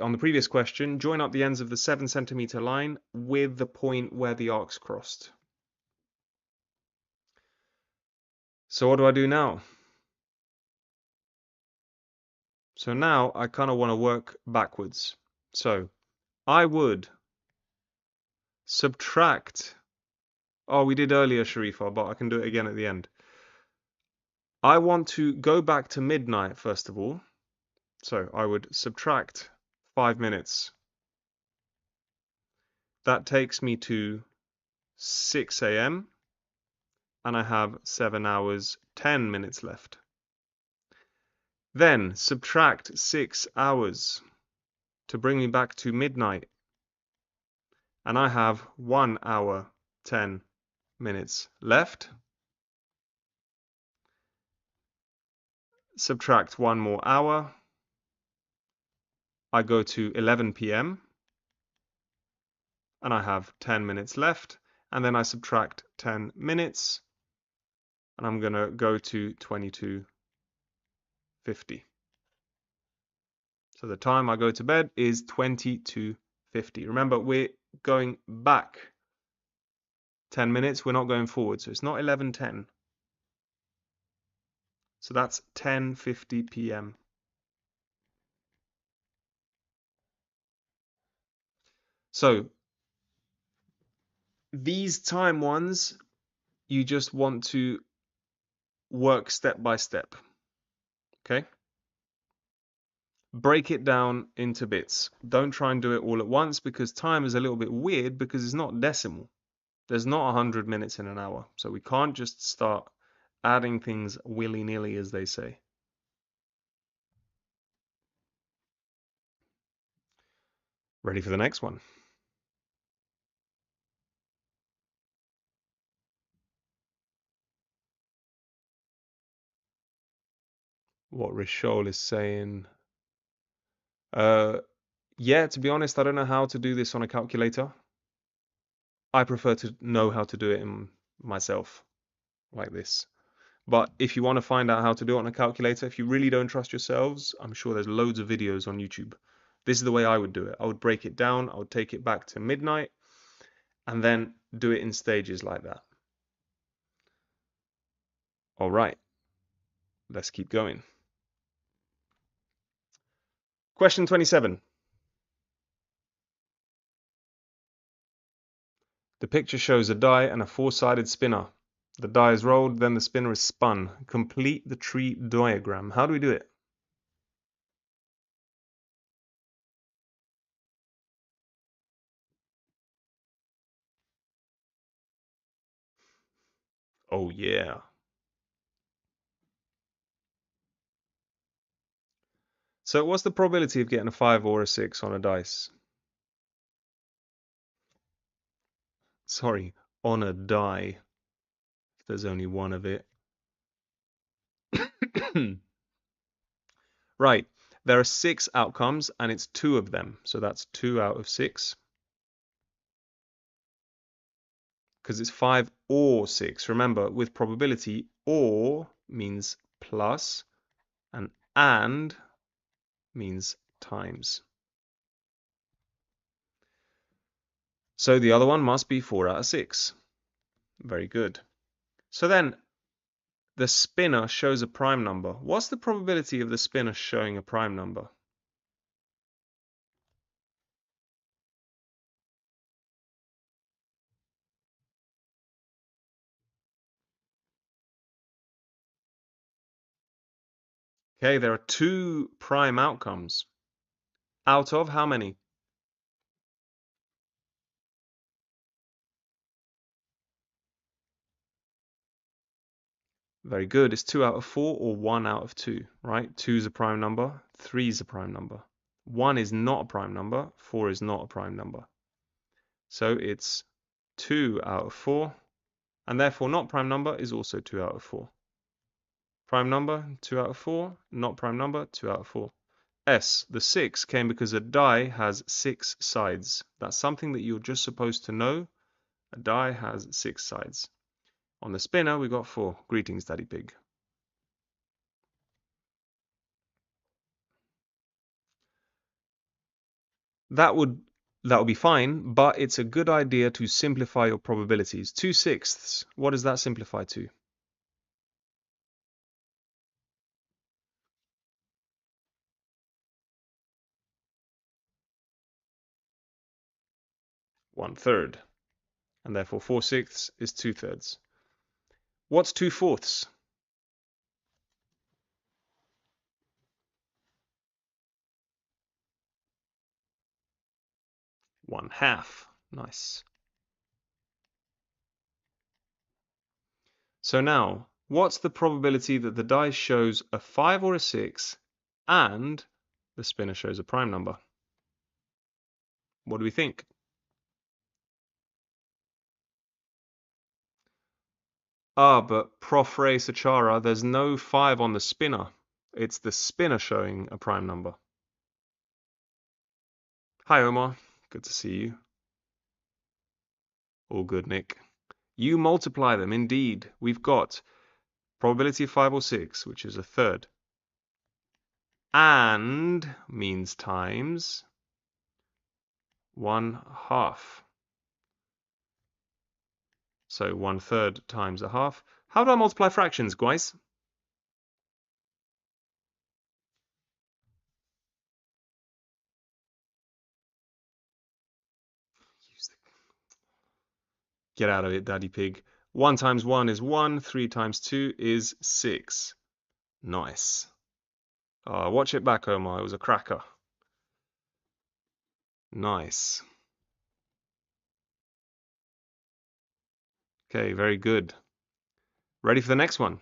on the previous question, join up the ends of the 7 centimeter line with the point where the arcs crossed. So what do I do now? So now I kind of want to work backwards. So I would subtract. Oh, we did earlier, Sharifa, but I can do it again at the end. I want to go back to midnight, first of all. So I would subtract 5 minutes. That takes me to 6 a.m. and I have 7 hours, 10 minutes left. Then subtract 6 hours to bring me back to midnight. And I have 1 hour, 10 minutes left. Subtract 1 more hour. I go to 11 p.m. and I have 10 minutes left. And then I subtract 10 minutes and I'm going to go to 22:50. So the time I go to bed is 22:50. Remember, we're going back 10 minutes. We're not going forward. So it's not 11:10. So that's 10:50 p.m. So these time ones, you just want to work step by step. Okay? Break it down into bits. Don't try and do it all at once because time is a little bit weird because it's not decimal. There's not 100 minutes in an hour. So we can't just start adding things willy-nilly, as they say. Ready for the next one? What Rishol is saying. Yeah, to be honest, I don't know how to do this on a calculator. I prefer to know how to do it in myself, like this. But if you want to find out how to do it on a calculator, if you really don't trust yourselves, I'm sure there's loads of videos on YouTube. This is the way I would do it. I would break it down, I would take it back to midnight, and then do it in stages like that. All right, let's keep going. Question 27. The picture shows a die and a four-sided spinner. The die is rolled, then the spinner is spun. Complete the tree diagram. How do we do it? Oh, yeah. So what's the probability of getting a 5 or a 6 on a dice? Sorry, on a die. If there's only one of it. Right, there are 6 outcomes and it's 2 of them. So that's 2 out of 6. Because it's 5 or 6. Remember, with probability, or means plus and means times. So the other one must be 4 out of 6. Very good. So then the spinner shows a prime number. What's the probability of the spinner showing a prime number? Okay, there are 2 prime outcomes. Out of how many? Very good. It's 2 out of 4 or 1 out of 2, right? 2 is a prime number, 3 is a prime number. 1 is not a prime number, 4 is not a prime number. So it's 2 out of 4, and therefore not prime number is also 2 out of 4. Prime number, 2 out of 4, not prime number, 2 out of 4. S, the 6 came because a die has 6 sides. That's something that you're just supposed to know. A die has 6 sides. On the spinner, we got 4. Greetings, Daddy Pig. That would be fine, but it's a good idea to simplify your probabilities. 2/6, what does that simplify to? One third. And therefore 4/6 is 2/3. What's 2/4? 1/2. Nice. So now, what's the probability that the die shows a 5 or a 6 and the spinner shows a prime number? What do we think? Ah, but Prof. Ray Sachara, there's no 5 on the spinner. It's the spinner showing a prime number. Hi, Omar. Good to see you. All good, Nick. You multiply them, indeed. We've got probability of 5 or 6, which is a third. And means times 1/2. So 1/3 times a half. How do I multiply fractions, guys? Get out of it, Daddy Pig. 1 times 1 is 1. 3 times 2 is 6. Nice. Watch it back, Omar. It was a cracker. Nice. Okay, very good. Ready for the next one?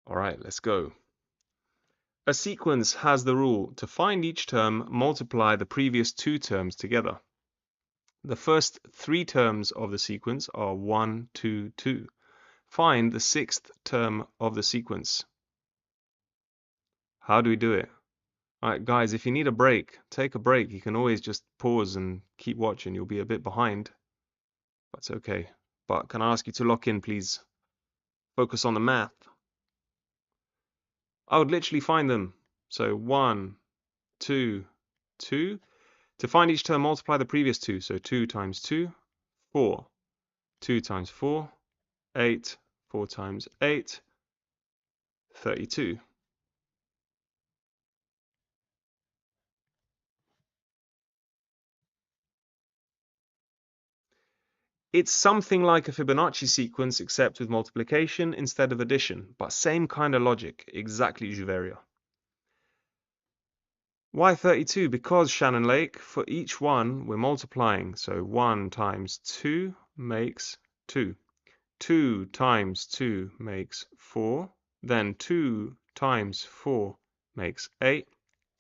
All right, let's go. A sequence has the rule to find each term, multiply the previous 2 terms together. The first 3 terms of the sequence are 1, 2, 2. Find the 6th term of the sequence. How do we do it? All right, guys, if you need a break, take a break. You can always just pause and keep watching. You'll be a bit behind. That's okay. But can I ask you to lock in, please? Focus on the math. I would literally find them. So 1, 2, 2. To find each term, multiply the previous two. So 2 times 2, 4. 2 times 4, 8. 4 times 8, 32. It's something like a Fibonacci sequence except with multiplication instead of addition, but same kind of logic, exactly Juveria. Why 32? Because Shannon Lake, for each one we're multiplying. So 1 times 2 makes 2. 2 times 2 makes 4. Then 2 times 4 makes 8.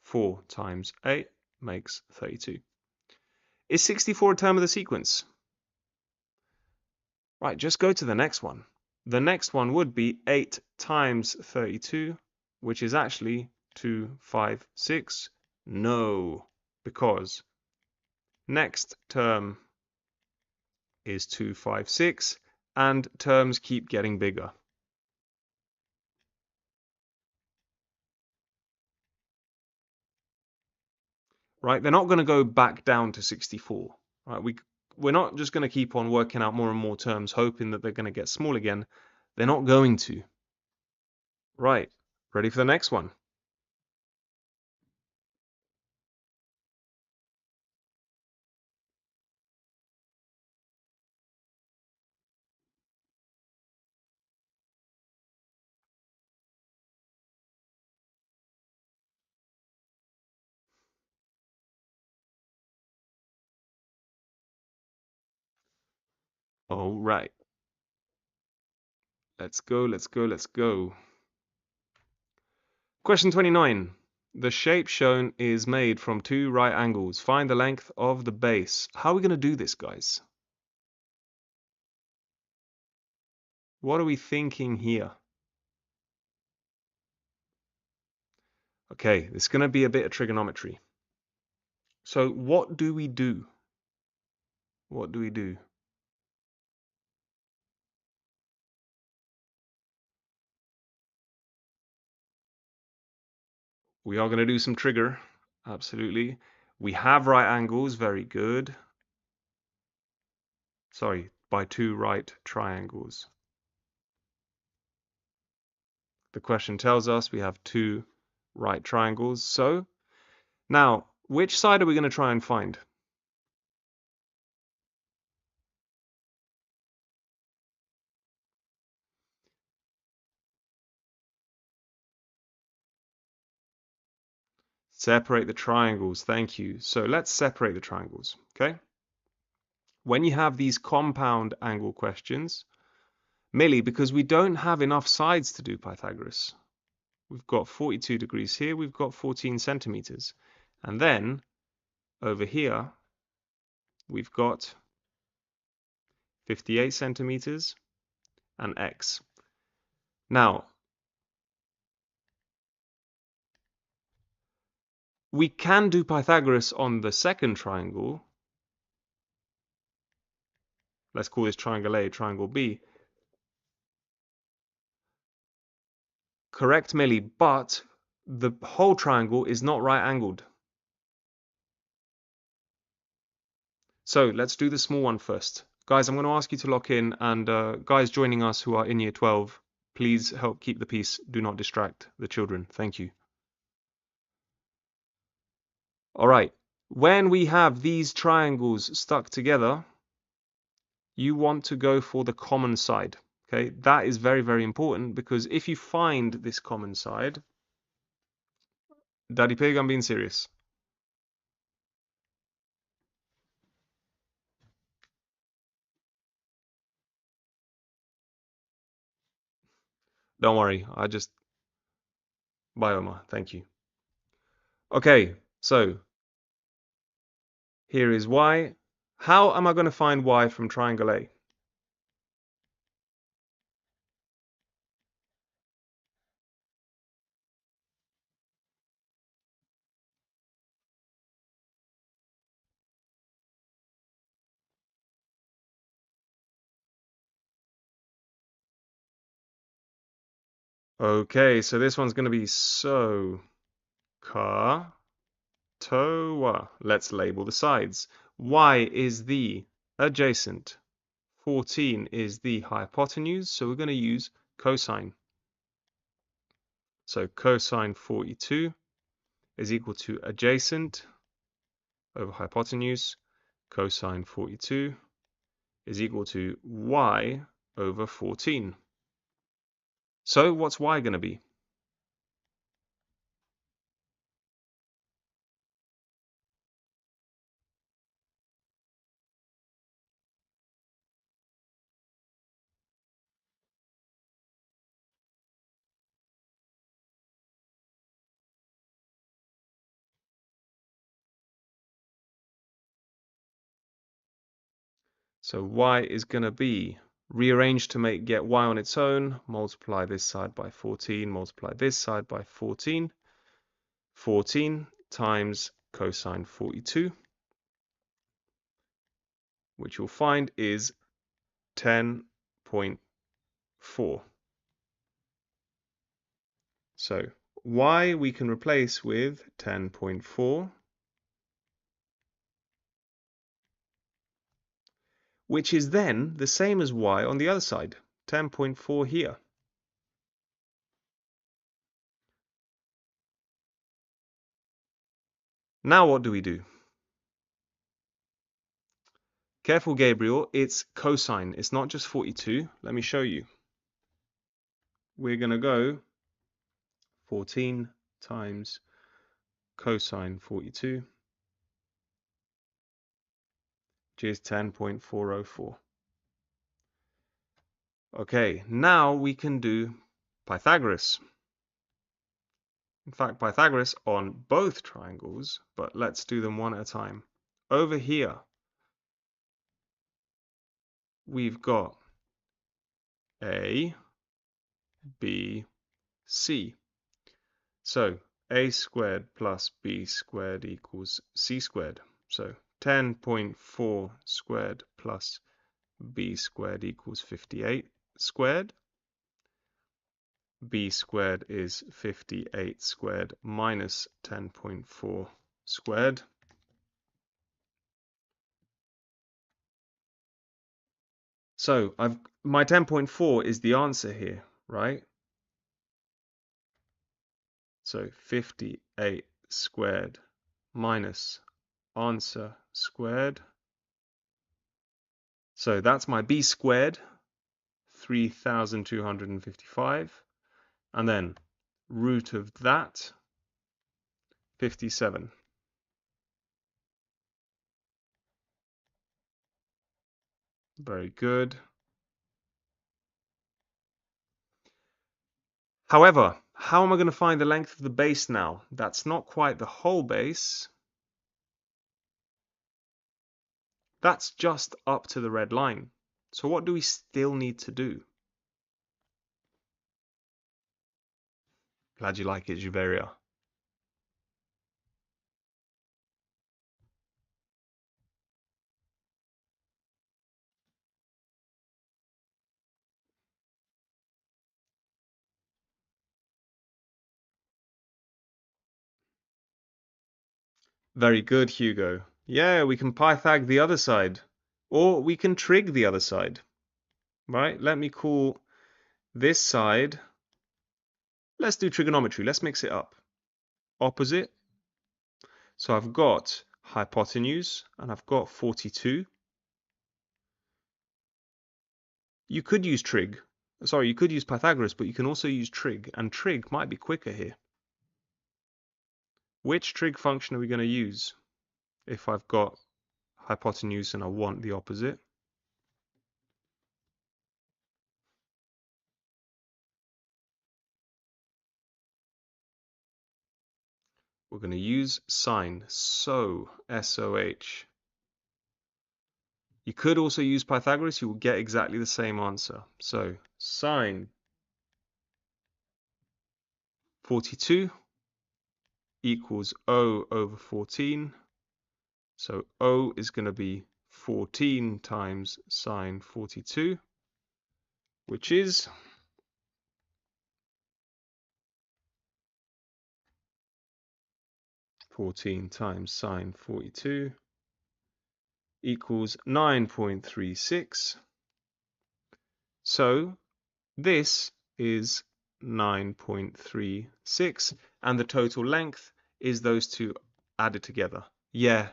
4 times 8 makes 32. Is 64 a term of the sequence? Right, just go to the next one. The next one would be 8 times 32, which is actually 256. No, because next term is 256, and terms keep getting bigger. Right, they're not going to go back down to 64. Right, we're not just going to keep on working out more and more terms, hoping that they're going to get small again. They're not going to. Right, ready for the next one? All right. Let's go, let's go, let's go. Question 29. The shape shown is made from two right angles. Find the length of the base. How are we going to do this, guys? What are we thinking here? Okay, it's going to be a bit of trigonometry. So what do we do? What do we do? We are going to do some trigger. Absolutely. We have right angles. Very good. Sorry, by two right triangles. The question tells us we have two right triangles. So now, which side are we going to try and find? Separate the triangles. Thank you. So let's separate the triangles. Okay. When you have these compound angle questions, merely because we don't have enough sides to do Pythagoras. We've got 42 degrees here. We've got 14 centimeters. And then over here, we've got 58 centimeters and x. Now, we can do Pythagoras on the second triangle. Let's call this triangle A, triangle B. Correct, Millie, but the whole triangle is not right angled. So let's do the small one first. Guys, I'm going to ask you to lock in, and guys joining us who are in year 12, please help keep the peace. Do not distract the children. Thank you. All right. When we have these triangles stuck together, you want to go for the common side. Okay, that is very, very important, because if you find this common side, Daddy Pig, I'm being serious. Don't worry, I just Bioma, thank you. Okay, so here is y. How am I going to find y from triangle A? Okay, so this one's going to be so ka toa. Let's label the sides. Y is the adjacent. 14 is the hypotenuse, so we're going to use cosine. So cosine 42 is equal to adjacent over hypotenuse. Cosine 42 is equal to y over 14. So what's y going to be? So y is going to be rearranged to get y on its own, multiply this side by 14, multiply this side by 14. 14 times cosine 42, which you'll find is 10.4. So y we can replace with 10.4, which is then the same as y on the other side, 10.4 here. Now what do we do? Careful, Gabriel, it's cosine. It's not just 42. Let me show you. We're going to go 14 times cosine 42, which is 10.404. Okay, now we can do Pythagoras. In fact, Pythagoras on both triangles, but let's do them one at a time. Over here, we've got A, B, C. So A squared plus B squared equals C squared. So 10.4 squared plus B squared equals 58 squared. B squared is 58 squared minus 10.4 squared. So my 10.4 is the answer here, right? So 58 squared minus answer squared. So that's my B squared, 3,255. And then root of that, 57. Very good. However, how am I going to find the length of the base now? That's not quite the whole base. That's just up to the red line. So what do we still need to do? Glad you like it, Juveria. Very good, Hugo. Yeah, we can Pythag the other side. Or we can trig the other side. Right? Let me call this side. Let's do trigonometry. Let's mix it up. Opposite. So I've got hypotenuse and I've got 42. You could use trig. Sorry, you could use Pythagoras, but you can also use trig. And trig might be quicker here. Which trig function are we going to use if I've got hypotenuse and I want the opposite? We're going to use sine, so, S-O-H. You could also use Pythagoras, you will get exactly the same answer. So sine 42 equals O over 14. So O is going to be 14 times sine 42, which is 14 times sine 42 equals 9.36. So this is 9.36, and the total length is those two added together. Yeah,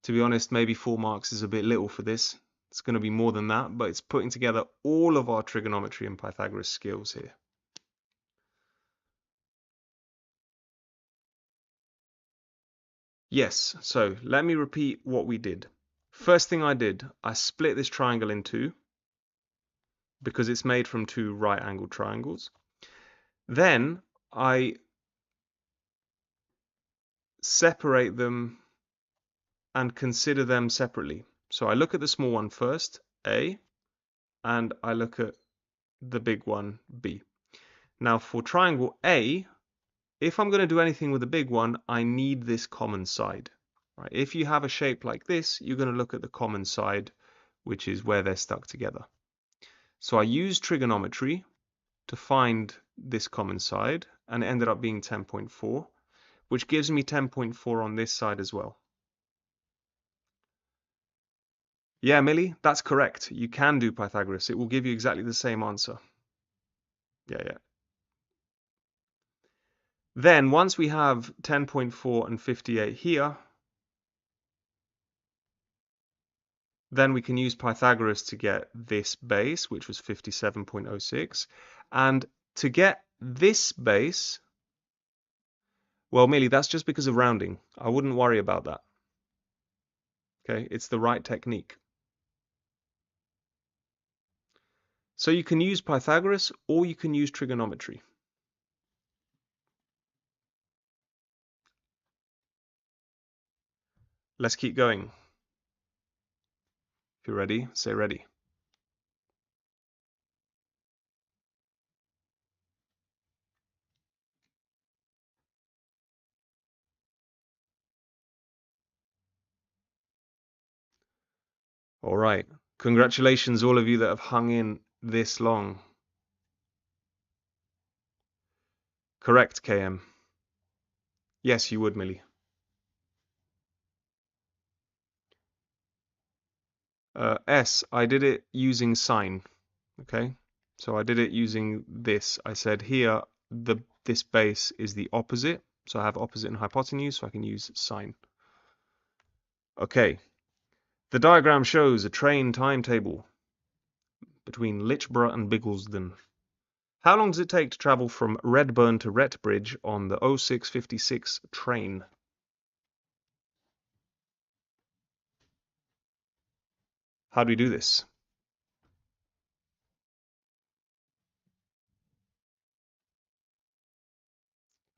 to be honest, maybe 4 marks is a bit little for this. It's going to be more than that, but it's putting together all of our trigonometry and Pythagoras skills here. Yes, so let me repeat what we did. First thing I did, I split this triangle in two because it's made from two right-angled triangles. Then I separate them and consider them separately. So I look at the small one first, A, and I look at the big one, B. Now for triangle A, if I'm going to do anything with the big one, I need this common side. Right? If you have a shape like this, you're going to look at the common side, which is where they're stuck together. So I used trigonometry to find this common side, and it ended up being 10.4, which gives me 10.4 on this side as well. Yeah, Millie, that's correct. You can do Pythagoras. It will give you exactly the same answer. Yeah. Then once we have 10.4 and 58 here, then we can use Pythagoras to get this base, which was 57.06. And to get this base, well, Millie, that's just because of rounding. I wouldn't worry about that. Okay, it's the right technique. So you can use Pythagoras or you can use trigonometry. Let's keep going. If you're ready, say ready. All right. Congratulations, all of you that have hung in this long. Correct, KM. Yes, you would, Millie. S, I did it using sine. Okay, so I did it using this. I said here this base is the opposite, so I have opposite and hypotenuse, so I can use sine. Okay, the diagram shows a train timetable between Lichborough and Bigglesden. How long does it take to travel from Redburn to Retbridge on the 0656 train? How do we do this?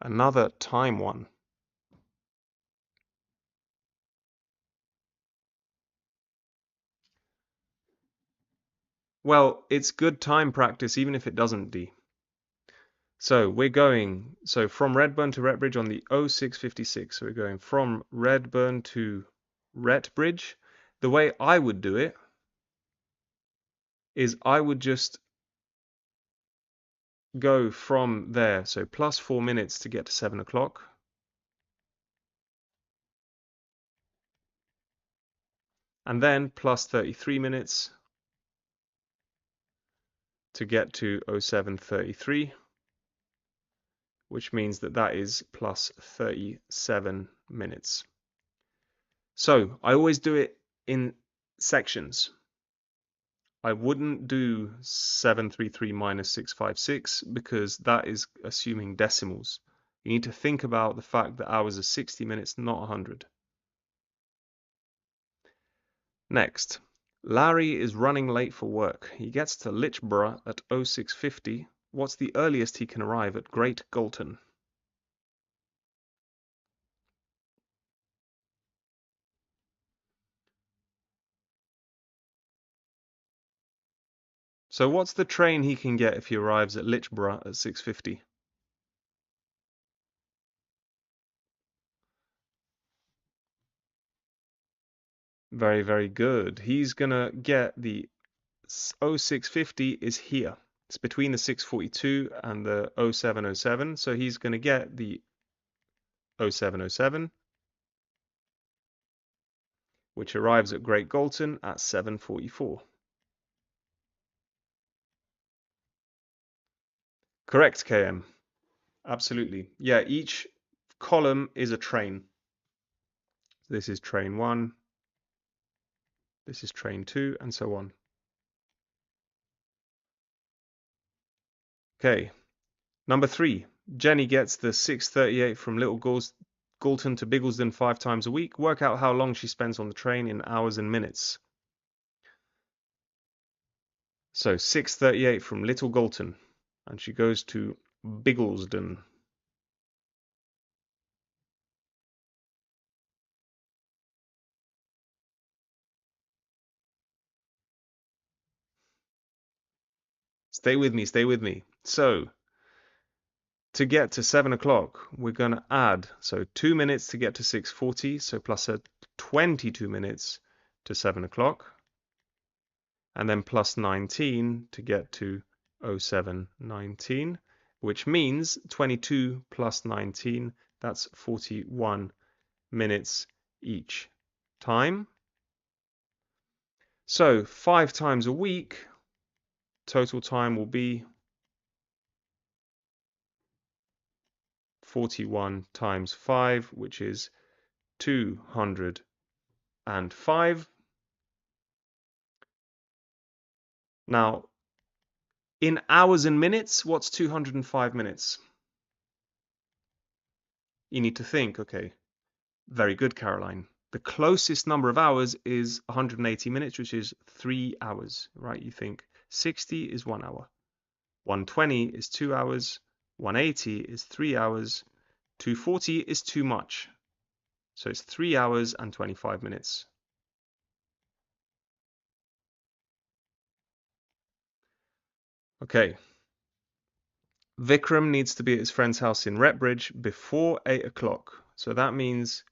Another time one. Well, it's good time practice even if it doesn't, D. So we're going, from Redburn to Retbridge on the 0656. So we're going from Redburn to Retbridge. The way I would do it is I would just go from there. So plus 4 minutes to get to 7 o'clock. And then plus 33 minutes to get to 0733, which means that that is plus 37 minutes. So I always do it in sections. I wouldn't do 733 minus 656 because that is assuming decimals. You need to think about the fact that hours are 60 minutes, not 100. Next, Larry is running late for work. He gets to Lichborough at 0650. What's the earliest he can arrive at Great Galton? So what's the train he can get if he arrives at Lichborough at 6:50? Very, very good. He's gonna get the 0650 is here. It's between the 642 and the 0707, so he's going to get the 0707, which arrives at Great Galton at 7:44. Correct, KM. Absolutely. Yeah, each column is a train. This is train 1, this is train 2, and so on. Okay, number 3. Jenny gets the 6:38 from Little Galton to Bigglesden 5 times a week. Work out how long she spends on the train in hours and minutes. So 6:38 from Little Galton, and she goes to Bigglesden. Stay with me, stay with me. So to get to 7 o'clock, we're going to add, so 2 minutes to get to 6:40, so plus 22 minutes to 7 o'clock, and then plus 19 to get to 0719, which means 22 plus 19, that's 41 minutes each time. So 5 times a week, total time will be 41 times 5, which is 205. Now, in hours and minutes, what's 205 minutes? You need to think, okay, very good, Caroline. The closest number of hours is 180 minutes, which is 3 hours, right? You think 60 is 1 hour, 120 is 2 hours, 180 is 3 hours, 240 is too much. So it's 3 hours and 25 minutes. Okay. Vikram needs to be at his friend's house in Retbridge before 8 o'clock. So that means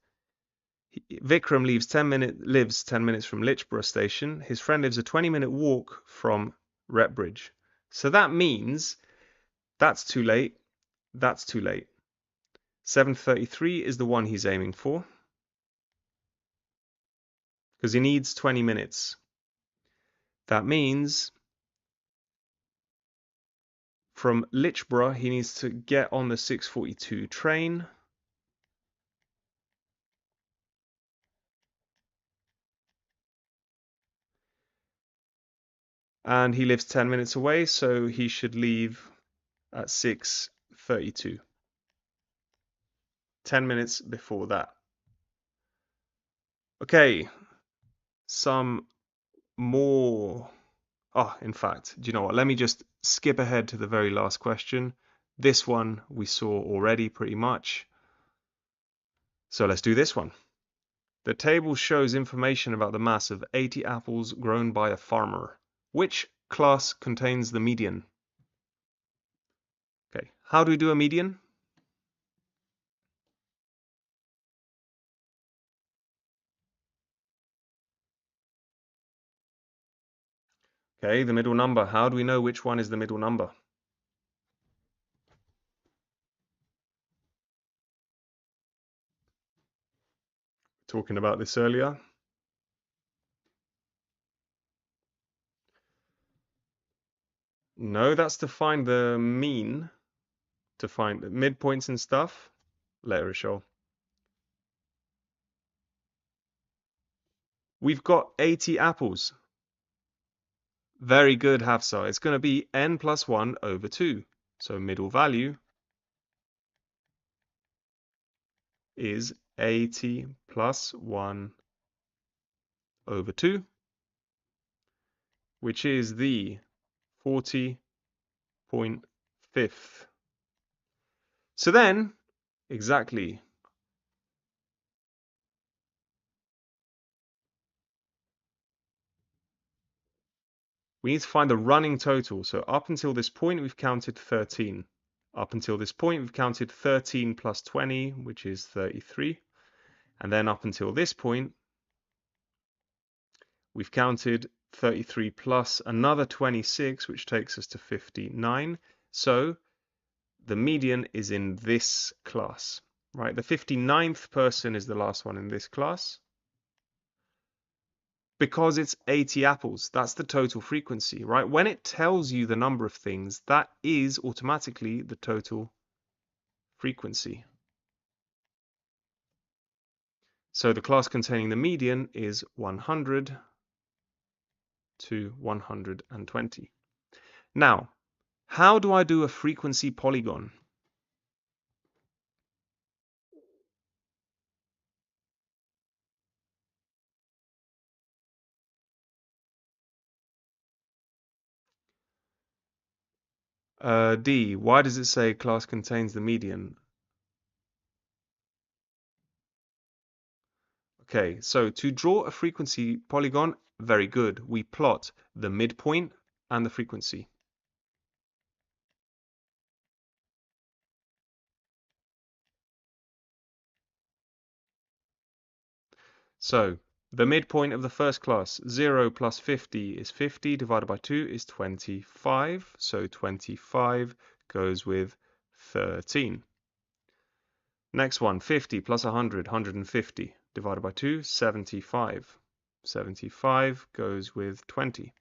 Vikram lives 10 minutes from Lichborough station. His friend lives a 20-minute walk from Retbridge. So that means that's too late. That's too late. 7:33 is the one he's aiming for because he needs 20 minutes. That means from Lichborough, he needs to get on the 6:42 train. And he lives 10 minutes away, so he should leave at 6:32. 10 minutes before that. Okay, some more. Oh, in fact, do you know what? Let me just skip ahead to the very last question. This one we saw already pretty much. So let's do this one. The table shows information about the mass of 80 apples grown by a farmer. Which class contains the median? Okay, how do we do a median? Okay, the middle number. How do we know which one is the middle number? Talking about this earlier. No, that's to find the mean, to find the midpoints and stuff. Later, Rishol. We've got 80 apples. Very good, Hafsa. It's going to be n plus 1 over 2. So middle value is 80 plus 1 over 2, which is the 40.5th. So then, exactly, we need to find the running total. So up until this point, we've counted 13. Up until this point, we've counted 13 plus 20, which is 33. And then up until this point, we've counted 33 plus another 26, which takes us to 59. So the median is in this class. right? The 59th person is the last one in this class. Because it's 80 apples, that's the total frequency, right? When it tells you the number of things, that is automatically the total frequency. So the class containing the median is 100 to 120. Now, how do I do a frequency polygon? D, why does it say class contains the median? Okay, so to draw a frequency polygon, very good. We plot the midpoint and the frequency. So the midpoint of the first class, 0 plus 50 is 50, divided by 2 is 25. So 25 goes with 13. Next one, 50 plus 100, 150, divided by 2, 75. 75 goes with 20.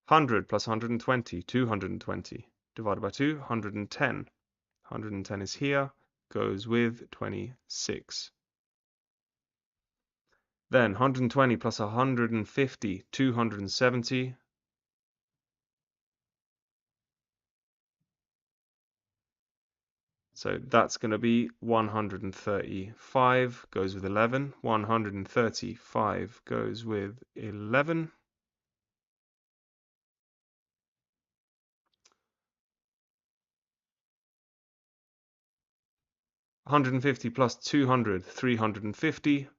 100 plus 120, 220, divided by 2, 110. 110 is here, goes with 26. Then 120 plus 150, 270. So that's going to be 135, goes with 11. 135 goes with 11. 150 plus 200, 350,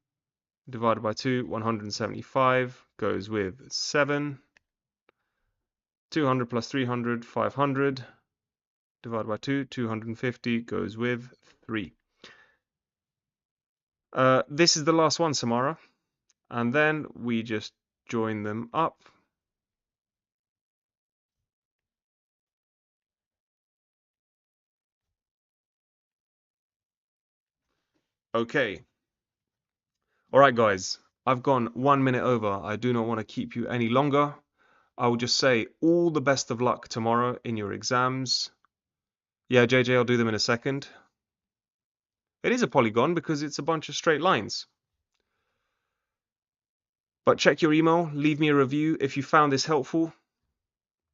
divided by 2, 175, goes with 7. 200 plus 300, 500, divided by 2, 250, goes with 3. This is the last one, Samara. And then we just join them up. Okay. All right, guys. I've gone 1 minute over. I do not want to keep you any longer. I will just say all the best of luck tomorrow in your exams. Yeah, JJ, I'll do them in a second. It is a polygon because it's a bunch of straight lines. But check your email, leave me a review if you found this helpful.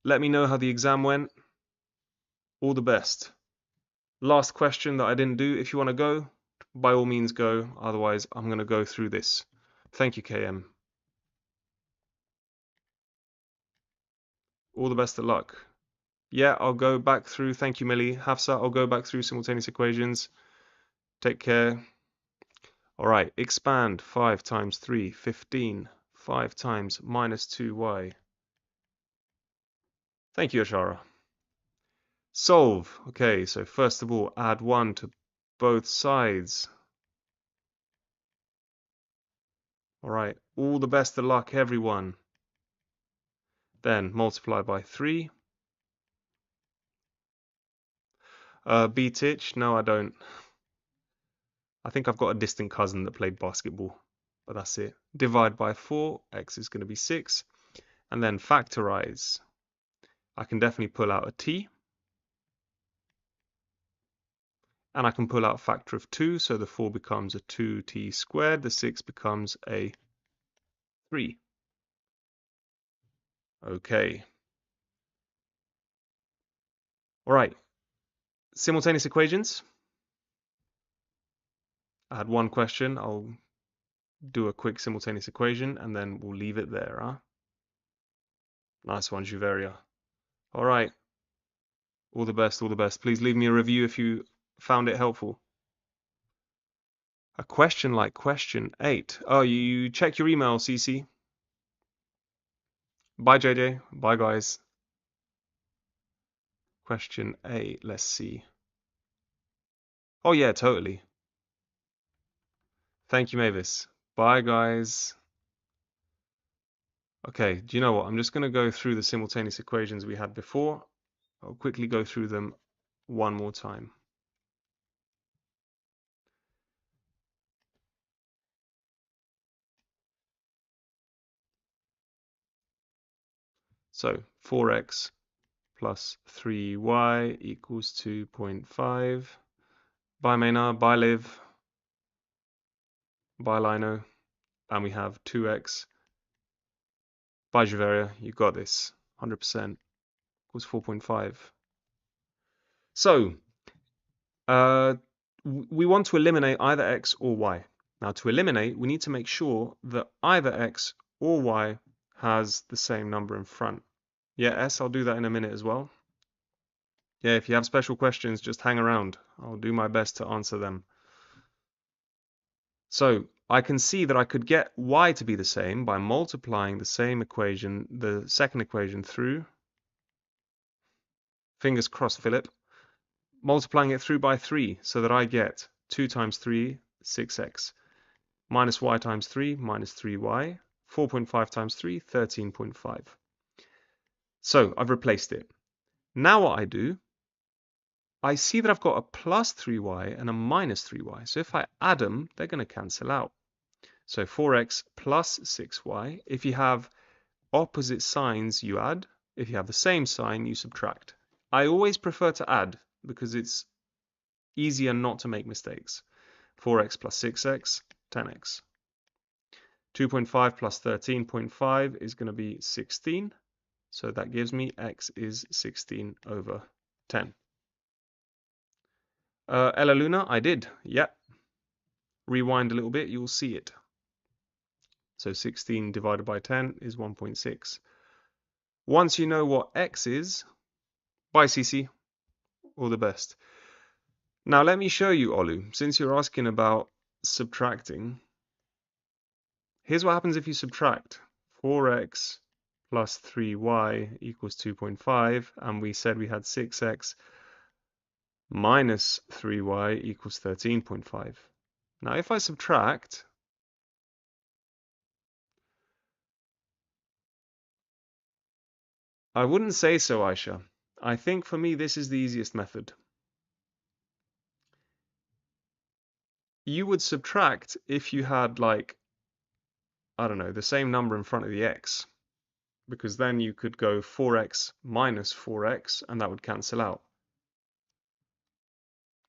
Let me know how the exam went. All the best. Last question that I didn't do. If you want to go, by all means go. Otherwise, I'm going to go through this. Thank you, KM. All the best of luck. Yeah, I'll go back through. Thank you, Millie. Hafsa, I'll go back through simultaneous equations. Take care. All right, expand 5 times 3, 15. 5 times minus 2y. Thank you, Ashara. Solve. Okay, so first of all, add 1 to both sides. All right, all the best of luck, everyone. Then multiply by 3. Beat Itch? No, I don't. I think I've got a distant cousin that played basketball, but that's it. Divide by 4, x is going to be 6. And then factorize. I can definitely pull out a t. And I can pull out a factor of 2, so the 4 becomes a 2t squared, the 6 becomes a 3. Okay. All right. Simultaneous equations. I had one question. I'll do a quick simultaneous equation, and then we'll leave it there. Huh? Nice one, Juveria. All right. All the best, all the best. Please leave me a review if you found it helpful. A question like question 8. Oh, you check your email, CC. Bye, JJ. Bye, guys. Question 8. Let's see. Oh, yeah, totally. Thank you, Mavis. Bye, guys. Okay, do you know what? I'm just going to go through the simultaneous equations we had before. I'll quickly go through them one more time. So 4x plus 3y equals 2.5. Bye Maynard, bye Liv, bye Lino. And we have 2x. Bye Juveria, you got this. 100% equals 4.5. So we want to eliminate either x or y. Now to eliminate, we need to make sure that either x or y has the same number in front. Yeah, S, I'll do that in a minute as well. Yeah, if you have special questions, just hang around. I'll do my best to answer them. So I can see that I could get y to be the same by multiplying the same equation, the second equation through, fingers crossed, Philip, multiplying it through by 3 so that I get 2 times 3, 6x, minus y times 3, minus 3y, 4.5 times 3, 13.5. So I've replaced it. Now what I do, I see that I've got a plus 3y and a minus 3y. So if I add them, they're going to cancel out. So 4x plus 6y. If you have opposite signs, you add. If you have the same sign, you subtract. I always prefer to add because it's easier not to make mistakes. 4x plus 6x, 10x. 2.5 plus 13.5 is going to be 16. So that gives me x is 16 over 10. Ella Luna, I did. Yep. Rewind a little bit, you'll see it. So 16 divided by 10 is 1.6. Once you know what x is, bye CC, all the best. Now let me show you, Olu, since you're asking about subtracting. Here's what happens if you subtract. 4x plus 3y equals 2.5, and we said we had 6x minus 3y equals 13.5. Now if I subtract, I wouldn't say so, Aisha. I think for me this is the easiest method. You would subtract if you had, like, I don't know, the same number in front of the x, because then you could go 4x minus 4x and that would cancel out.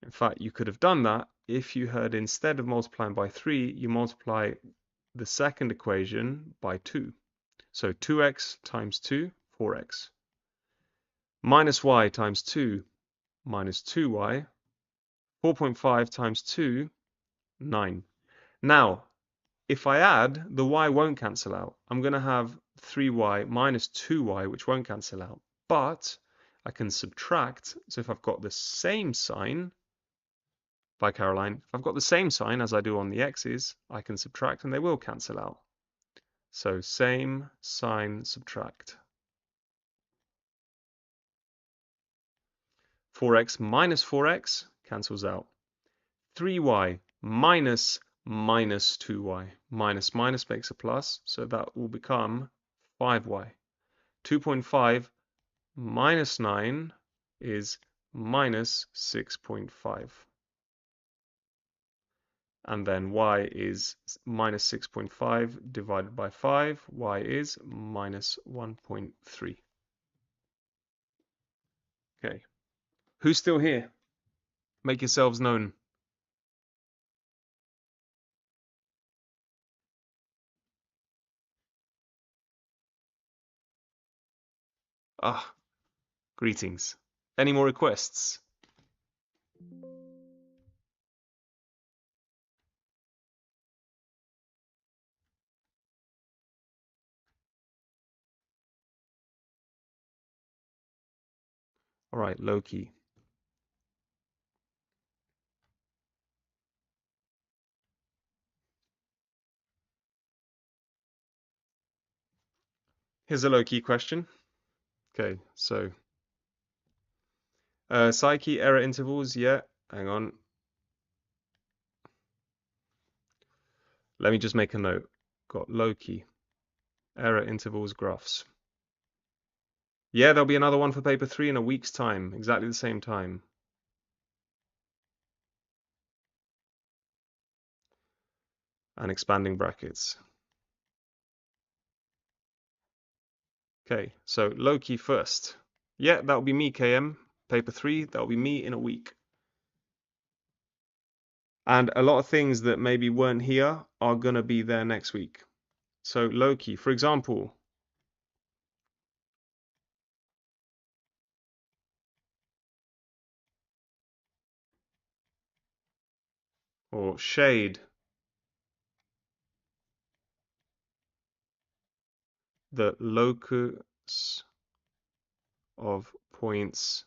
In fact, you could have done that if you had, instead of multiplying by 3, you multiply the second equation by 2. So 2x times 2, 4x. Minus y times 2, minus 2y. 4.5 times 2, 9. Now, if I add, the y won't cancel out. I'm going to have 3y minus 2y, which won't cancel out. But I can subtract. So if I've got the same sign, by Caroline, if I've got the same sign as I do on the x's, I can subtract and they will cancel out. So same sign, subtract. 4x minus 4x cancels out. 3y minus minus 2y. Minus minus makes a plus, so that will become 5y. 2.5 minus 9 is minus 6.5. And then y is minus 6.5 divided by 5. Y is minus 1.3. Okay. Who's still here? Make yourselves known. Ah, greetings. Any more requests? All right, Loki. Here's a low-key question. Okay, so psyche error intervals, yeah, hang on. Let me just make a note. Got low-key error intervals graphs. Yeah, there'll be another one for paper 3 in a week's time, exactly the same time. And expanding brackets. Okay, so Loki first. Yeah, that'll be me, KM. Paper 3, that'll be me in a week. And a lot of things that maybe weren't here are going to be there next week. So Loki, for example, or shade, the locus of points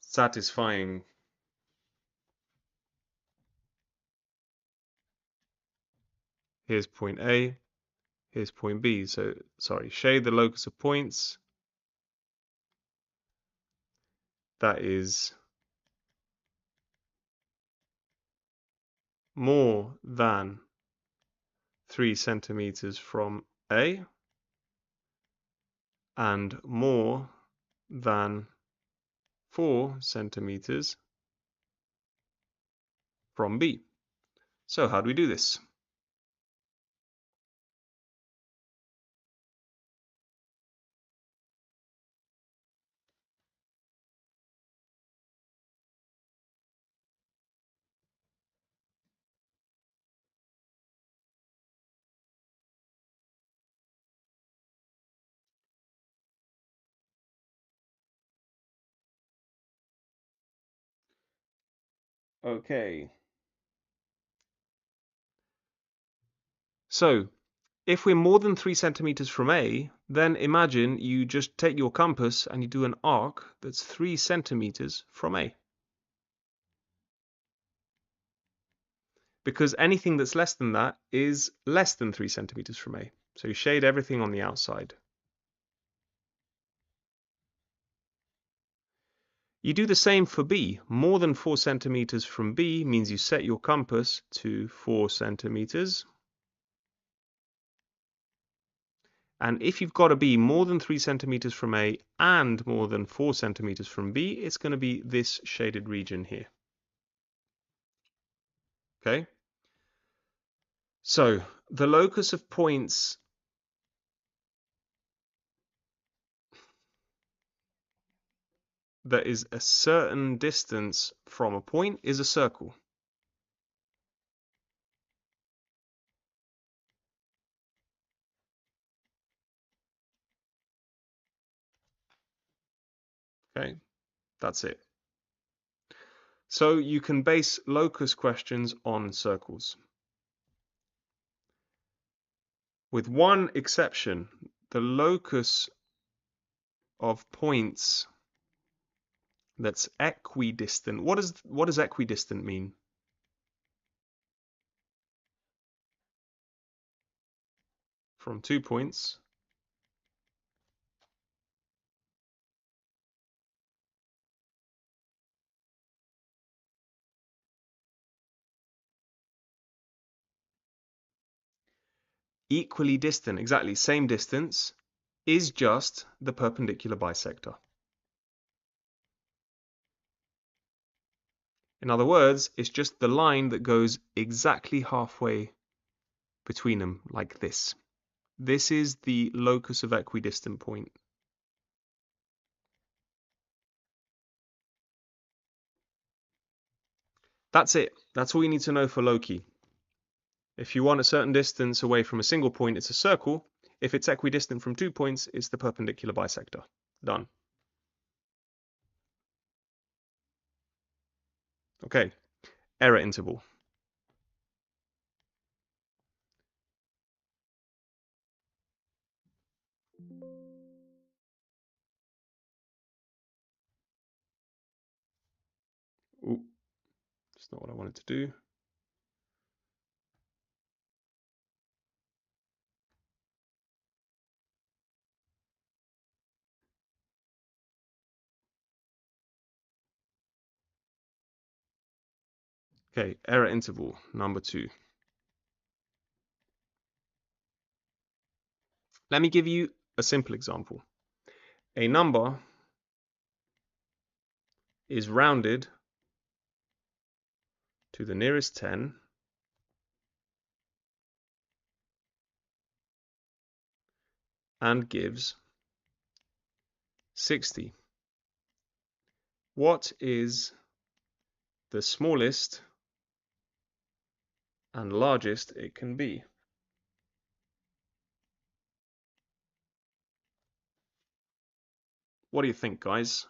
satisfying. Here's point A, here's point B. So, sorry, shade the locus of points. That is more than 3 centimeters from A and more than 4 centimeters from B. So how do we do this? Okay. So if we're more than 3 centimeters from A, then imagine you just take your compass and you do an arc that's 3 centimeters from A. Because anything that's less than that is less than 3 centimeters from A. So you shade everything on the outside. You do the same for B. More than 4 centimeters from B means you set your compass to 4 centimeters. And if you've got to be more than 3 centimeters from A and more than 4 centimeters from B, it's going to be this shaded region here. Okay? So the locus of points that is a certain distance from a point is a circle. Okay? That's it. So you can base locus questions on circles. With one exception, the locus of points that's equidistant. What does equidistant mean? From 2 points. Equally distant, exactly same distance, is just the perpendicular bisector. In other words, it's just the line that goes exactly halfway between them, like this. This is the locus of equidistant point. That's it. That's all you need to know for Loki. If you want a certain distance away from a single point, it's a circle. If it's equidistant from 2 points, it's the perpendicular bisector. Done. Okay, error interval. Ooh, that's not what I wanted to do. Okay, error interval number 2. Let me give you a simple example. A number is rounded to the nearest 10 and gives 60. What is the smallest and largest it can be? What do you think, guys?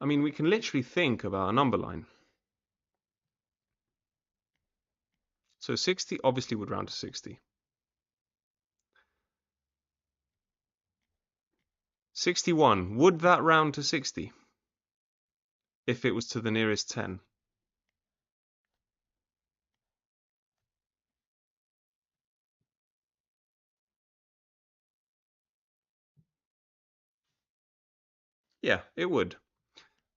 I mean, we can literally think about a number line. So 60 obviously would round to 60. 61, would that round to 60 if it was to the nearest 10? Yeah, it would.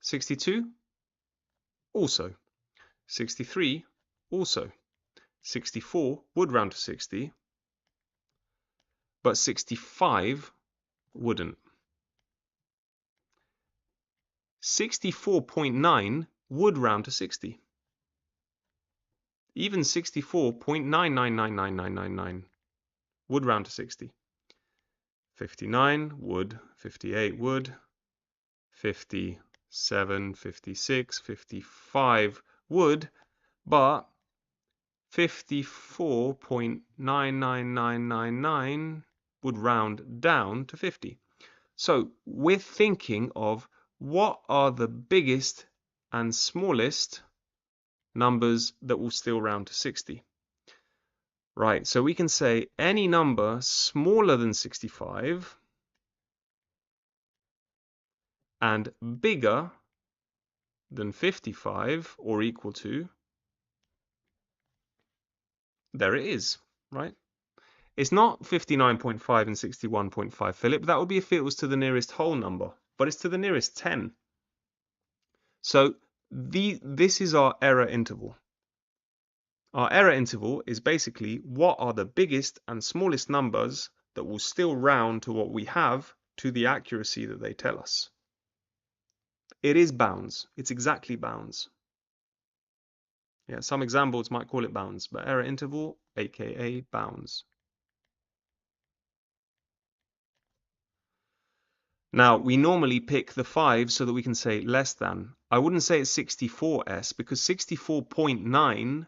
62, also. 63, also. 64 would round to 60, but 65 wouldn't. 64.9 would round to 60. Even 64.9999999 would round to 60. 59 would, 58 would, 57, 56, 55 would, but 54.99999 would round down to 50. So we're thinking of what are the biggest and smallest numbers that will still round to 60. Right, so we can say any number smaller than 65 and bigger than 55 or equal to, there it is, right? It's not 59.5 and 61.5, Philip. That would be if it was to the nearest whole number, but it's to the nearest 10. So this is our error interval. Our error interval is basically what are the biggest and smallest numbers that will still round to what we have to the accuracy that they tell us. It is bounds. It's exactly bounds. Yeah, some examples might call it bounds, but error interval, aka bounds. Now, we normally pick the 5 so that we can say less than. I wouldn't say it's 64s because 64.9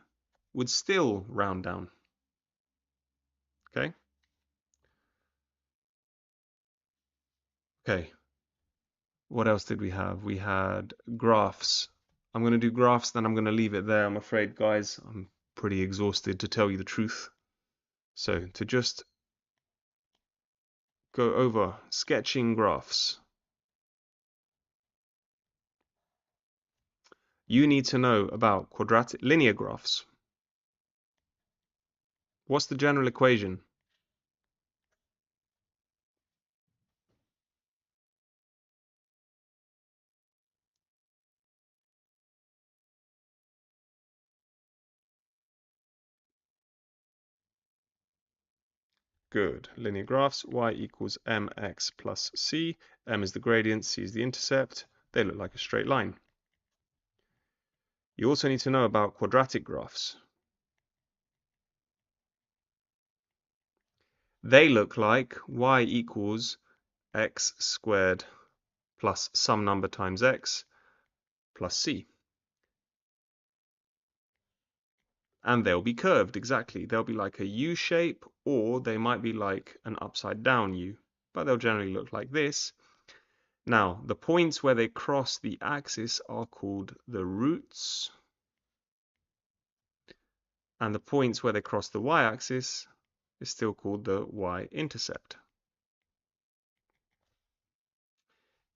would still round down. Okay? Okay. What else did we have? We had graphs. I'm going to do graphs, then I'm going to leave it there. I'm afraid, guys, I'm pretty exhausted to tell you the truth. So to just go over sketching graphs, you need to know about quadratic linear graphs. What's the general equation? Good. Linear graphs, y equals mx plus c. M is the gradient, c is the intercept. They look like a straight line. You also need to know about quadratic graphs. They look like y equals x squared plus some number times x plus c. And they'll be curved, exactly. They'll be like a U shape, or they might be like an upside down U, but they'll generally look like this. Now, the points where they cross the axis are called the roots, and the points where they cross the y-axis is still called the y-intercept.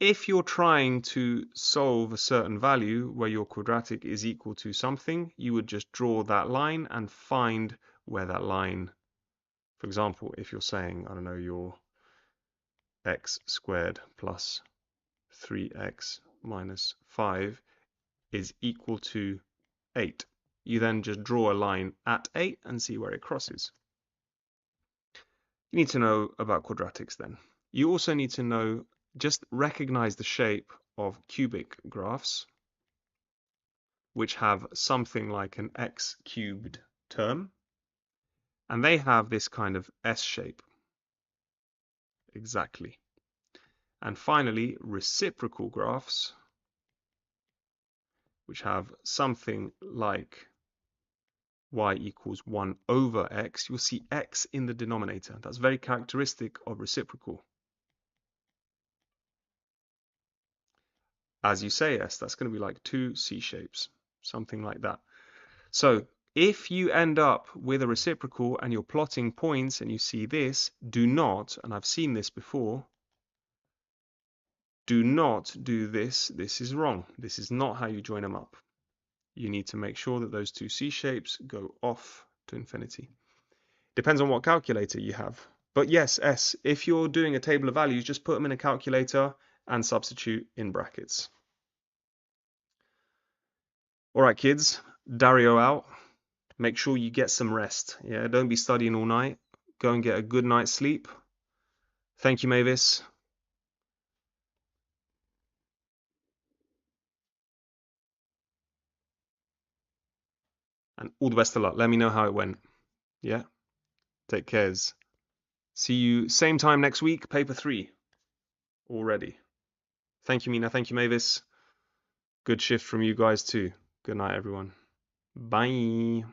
If you're trying to solve a certain value where your quadratic is equal to something, you would just draw that line and find where that line, for example, if you're saying, I don't know, your x squared plus 3x minus 5 is equal to 8. You then just draw a line at 8 and see where it crosses. You need to know about quadratics then. You also need to know, just recognize the shape of cubic graphs, which have something like an x cubed term, and they have this kind of S shape. Exactly. And finally, reciprocal graphs, which have something like y equals 1 over x. You'll see x in the denominator. That's very characteristic of reciprocal. As you say S, that's going to be like two C shapes, something like that. So if you end up with a reciprocal and you're plotting points and you see this, do not, and I've seen this before, do not do this. This is wrong. This is not how you join them up. You need to make sure that those two C shapes go off to infinity. Depends on what calculator you have. But yes, S, if you're doing a table of values, just put them in a calculator and substitute in brackets. All right, kids, Dario out. Make sure you get some rest. Yeah, don't be studying all night. Go and get a good night's sleep. Thank you, Mavis. And all the best of luck. Let me know how it went. Yeah, take cares. See you same time next week, paper 3 already. Thank you, Mina. Thank you, Mavis. Good shift from you guys too. Good night, everyone. Bye.